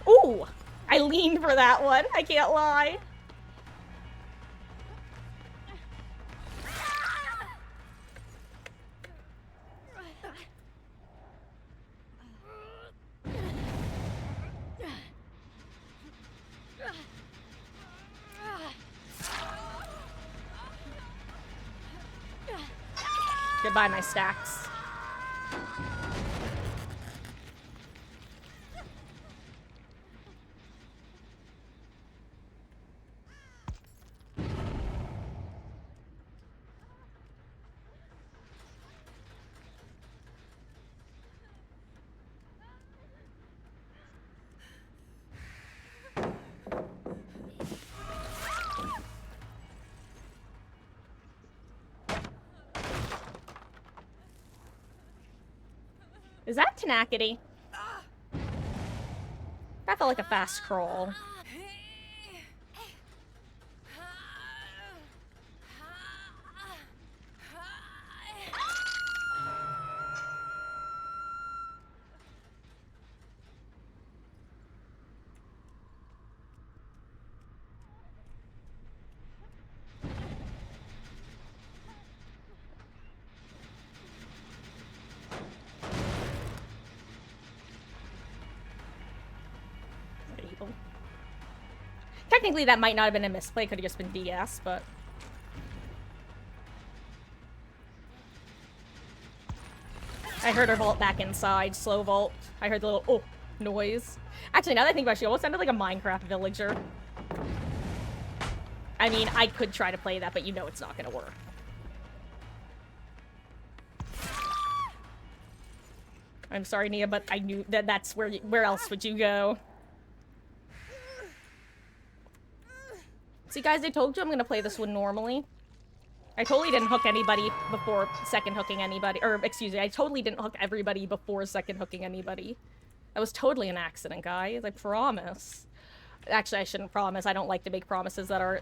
Speaker 1: Ooh! I leaned for that one, I can't lie. Goodbye, my stacks. Is that Tenacity? That felt like a fast crawl. Technically, that might not have been a misplay. Could have just been DS, but... I heard her vault back inside. Slow vault. I heard the little, oh, noise. Actually, now that I think about it, she almost sounded like a Minecraft villager. I mean, I could try to play that, but you know it's not gonna work. I'm sorry, Nia, but I knew that that's where else would you go? See, guys, I told you I'm gonna play this one normally. I totally didn't hook anybody before second hooking anybody. Or, excuse me, I totally didn't hook everybody before second hooking anybody. That was totally an accident, guys. I promise. Actually, I shouldn't promise. I don't like to make promises that are...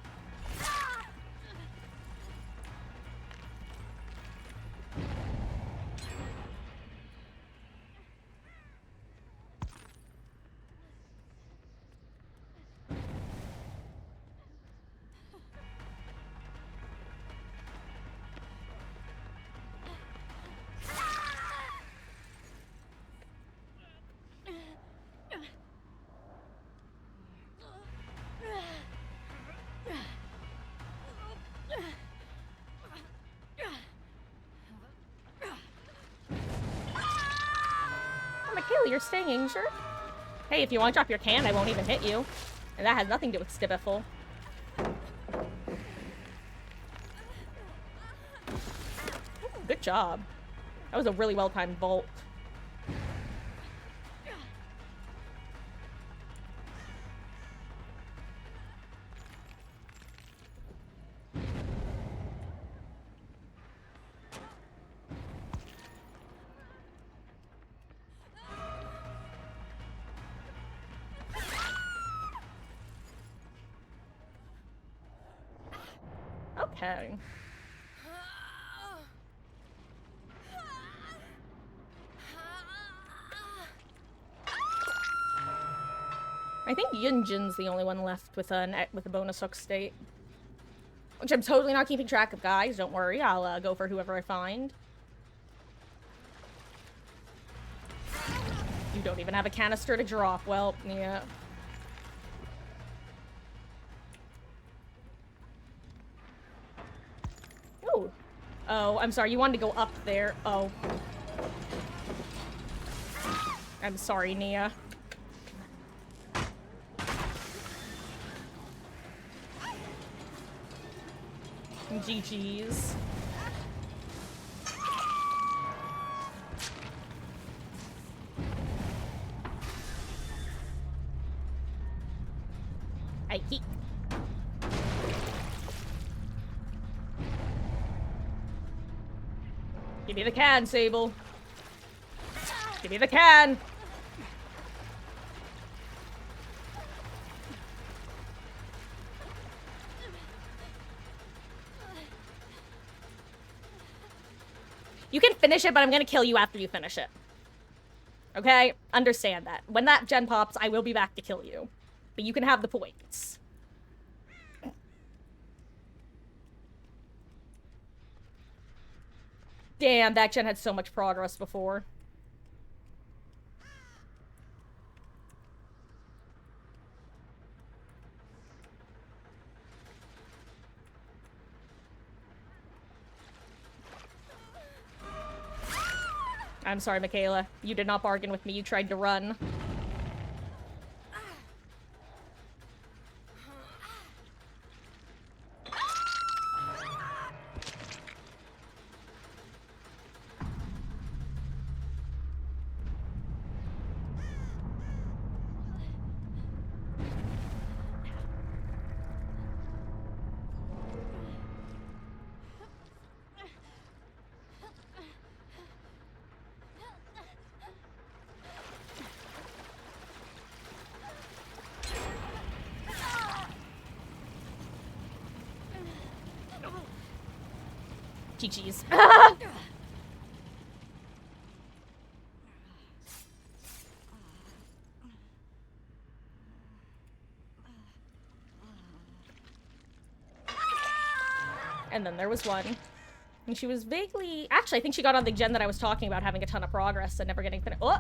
Speaker 1: Michaela, you're staying injured? Hey, if you want to drop your can, I won't even hit you. And that has nothing to do with Stibiffle. Good job. That was a really well-timed vault. Okay. I think Yunjin's the only one left with a bonus hook state. Which I'm totally not keeping track of, guys. Don't worry. I'll go for whoever I find. You don't even have a canister to drop. Well, yeah. Ooh. Oh, I'm sorry. You wanted to go up there. Oh. I'm sorry, Nia. GG's. I keep. Give me the can, Sable. Give me the can. You can finish it, but I'm gonna kill you after you finish it. Okay? Understand that. When that gen pops, I will be back to kill you. But you can have the points. Damn, that gen had so much progress before. I'm sorry, Michaela. You did not bargain with me. You tried to run. GG's. And then there was one. And she was vaguely... Actually, I think she got on the gen that I was talking about, having a ton of progress and never getting finished. Oh!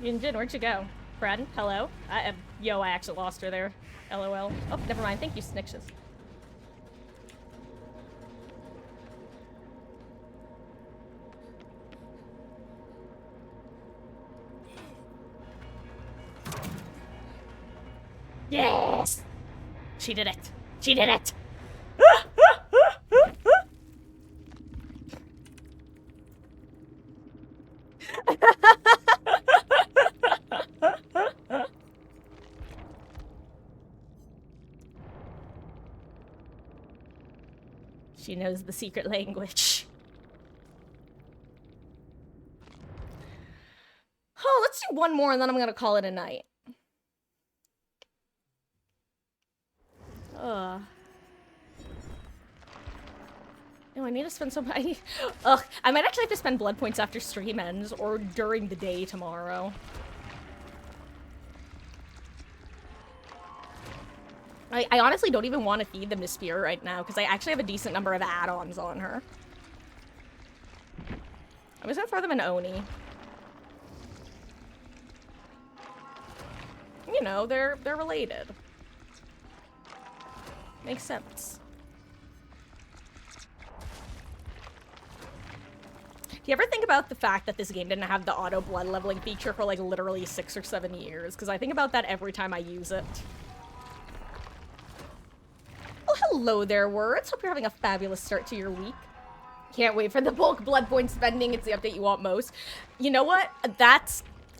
Speaker 1: Yunjin, where'd you go? Friend? Hello? Yo, I actually lost her there. LOL. Oh, never mind. Thank you, Snitches. Yes! She did it. She did it! She knows the secret language. Oh, let's do one more and then I'm gonna call it a night. Ugh. No, I need to spend some money. Ugh, I might actually have to spend blood points after stream ends or during the day tomorrow. I honestly don't even want to feed the Miss Spear right now because I actually have a decent number of add-ons on her. I'm just gonna throw them in Oni. You know, they're related. Makes sense. you ever think about the fact that this game didn't have the auto blood leveling feature for like literally 6 or 7 years? Because I think about that every time I use it. Oh, hello there, Words. Hope you're having a fabulous start to your week. Can't wait for the bulk blood point spending. It's the update you want most. You know what?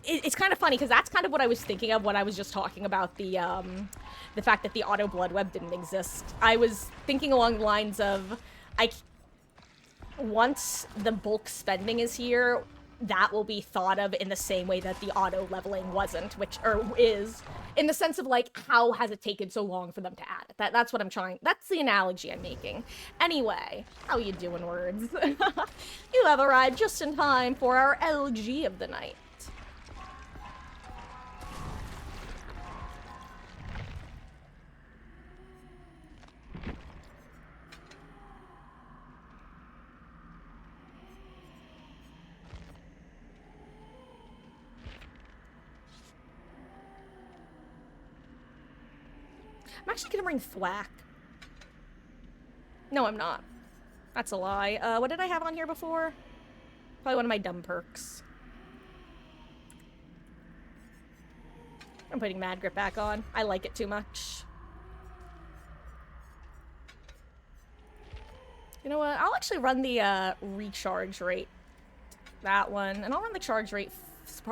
Speaker 1: It's kind of funny because that's kind of what I was thinking of when I was just talking about the fact that the auto blood web didn't exist. I was thinking along the lines of, once the bulk spending is here, that will be thought of in the same way that the auto leveling wasn't, or is, in the sense of like, how has it taken so long for them to add it? That's what I'm trying, that's the analogy I'm making. Anyway, how you doing, Words? You have arrived just in time for our LG of the night. I'm actually gonna bring Thwack. No, I'm not. That's a lie. What did I have on here before? Probably one of my dumb perks. I'm putting Mad Grip back on. I like it too much. You know what? I'll actually run the recharge rate. That one. And I'll run the charge rate,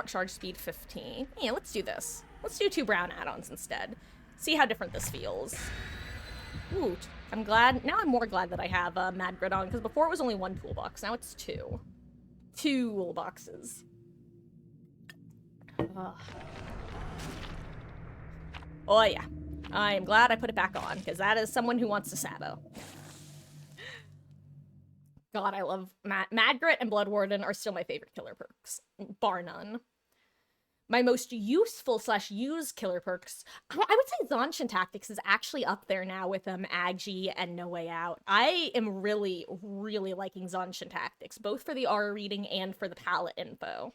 Speaker 1: charge speed 15. Yeah, let's do this. Let's do 2 brown add-ons instead. See how different this feels. Ooh, I'm glad. Now I'm more glad that I have Mad Grid on, because before it was only 1 toolbox. Now it's 2. 2 toolboxes. Ugh. Oh yeah. I am glad I put it back on, because that is someone who wants to Sabo. God, I love Mad Grit and Blood Warden are still my favorite killer perks, bar none. My most useful / used killer perks, I would say Zanshin Tactics is actually up there now with Agi and No Way Out. I am really, really liking Zanshin Tactics, both for the aura reading and for the palette info.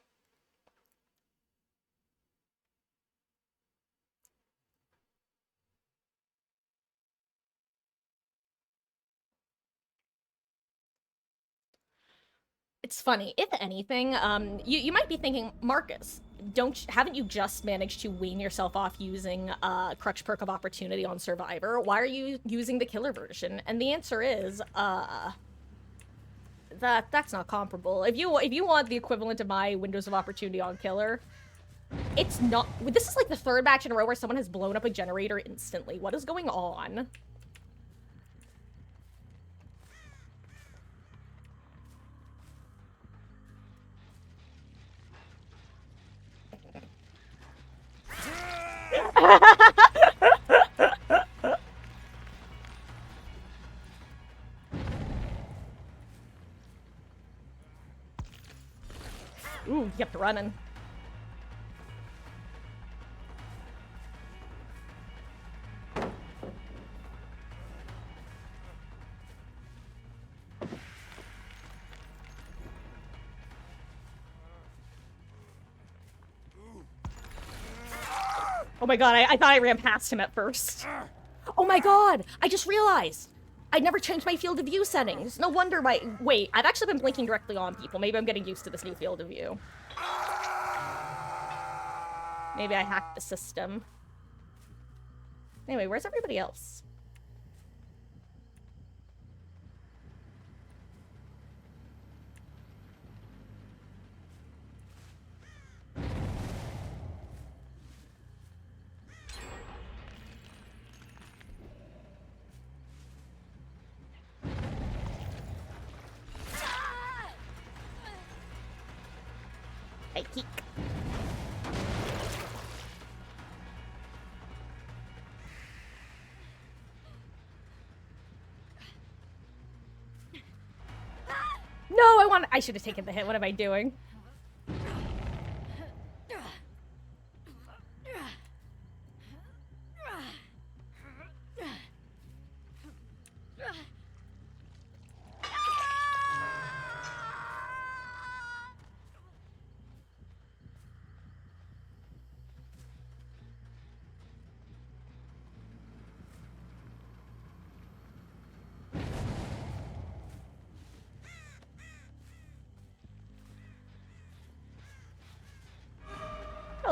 Speaker 1: It's funny, if anything, you might be thinking, Marcus, haven't you just managed to wean yourself off using Crutch Perk of Opportunity on Survivor? Why are you using the killer version? And the answer is, that's not comparable. If you want the equivalent of my Windows of Opportunity on killer, it's not. This is like the 3rd match in a row where someone has blown up a generator instantly. What is going on? Ooh, he kept running. Oh my god, I thought I ran past him at first. Oh my god, I just realized. I never changed my field of view settings. No wonder my... Wait, I've actually been blinking directly on people. Maybe I'm getting used to this new field of view. Maybe I hacked the system. Anyway, where's everybody else? Hey, Keek. No, I should have taken the hit. What am I doing?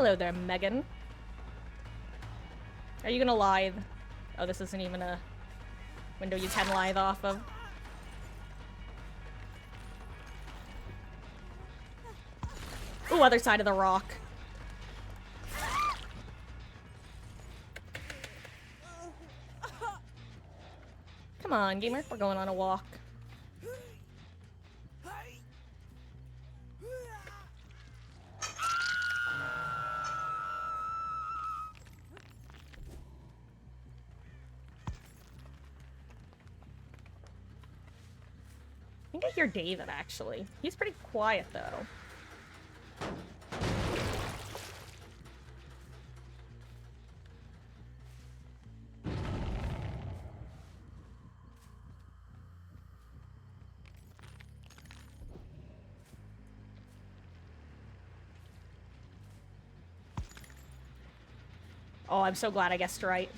Speaker 1: Hello there, Megan. Are you gonna lithe? Oh, this isn't even a window you can lithe off of. Ooh, other side of the rock. Come on, gamer. We're going on a walk. I think I hear David, actually. He's pretty quiet, though. Oh, I'm so glad I guessed right.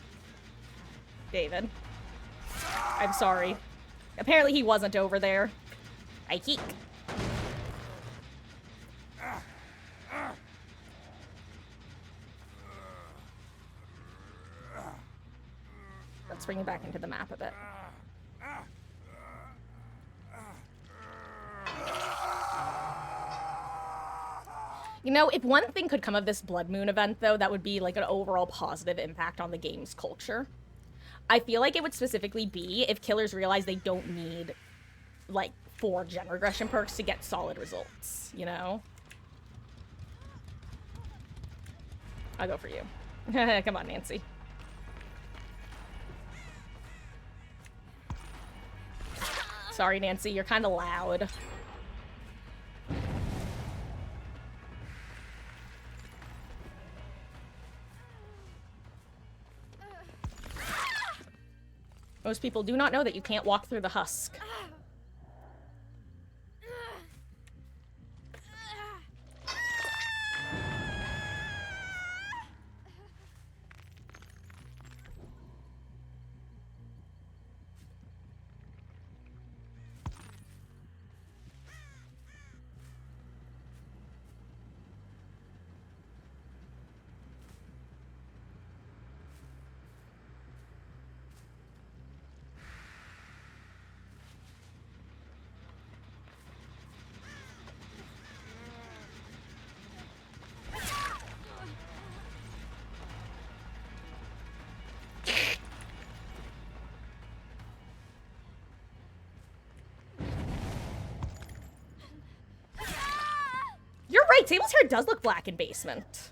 Speaker 1: David. I'm sorry. Apparently he wasn't over there. I keek. Let's bring it back into the map a bit. You know, if one thing could come of this Blood Moon event, though, that would be like an overall positive impact on the game's culture. I feel like it would specifically be if killers realize they don't need, like, 4 gen regression perks to get solid results, you know? I'll go for you. Come on, Nancy. Sorry, Nancy, you're kind of loud. Most people do not know that you can't walk through the husk. You're right, Sable's hair does look black in basement.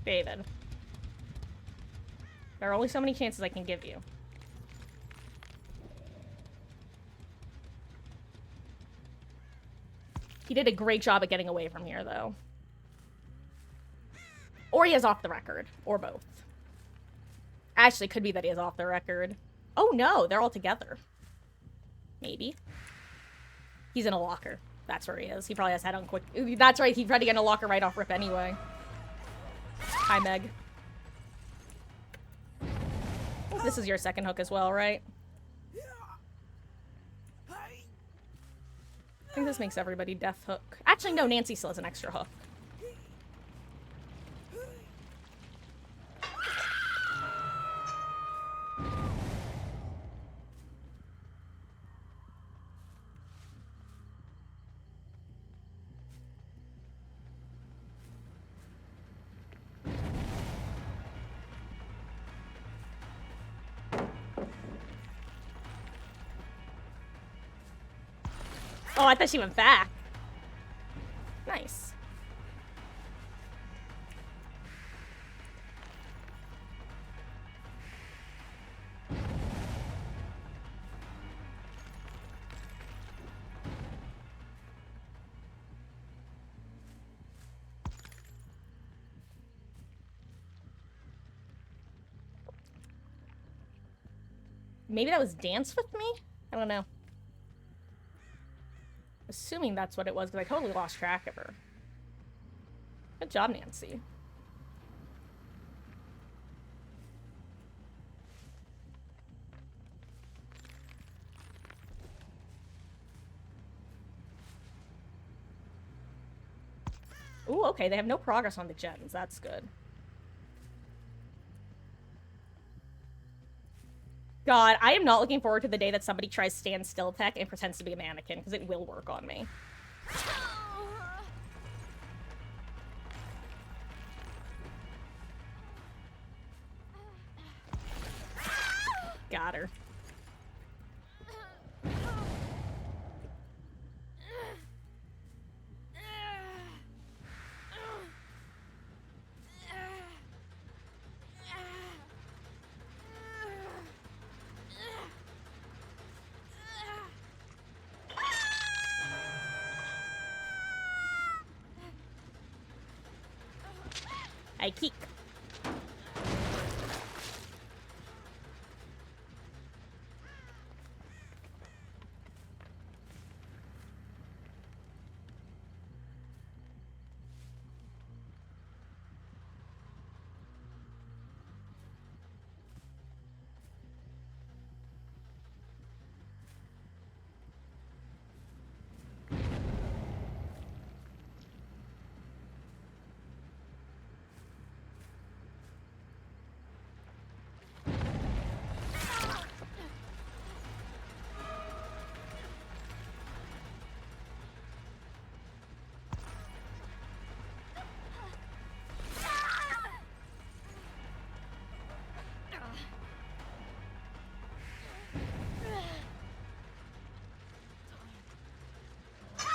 Speaker 1: David. There are only so many chances I can give you. He did a great job at getting away from here, though. Or he is off the record. Or both. Actually, it could be that he is off the record. Oh, no. They're all together. Maybe. He's in a locker. That's where he is. He probably has head on quick. That's right. He's ready to get in a locker right off rip anyway. Hi, Meg. This is your second hook as well, right? I think this makes everybody death hook. Actually, no, Nancy still has an extra hook. Oh, I thought she went back. Nice. Maybe that was Dance With Me? I don't know. Assuming that's what it was, because I totally lost track of her. Good job, Nancy. Ooh, okay, they have no progress on the gens. That's good. God, I am not looking forward to the day that somebody tries stand still tech and pretends to be a mannequin, because it will work on me. Got her. I keep.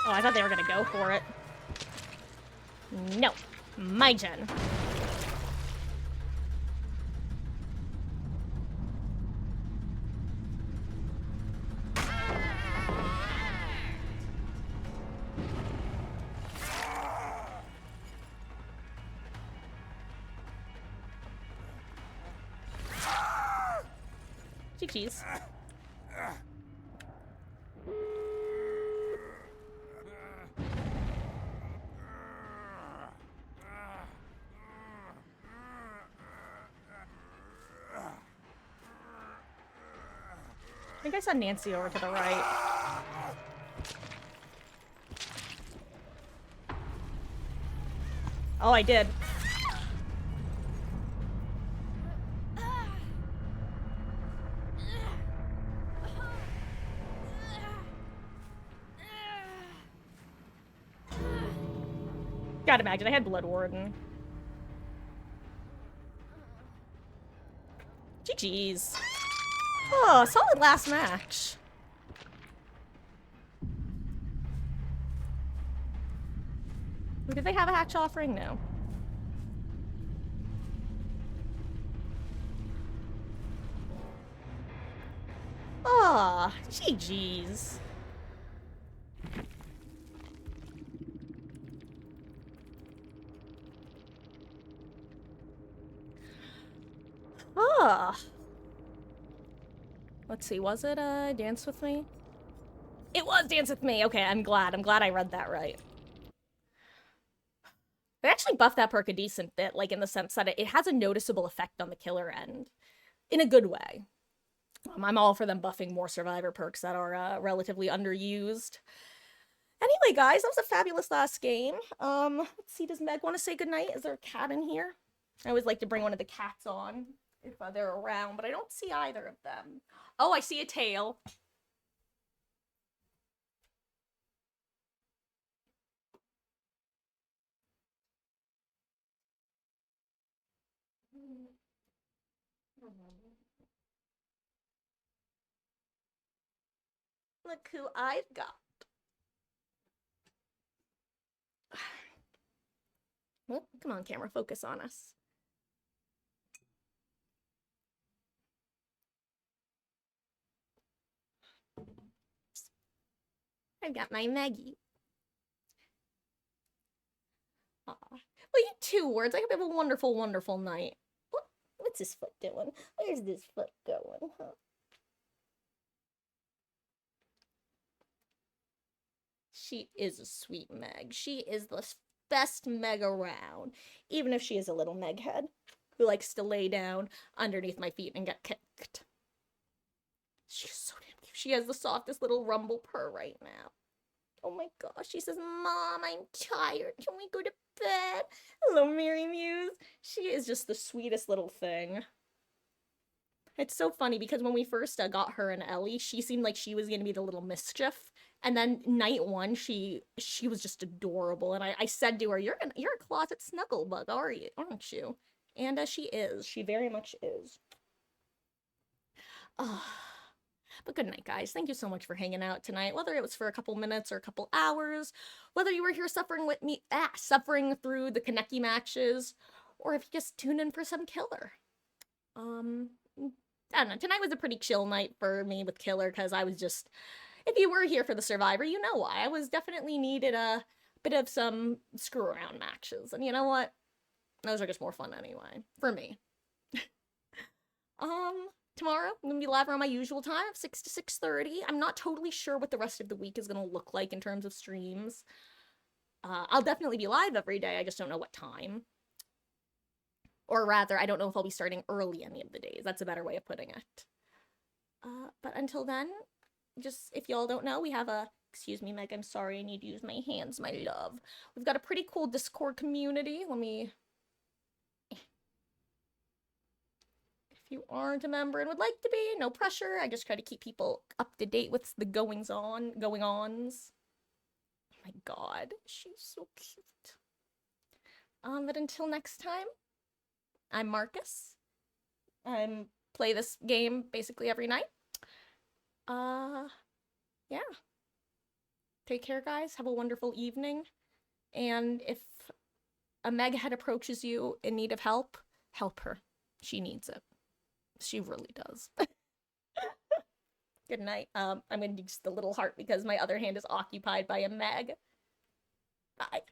Speaker 1: Oh, I thought they were gonna go for it. No. My gen. Cheese. I think I saw Nancy over to the right. Oh, I did. Gotta imagine, I had Blood Warden. GG's. Oh, solid last match. Did they have a hatch offering? No. Ah, GG's. Ah. Let's see, was it Dance With Me? It was Dance With Me. Okay, I'm glad. I'm glad I read that right. They actually buffed that perk a decent bit, like in the sense that it has a noticeable effect on the killer end. In a good way. I'm all for them buffing more survivor perks that are relatively underused. Anyway, guys, that was a fabulous last game. Let's see, does Meg want to say goodnight? Is there a cat in here? I always like to bring one of the cats on if they're around, but I don't see either of them. Oh, I see a tail. Look who I've got. Well, come on, camera, focus on us. I've got my Maggie. Aw. Well, you 2 words. I hope you have a wonderful, wonderful night. What's this foot doing? Where's this foot going, huh? she is a sweet Meg. She is the best Meg around, even if she is a little Meg head who likes to lay down underneath my feet and get kicked. She's so damn cute. She has the softest little rumble purr right now. Oh my gosh, she says, Mom, I'm tired. Can we go to bed? Hello, Mary Muse. She is just the sweetest little thing. It's so funny because when we first got her and Ellie, she seemed like she was going to be the little mischief. And then night one, she was just adorable. And I said to her, you're a closet snuggle bug, aren't you? And she is. She very much is. But good night, guys. Thank you so much for hanging out tonight. Whether it was for a couple minutes or a couple hours, whether you were here suffering with me, suffering through the Kaneki matches, or if you just tuned in for some killer. I don't know. Tonight was a pretty chill night for me with Killer because I was just, if you were here for the Survivor, you know why. I was definitely needed a bit of some screw around matches. And you know what? Those are just more fun anyway, for me. Tomorrow, I'm gonna be live around my usual time of 6 to 6:30. I'm not totally sure what the rest of the week is gonna look like in terms of streams. I'll definitely be live every day, I just don't know what time. Or rather, I don't know if I'll be starting early any of the days. That's a better way of putting it. But until then, just, if y'all don't know, we have a, excuse me, Meg, I'm sorry, I need to use my hands, my love. We've got a pretty cool Discord community. Let me... If you aren't a member and would like to be, no pressure. I just try to keep people up to date with the going-ons. Oh my god, she's so cute. But until next time, I'm Marcus. I play this game basically every night. Yeah. Take care, guys. Have a wonderful evening. And if a Meghead approaches you in need of help, help her. She needs it. She really does. Good night. I'm gonna do just the little heart because my other hand is occupied by a Meg. Bye.